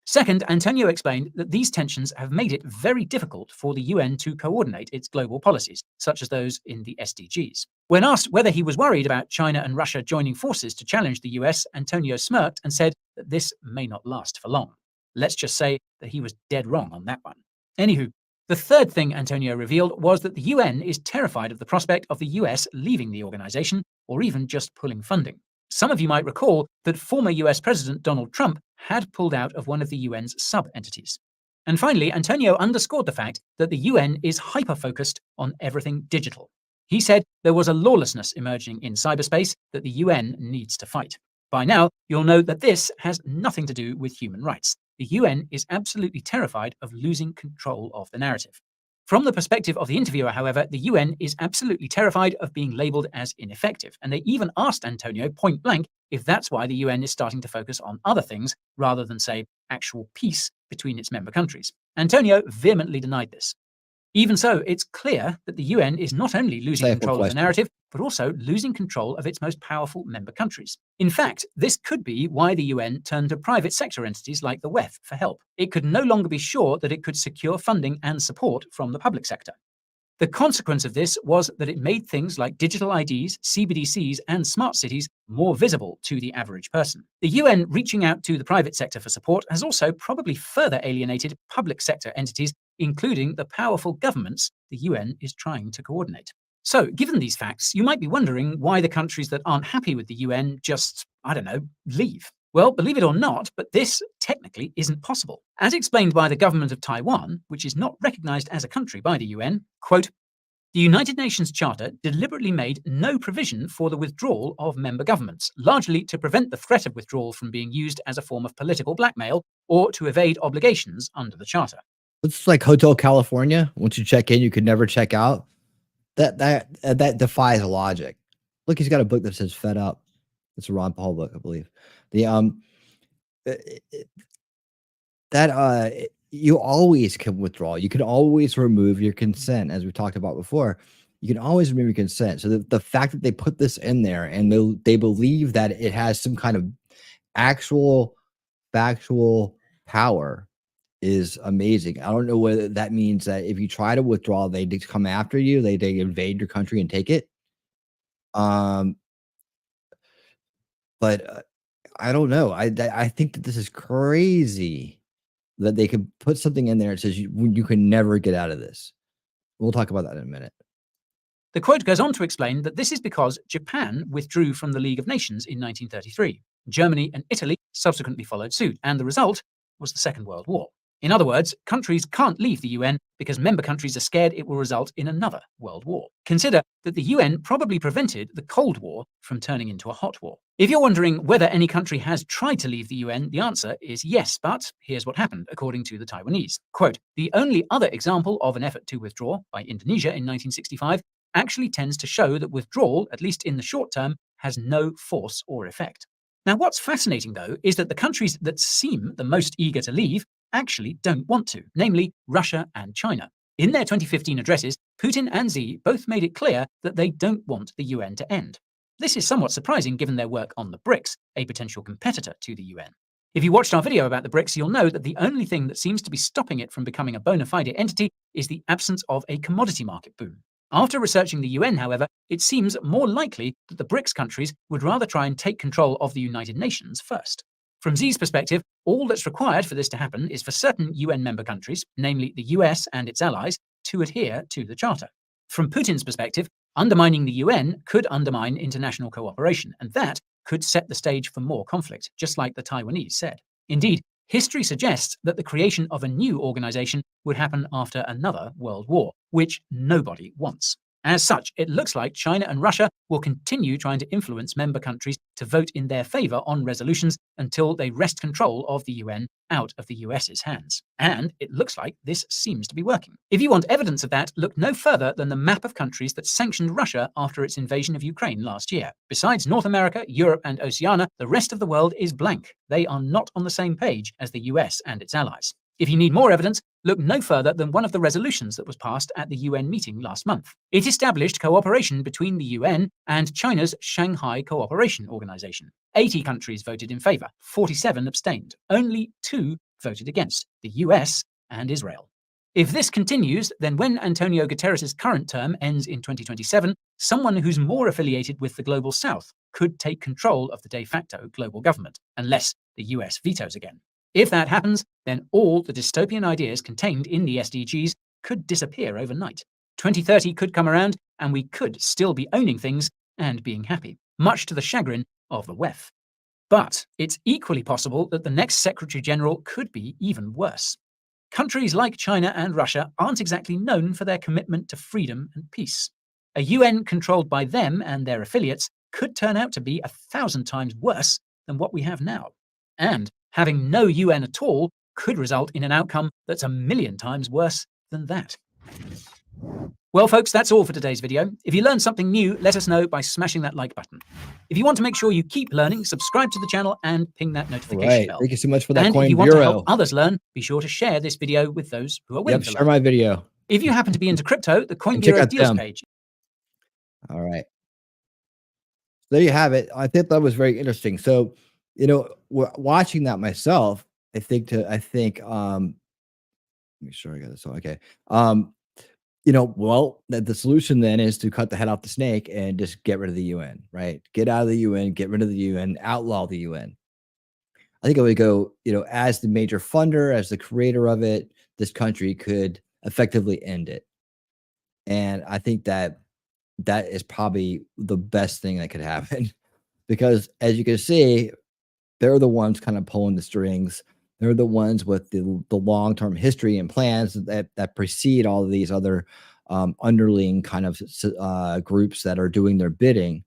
C: Second, Antonio explained that these tensions have made it very difficult for the UN to coordinate its global policies, such as those in the SDGs. When asked whether he was worried about China and Russia joining forces to challenge the US, Antonio smirked and said that this may not last for long. Let's just say that he was dead wrong on that one. Anywho, the third thing Antonio revealed was that the UN is terrified of the prospect of the US leaving the organization or even just pulling funding. Some of you might recall that former US President Donald Trump had pulled out of one of the UN's sub-entities. And finally, Antonio underscored the fact that the UN is hyper-focused on everything digital. He said there was a lawlessness emerging in cyberspace that the UN needs to fight. By now, you'll know that this has nothing to do with human rights. The UN is absolutely terrified of losing control of the narrative. From the perspective of the interviewer, however, the UN is absolutely terrified of being labeled as ineffective, and they even asked Antonio point blank if that's why the UN is starting to focus on other things rather than, say, actual peace between its member countries. Antonio vehemently denied this. Even so, it's clear that the UN is not only losing control of the narrative, but also losing control of its most powerful member countries. In fact, this could be why the UN turned to private sector entities like the WEF for help. It could no longer be sure that it could secure funding and support from the public sector. The consequence of this was that it made things like digital IDs, CBDCs, and smart cities more visible to the average person. The UN reaching out to the private sector for support has also probably further alienated public sector entities, including the powerful governments the UN is trying to coordinate. So, given these facts, you might be wondering why the countries that aren't happy with the UN just, leave. Well, believe it or not, but this technically isn't possible. As explained by the government of Taiwan, which is not recognized as a country by the UN, quote, the United Nations Charter deliberately made no provision for the withdrawal of member governments, largely to prevent the threat of withdrawal from being used as a form of political blackmail or to evade obligations under the Charter.
B: It's like Hotel California. Once you check in, you could never check out. That defies logic. Look, he's got a book that says "Fed Up." It's a Ron Paul book, I believe. You always can withdraw. You can always remove your consent, as we talked about before. You can always remove your consent. So the fact that they put this in there and they believe that it has some kind of actual factual power is amazing. I don't know whether that means that if you try to withdraw, they come after you, they invade your country and take it. But I don't know. I think that this is crazy that they could put something in there that says you can never get out of this. We'll talk about that in a minute.
C: The quote goes on to explain that this is because Japan withdrew from the League of Nations in 1933. Germany and Italy subsequently followed suit, and the result was the Second World War. In other words, countries can't leave the UN because member countries are scared it will result in another world war. Consider that the UN probably prevented the Cold War from turning into a hot war. If you're wondering whether any country has tried to leave the UN, the answer is yes, but here's what happened, according to the Taiwanese. Quote, the only other example of an effort to withdraw by Indonesia in 1965 actually tends to show that withdrawal, at least in the short term, has no force or effect. Now, what's fascinating, though, is that the countries that seem the most eager to leave actually don't want to, namely Russia and China. In their 2015 addresses, Putin and Xi both made it clear that they don't want the UN to end. This is somewhat surprising given their work on the BRICS, a potential competitor to the UN. If you watched our video about the BRICS, you'll know that the only thing that seems to be stopping it from becoming a bona fide entity is the absence of a commodity market boom. After researching the UN, however, it seems more likely that the BRICS countries would rather try and take control of the United Nations first. From Xi's perspective, all that's required for this to happen is for certain UN member countries, namely the US and its allies, to adhere to the Charter. From Putin's perspective, undermining the UN could undermine international cooperation, and that could set the stage for more conflict, just like the Taiwanese said. Indeed, history suggests that the creation of a new organization would happen after another world war, which nobody wants. As such, it looks like China and Russia will continue trying to influence member countries to vote in their favor on resolutions until they wrest control of the UN out of the US's hands. And it looks like this seems to be working. If you want evidence of that, look no further than the map of countries that sanctioned Russia after its invasion of Ukraine last year. Besides North America, Europe, and Oceania, the rest of the world is blank. They are not on the same page as the US and its allies. If you need more evidence, look no further than one of the resolutions that was passed at the UN meeting last month. It established cooperation between the UN and China's Shanghai Cooperation Organization. 80 countries voted in favor, 47 abstained. Only 2 voted against, the US and Israel. If this continues, then when Antonio Guterres' current term ends in 2027, someone who's more affiliated with the Global South could take control of the de facto global government, unless the US vetoes again. If that happens, then all the dystopian ideas contained in the SDGs could disappear overnight. 2030 could come around, and we could still be owning things and being happy, much to the chagrin of the WEF. But it's equally possible that the next Secretary General could be even worse. Countries like China and Russia aren't exactly known for their commitment to freedom and peace. A UN controlled by them and their affiliates could turn out to be 1,000 times worse than what we have now. And having no UN at all could result in an outcome that's 1,000,000 times worse than that. Well, folks, that's all for today's video. If you learned something new, let us know by smashing that like button. If you want to make sure you keep learning, subscribe to the channel and ping that notification bell.
B: Thank you so much for that
C: And
B: coin
C: if you want to
B: bureau.
C: help others learn, be sure to share this video with those who are willing to
B: Share
C: learn.
B: my video.
C: If you happen to be into crypto, the Coin
B: And check
C: Bureau
B: out
C: deals
B: them.
C: page.
B: All right. There you have it. I think that was very interesting. So, watching that myself, make sure I got this. Okay. The solution then is to cut the head off the snake and just get rid of the UN, right? Get out of the UN, get rid of the UN, outlaw the UN. I think it would go, as the major funder, as the creator of it, this country could effectively end it. And I think that is probably the best thing that could happen because as you can see, they're the ones kind of pulling the strings. They're the ones with the long-term history and plans that precede all of these other underling kind of groups that are doing their bidding.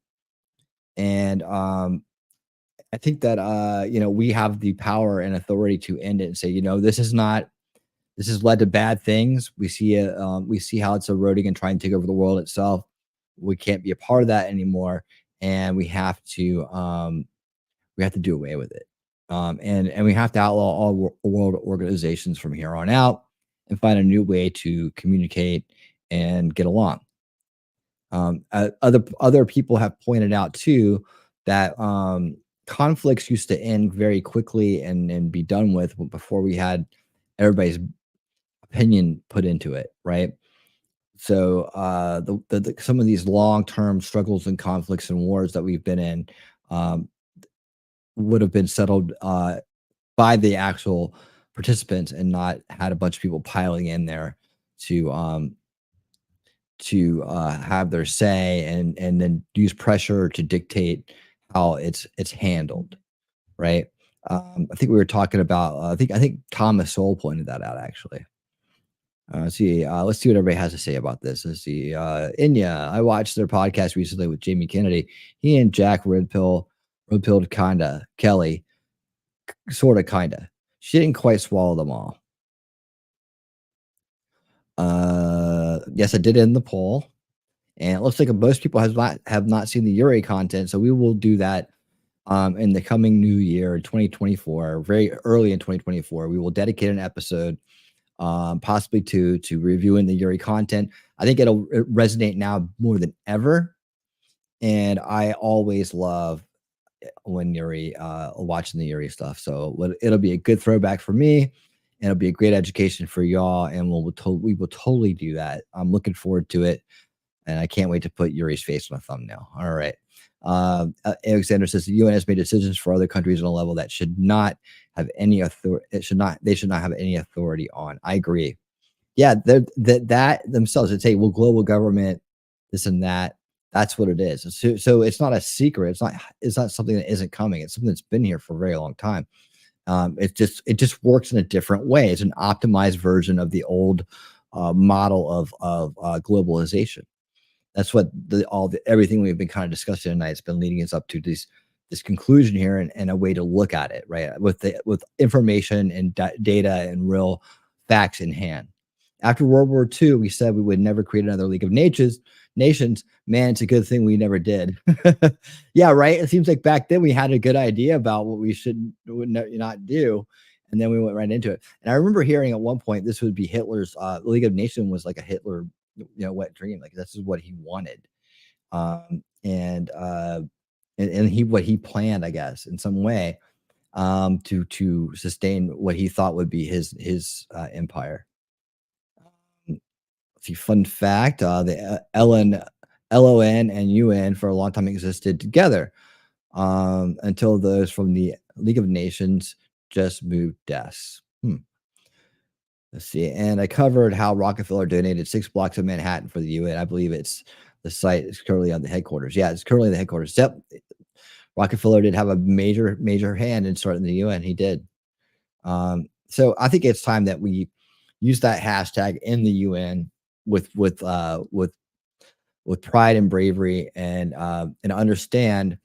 B: And I think that we have the power and authority to end it and say, this has led to bad things. We see it. We see how it's eroding and trying to take over the world itself. We can't be a part of that anymore, and we have to do away with it. And we have to outlaw all world organizations from here on out and find a new way to communicate and get along. Other people have pointed out too that conflicts used to end very quickly and be done with before we had everybody's opinion put into it, right? So some of these long-term struggles and conflicts and wars that we've been in would have been settled by the actual participants and not had a bunch of people piling in there to have their say and then use pressure to dictate how it's handled, right? I think we were talking about I think Thomas Sowell pointed that out actually. Let's see what everybody has to say about this. Let's see. Inya, I watched their podcast recently with Jamie Kennedy. He and Jack redpilled kinda. Kelly, sorta kinda. She didn't quite swallow them all. Yes, I did end the poll, and it looks like most people have not seen the Yuri content, so we will do that in the coming new year, 2024, very early in 2024. We will dedicate an episode. Possibly to reviewing the Yuri content. I think it'll resonate now more than ever. And I always love when Yuri, watching the Yuri stuff. So it'll be a good throwback for me, and it'll be a great education for y'all. And we will totally do that. I'm looking forward to it. And I can't wait to put Yuri's face on a thumbnail. All right. Alexander says the UN has made decisions for other countries on a level that should not have any authority. They should not have any authority on. I agree. Yeah, that themselves would say, well, global government, this and that. That's what it is. So it's not a secret. It's not something that isn't coming. It's something that's been here for a very long time. It just works in a different way. It's an optimized version of the old model of globalization. That's what everything we've been kind of discussing tonight has been leading us up to this conclusion here, and a way to look at it, right? With information and data and real facts in hand. After World War II, we said we would never create another League of Nations. Man, it's a good thing we never did. Yeah, right. It seems like back then we had a good idea about what we would not do, and then we went right into it. And I remember hearing at one point this would be Hitler's League of Nations was like a Hitler, wet dream. Like this is what he wanted, and what he planned, I guess, in some way, to sustain what he thought would be his empire. Fun fact: the LON and UN for a long time existed together, until those from the League of Nations just moved desks. Let's see. And I covered how Rockefeller donated 6 blocks of Manhattan for the UN. I believe the site is currently on the headquarters. Yeah, it's currently the headquarters. Yep. Rockefeller did have a major hand in starting the UN. He did. So I think it's time that we use that hashtag in the UN with pride and bravery, and understand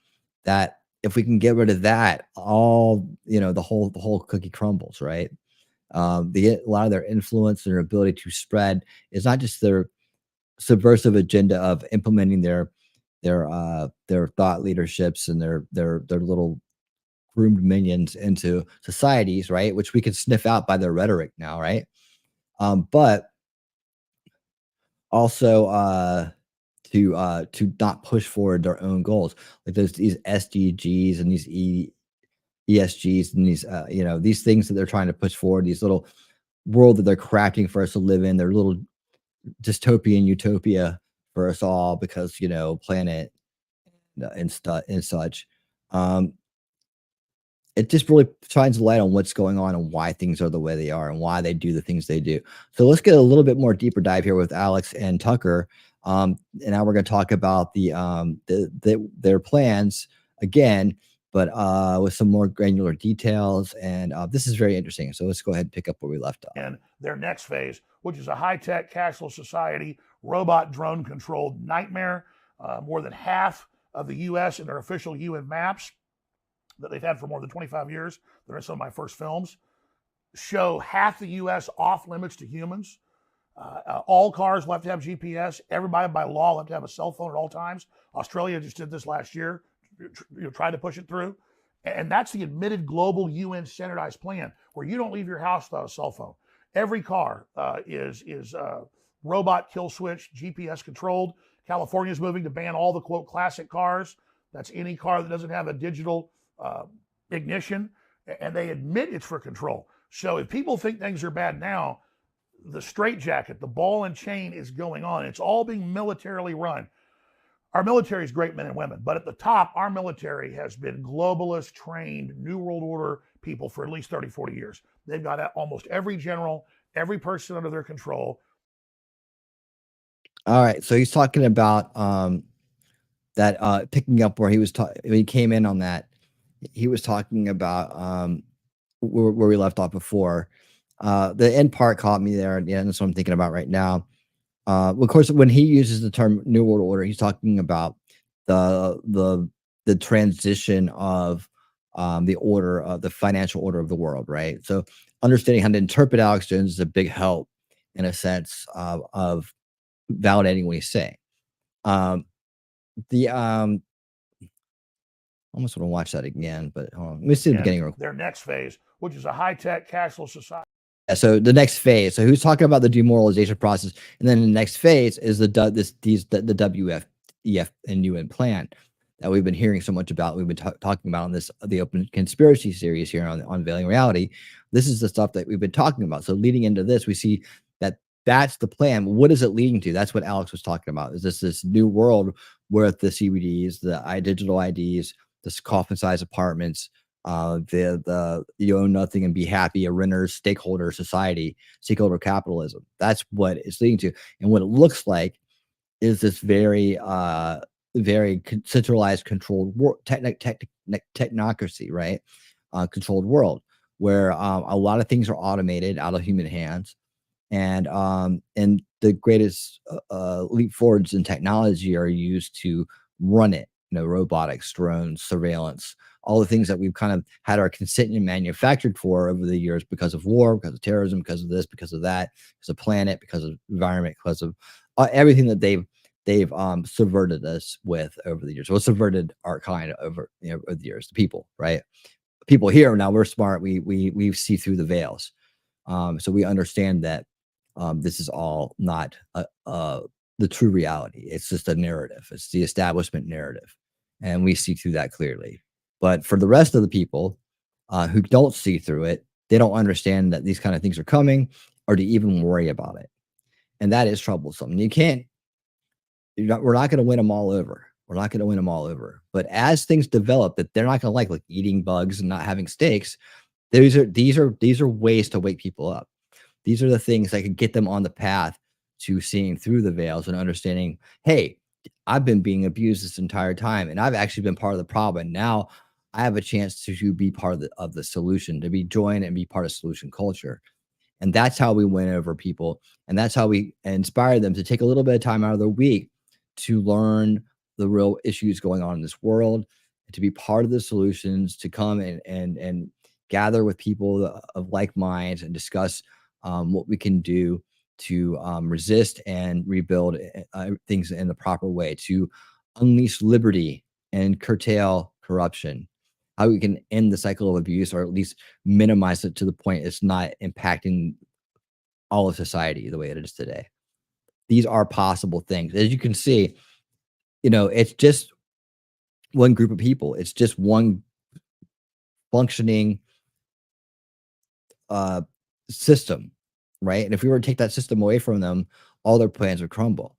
B: that if we can get rid of that, the whole cookie crumbles, right? A lot of their influence and their ability to spread is not just their subversive agenda of implementing their thought leaderships and their little groomed minions into societies, right? Which we can sniff out by their rhetoric now, right? But also to not push forward their own goals. Like there's these SDGs and these ESGs and these things that they're trying to push forward, these little world that they're crafting for us to live in, their little dystopian utopia for us all, because planet and such. It just really shines a light on what's going on and why things are the way they are and why they do the things they do. So let's get a little bit more deeper dive here with Alex and Tucker. And now we're going to talk about their plans again, but with some more granular details. And this is very interesting. So let's go ahead and pick up where we left off.
F: And their next phase, which is a high-tech cashless society, robot drone controlled nightmare. More than half of the U.S. in their official UN maps that they've had for more than 25 years, that are some of my first films, show half the U.S. off limits to humans. All cars will have to have GPS. Everybody by law will have to have a cell phone at all times. Australia just did this last year, tried to push it through. And that's the admitted global UN standardized plan, where you don't leave your house without a cell phone. Every car is robot kill switch, GPS controlled. California is moving to ban all the, quote, classic cars. That's any car that doesn't have a digital ignition, and they admit it's for control. So if people think things are bad now, the straitjacket, the ball and chain is going on. It's all being militarily run. Our military is great men and women, but at the top, our military has been globalist, trained, New World Order people for at least 30, 40 years. They've got almost every general, every person under their control.
B: All right. So he's talking about that picking up where he came in on that. He was talking about where we left off before. The end part caught me there, and that's what I'm thinking about right now. Of course, when he uses the term New World Order, he's talking about the transition of the order of the financial order of the world, right? So understanding how to interpret Alex Jones is a big help in a sense of validating what he's saying. I almost want to watch that again, but hold on. Let me see the beginning real quick.
F: Their next phase, which is a high-tech cashless society.
B: So the next phase. So who's talking about the demoralization process, and then the next phase is the WEF and UN plan that we've been hearing so much about. We've been talking about on the Open Conspiracy series here on Unveiling Reality. This is the stuff that we've been talking about. So leading into this, we see that that's the plan. What is it leading to? That's what Alex was talking about. Is this new world with the CBDs, the digital IDs, the coffin-sized apartments, the you own nothing and be happy, a renter stakeholder society, stakeholder capitalism. That's what it's leading to. And what it looks like is this very centralized, controlled technocracy, right? Controlled world where a lot of things are automated out of human hands, and the greatest leap forwards in technology are used to run it. Robotics, drones, surveillance, all the things that we've kind of had our consent manufactured for over the years because of war, because of terrorism, because of this, because of that, because of planet, because of environment, because of everything that they've subverted us with over the years. Well, subverted our kind over over the years. The people, right? People here now, we're smart. We see through the veils, so we understand that this is all not the true reality. It's just a narrative. It's the establishment narrative, and we see through that clearly. But for the rest of the people who don't see through it, they don't understand that these kind of things are coming, or to even worry about it, and that is troublesome. You can't. We're not going to win them all over. We're not going to win them all over. But as things develop that they're not going to like eating bugs and not having steaks, these are ways to wake people up. These are the things that can get them on the path to seeing through the veils and understanding, hey, I've been being abused this entire time, and I've actually been part of the problem. And now I have a chance to be part of the solution, to be joined and be part of solution culture. And that's how we win over people. And that's how we inspire them to take a little bit of time out of their week to learn the real issues going on in this world, and to be part of the solutions, to come and gather with people of like minds and discuss what we can do to resist and rebuild things in the proper way, to unleash liberty and curtail corruption, how we can end the cycle of abuse, or at least minimize it to the point it's not impacting all of society the way it is today. These are possible things. As you can see, it's just one group of people. It's just one functioning system, right? And if we were to take that system away from them, all their plans would crumble.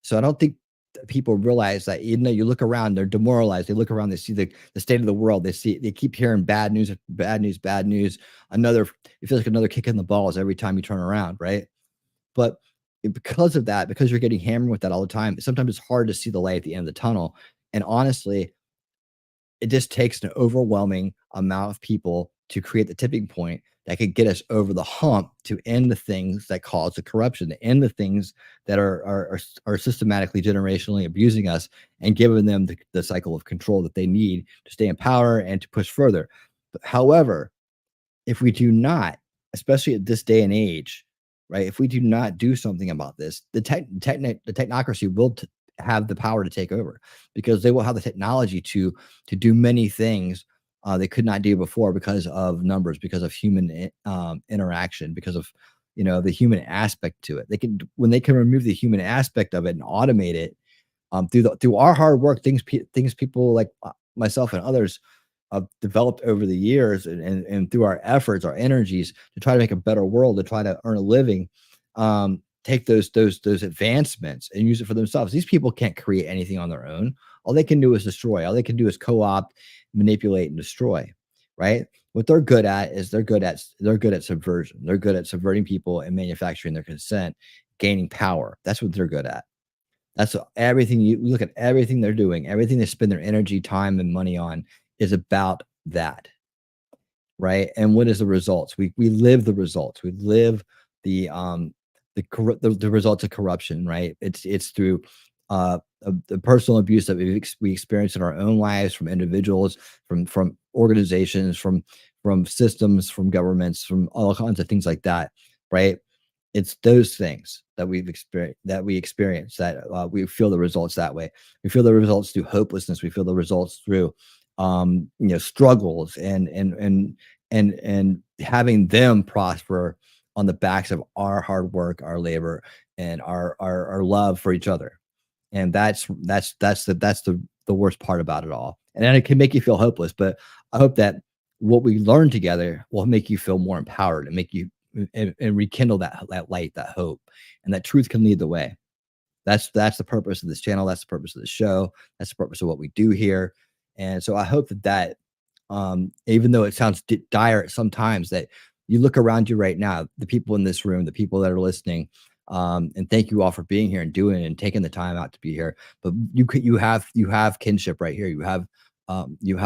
B: So I don't think that people realize that. Even though you look around, they're demoralized. They look around, they see the state of the world. They keep hearing bad news, bad news, bad news. It feels like another kick in the balls every time you turn around, right? But because of that, because you're getting hammered with that all the time, sometimes it's hard to see the light at the end of the tunnel. And honestly, it just takes an overwhelming amount of people to create the tipping point that could get us over the hump to end the things that cause the corruption, to end the things that are systematically, generationally abusing us, and giving them the cycle of control that they need to stay in power and to push further. But however, if we do not, especially at this day and age, right? If we do not do something about this, the technocracy will have the power to take over, because they will have the technology to do many things they could not do before, because of numbers, because of human interaction, because of the human aspect to it. When they can remove the human aspect of it and automate it through our hard work, things people like myself and others developed over the years, and through our efforts, our energies to try to make a better world, to try to earn a living, take those advancements and use it for themselves. These people can't create anything on their own. All they can do is destroy. All they can do is co-opt, manipulate, and destroy. Right? What they're good at is they're good at subversion. They're good at subverting people and manufacturing their consent, gaining power. That's what they're good at. That's everything. You look at everything they're doing, everything they spend their energy, time, and money on is about that. Right? And what is the results? We live the results. We live the results of corruption. Right? It's through the personal abuse that we experience in our own lives, from individuals, from organizations, from systems, from governments, from all kinds of things like that. Right? It's those things that we experience that we feel the results that way. We feel the results through hopelessness. We feel the results through struggles and having them prosper on the backs of our hard work, our labor, and our love for each other. And that's the worst part about it all. And then it can make you feel hopeless, but I hope that what we learn together will make you feel more empowered and make you and rekindle that light, that hope, and that truth can lead the way. That's the purpose of this channel. That's the purpose of the show. That's the purpose of what we do here. And so I hope that even though it sounds dire sometimes, that you look around you right now, the people in this room, the people that are listening, and thank you all for being here and doing it and taking the time out to be here. But you have kinship right here. You have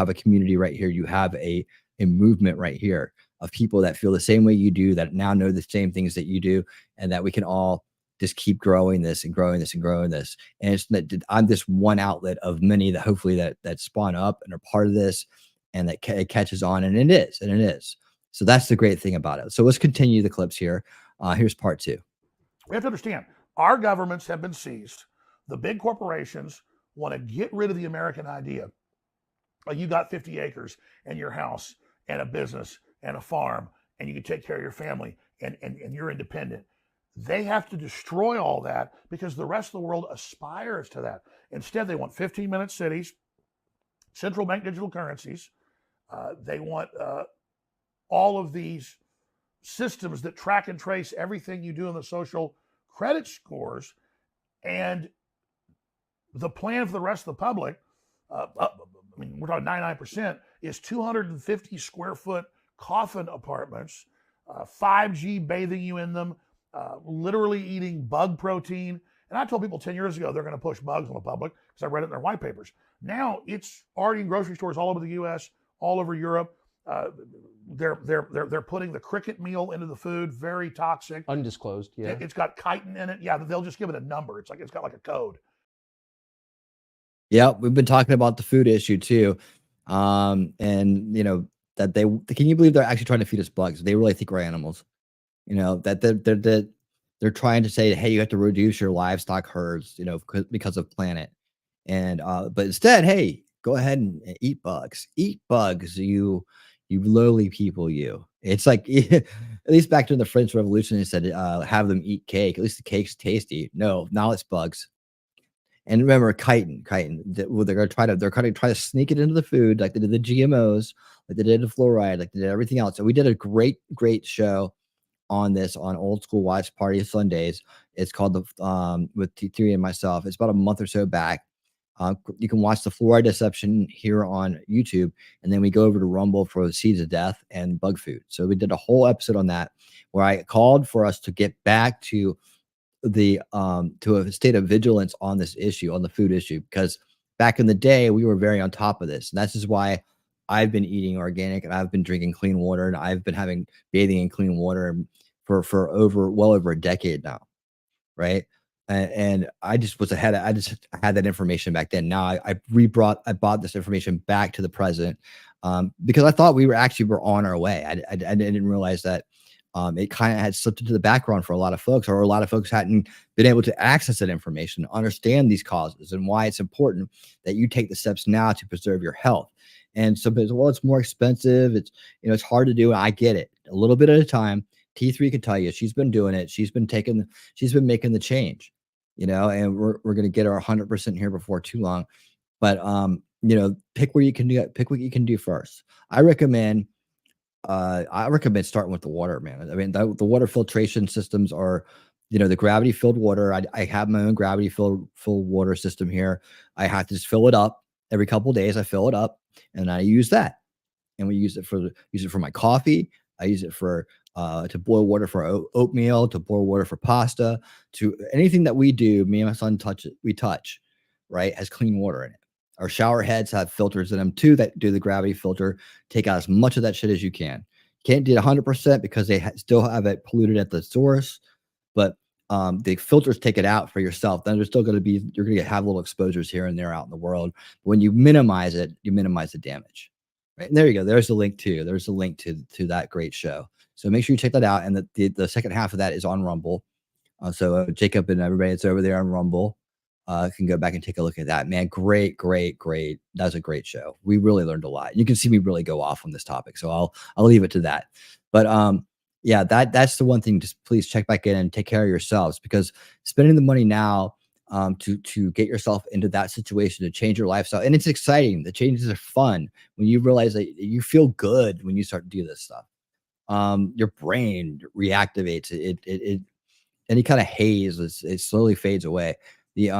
B: a community right here. You have a movement right here of people that feel the same way you do, that now know the same things that you do, and that we can all just keep growing this and growing this and growing this. And it's that I'm this one outlet of many that hopefully that spawn up and are part of this, and that it catches on, and it is. So that's the great thing about it. So let's continue the clips here. Here's part 2.
F: We have to understand, our governments have been seized. The big corporations want to get rid of the American idea. Like, you got 50 acres and your house and a business and a farm, and you can take care of your family, and you're independent. They have to destroy all that because the rest of the world aspires to that. Instead, they want 15-minute cities, central bank digital currencies. They want all of these systems that track and trace everything you do in the social credit scores. And the plan for the rest of the public, I mean, we're talking 99%, is 250 square foot coffin apartments, 5G bathing you in them, literally eating bug protein. And I told people 10 years ago they're going to push bugs on the public because I read it in their white papers. Now it's already in grocery stores all over the U.S., all over Europe. They're putting the cricket meal into the food, very toxic.
G: Undisclosed, yeah.
F: It's got chitin in it. Yeah, they'll just give it a number. It's got like a code.
B: Yeah, we've been talking about the food issue too. And that can you believe they're actually trying to feed us bugs? They really think we're animals. That they're trying to say, hey, you have to reduce your livestock herds, because of planet. And but instead, hey, go ahead and eat bugs. Eat bugs, you lowly people, you. It's like, at least back during the French Revolution, they said have them eat cake. At least the cake's tasty. No, now it's bugs. And remember, chitin. They're going to try to sneak it into the food, like they did the GMOs, like they did the fluoride, like they did everything else. So we did a great show on this on Old School Watch Party Sundays. It's called with T3 and myself. It's about a month or so back. You can watch the fluoride deception here on YouTube, and then we go over to Rumble for the seeds of death and bug food. So we did a whole episode on that, where I called for us to get back to to a state of vigilance on this issue, on the food issue, because back in the day we were very on top of this, and that's just why I've been eating organic, and I've been drinking clean water, and I've been bathing in clean water for well over a decade now, right? And I just was ahead. I just had that information back then. Now I bought this information back to the present, because I thought we were on our way. I didn't realize that it kind of had slipped into the background for a lot of folks, or a lot of folks hadn't been able to access that information, understand these causes, and why it's important that you take the steps now to preserve your health. And so, well, it's more expensive. It's hard to do. I get it. A little bit at a time. T3 can tell you she's been doing it. She's been making the change, and we're going to get our 100% here before too long. But, pick what you can do first. I recommend starting with the water, man. I mean, the water filtration systems are, the gravity filled water. I have my own gravity filled water system here. I have to just fill it up every couple of days. I fill it up, and I use that. And we use it for my coffee. I use it for to boil water for oatmeal, to boil water for pasta, to anything that we do. Me and my son touch, right, has clean water in it. Our shower heads have filters in them too that do the gravity filter. Take out as much of that shit as you can. Can't do it 100% because they still have it polluted at the source, but the filters take it out for yourself. Then you're going to have little exposures here and there out in the world. But when you minimize it, you minimize the damage. Right. And there you go. There's the link too. There's a link to that great show. So make sure you check that out. And the second half of that is on Rumble. So Jacob and everybody that's over there on Rumble can go back and take a look at that. Man, great. That was a great show. We really learned a lot. You can see me really go off on this topic. So I'll leave it to that. But yeah, that's the one thing. Just please check back in and take care of yourselves, because spending the money now to get yourself into that situation, to change your lifestyle. And it's exciting. The changes are fun when you realize that you feel good when you start to do this stuff. Your brain reactivates it. Any kind of haze, it slowly fades away. The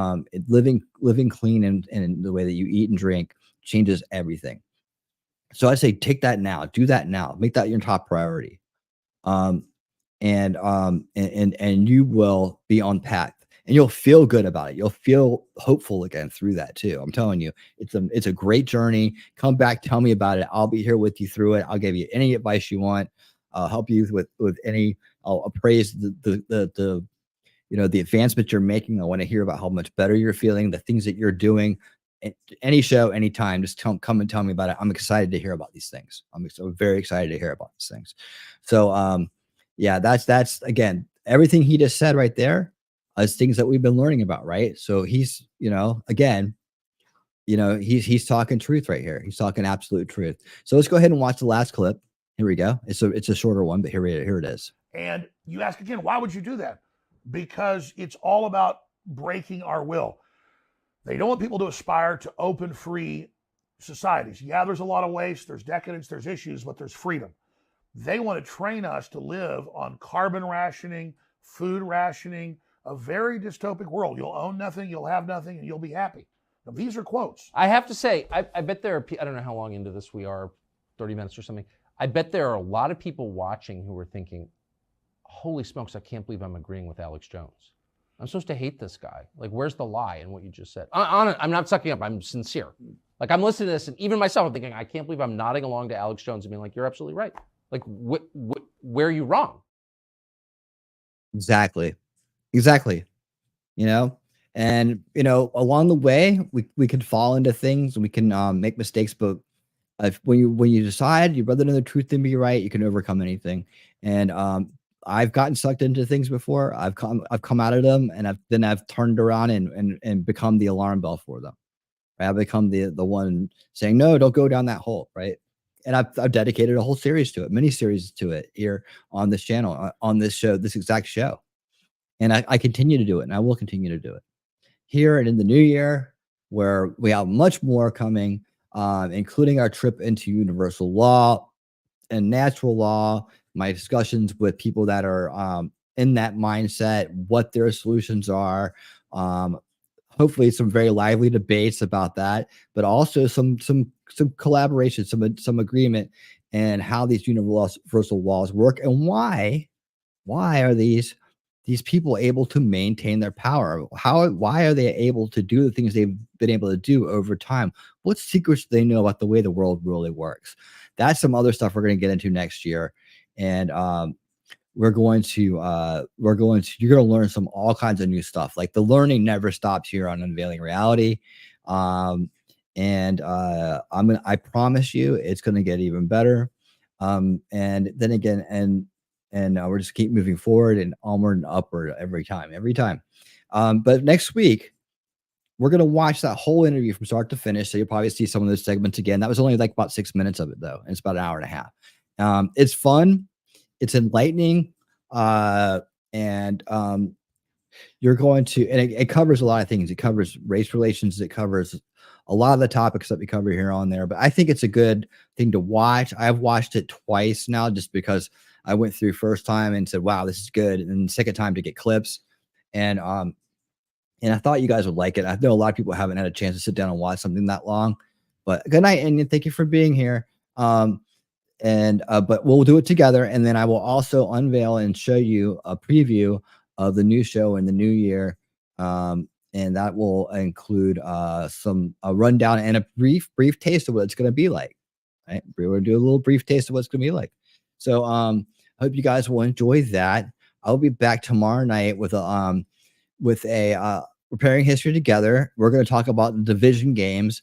B: living clean and the way that you eat and drink changes everything. So I say take that now, do that now, make that your top priority. And you will be on path, and you'll feel good about it. You'll feel hopeful again through that too. I'm telling you, it's a great journey. Come back, tell me about it. I'll be here with you through it. I'll give you any advice you want. I'll help you with any. I'll appraise the the advancement you're making. I want to hear about how much better you're feeling, the things that you're doing. Any show, anytime, just come and tell me about it. I'm excited to hear about these things. I'm very excited to hear about these things. So, yeah, that's again, everything he just said right there is things that we've been learning about, right? So he's, again, he's talking truth right here. He's talking absolute truth. So let's go ahead and watch the last clip. Here we go. It's a shorter one, but here it is.
F: And you ask again, why would you do that? Because it's all about breaking our will. They don't want people to aspire to open, free societies. Yeah, there's a lot of waste, there's decadence, there's issues, but there's freedom. They want to train us to live on carbon rationing, food rationing, a very dystopic world. You'll own nothing, you'll have nothing, and you'll be happy. Now, these are quotes.
G: I have to say, I bet there are, I don't know how long into this we are, 30 minutes or something. I bet there are a lot of people watching who are thinking, holy smokes, I can't believe I'm agreeing with Alex Jones. I'm supposed to hate this guy. Like, where's the lie in what you just said? I'm not sucking up. I'm sincere. Like, I'm listening to this, and even myself, I'm thinking, I can't believe I'm nodding along to Alex Jones and being like, you're absolutely right. Like, where are you wrong?
B: Exactly. And along the way, we can fall into things and we can make mistakes, but when you decide you'd rather know the truth than be right, you can overcome anything. And I've gotten sucked into things before. I've come out of them, and I've turned around and become the alarm bell for them. Right? I've become the one saying, no, don't go down that hole, right? And I've dedicated a whole series to it, mini series to it here on this channel, on this show, this exact show. And I continue to do it, and I will continue to do it here and in the new year, where we have much more coming, including our trip into universal law and natural law, my discussions with people that are in that mindset, what their solutions are, hopefully some very lively debates about that, but also some collaboration, some agreement, and how these universal laws work, and why are these people able to maintain their power? Why are they able to do the things they've been able to do over time? What secrets do they know about the way the world really works? That's some other stuff we're going to get into next year. And you're going to learn all kinds of new stuff. Like, the learning never stops here on Unveiling Reality. I promise you it's going to get even better. And then again, and we're just keep moving forward and onward and upward every time. But next week, we're going to watch that whole interview from start to finish. So you'll probably see some of those segments again. That was only like about 6 minutes of it, though. And it's about an hour and a half. It's fun. It's enlightening. You're going to, and it covers a lot of things. It covers race relations. It covers a lot of the topics that we cover here on there. But I think it's a good thing to watch. I've watched it twice now, just because I went through first time and said, wow, this is good. And then second time to get clips. And I thought you guys would like it. I know a lot of people haven't had a chance to sit down and watch something that long, but good night. And thank you for being here. But we'll do it together. And then I will also unveil and show you a preview of the new show in the new year. And that will include a rundown and a brief taste of what it's going to be like. Right? We're going to do a little brief taste of what it's going to be like. So I hope you guys will enjoy that. I'll be back tomorrow night with a Preparing History Together. We're going to talk about the division games,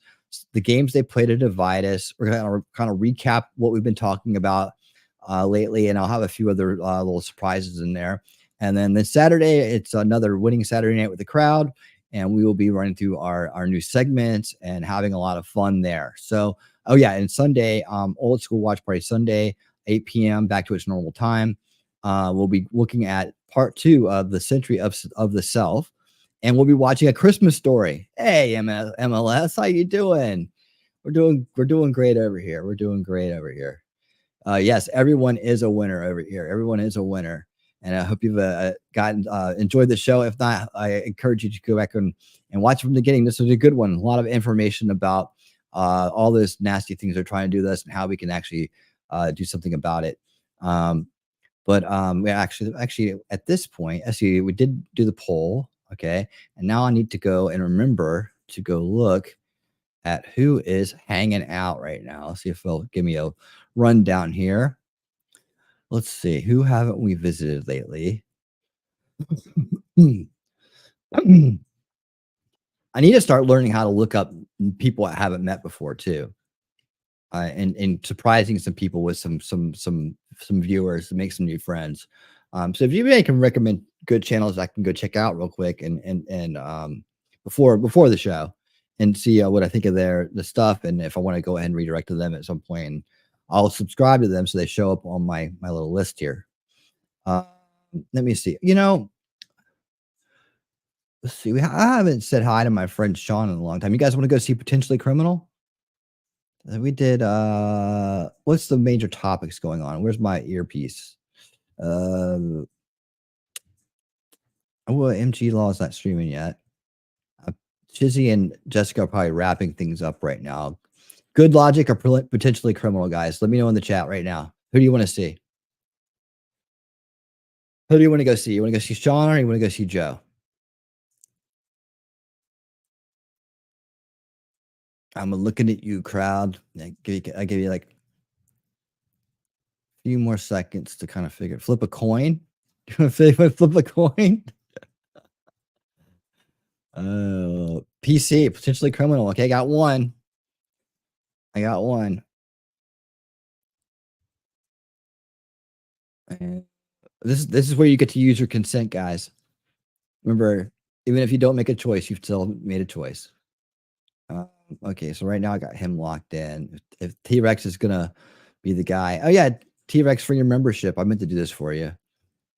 B: the games they play to divide us. We're going to kind of recap what we've been talking about lately, and I'll have a few other little surprises in there. And then this Saturday, it's another Winning Saturday Night with the Crowd, and we will be running through our new segments and having a lot of fun there. So, oh yeah, and Sunday, Old School Watch Party Sunday, 8 p.m. back to its normal time. We'll be looking at part 2 of the Century of the Self, and we'll be watching A Christmas Story. Hey, MLS, how you doing? We're doing great over here. Yes, everyone is a winner over here. Everyone is a winner. And I hope you've enjoyed the show. If not, I encourage you to go back and watch from the beginning. This was a good one. A lot of information about all those nasty things they're trying to do this and how we can actually do something about it. We actually at this point, actually, we did do the poll. Okay. And now I need to go and remember to go look at who is hanging out right now. Let's see if they'll give me a rundown here. Let's see. Who haven't we visited lately? I need to start learning how to look up people I haven't met before too. And surprising some people with some viewers to make some new friends. So if you can recommend good channels I can go check out real quick and before the show and see what I think of the stuff, and if I want to go ahead and redirect to them at some point, and I'll subscribe to them so they show up on my little list here. Let me see. Let's see. I haven't said hi to my friend Sean in a long time. You guys want to go see Potentially Criminal? We did. What's the major topics going on? Where's my earpiece? MG Law is not streaming yet. Chizzy and Jessica are probably wrapping things up right now. Good Logic or Potentially Criminal, guys? Let me know in the chat right now. Who do you want to see? Who do you want to go see? You want to go see Sean or you want to go see Joe? I'm looking at you, crowd. I give you like a few more seconds to kind of figure. Flip a coin. You want to flip a coin? PC, Potentially Criminal. Okay, I got one. And this is where you get to use your consent, guys. Remember, even if you don't make a choice, you've still made a choice. Okay, so right now I got him locked in. If T-Rex is gonna be the guy. Oh yeah, T-Rex, for your membership. I meant to do this for you.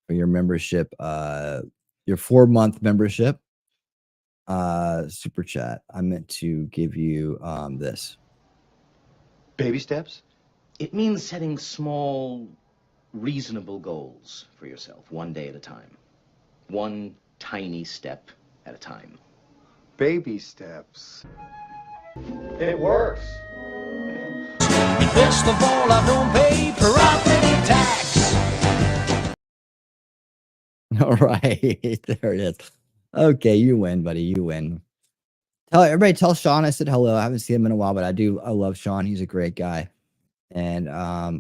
B: For your membership, your 4-month membership. Super chat. I meant to give you this.
J: Baby steps? It means setting small, reasonable goals for yourself, one day at a time. One tiny step at a time.
K: Baby steps.
J: It works.
A: First of all, I don't pay property tax.
B: All right, there it is. Okay, you win, buddy. You win. Tell Sean I said hello. I haven't seen him in a while, but I love Sean. He's a great guy. And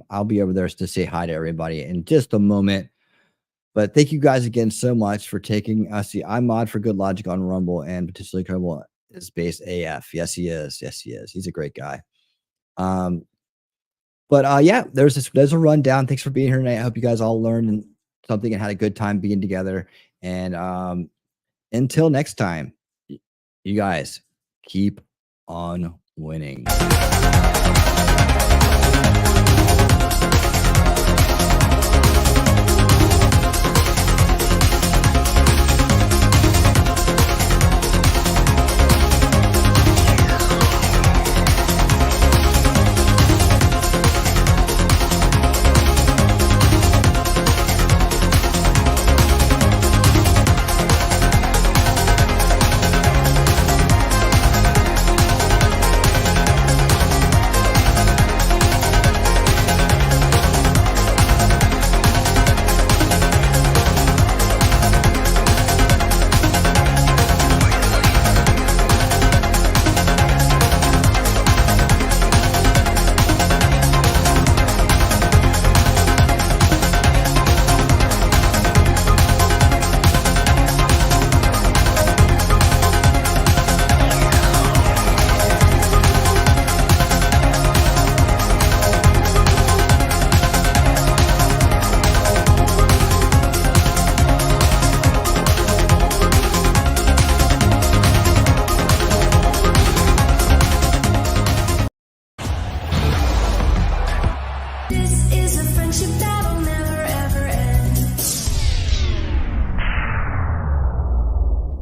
B: I'll be over there to say hi to everybody in just a moment. But thank you guys again so much for taking us. I'm Mod for Good Logic on Rumble, and Potentially Criminal is based AF. Yes, he is. Yes, he is. He's a great guy. Yeah, there's a rundown. Thanks for being here tonight. I hope you guys all learned something and had a good time being together. And until next time, you guys keep on winning.
A: This is a friendship battle.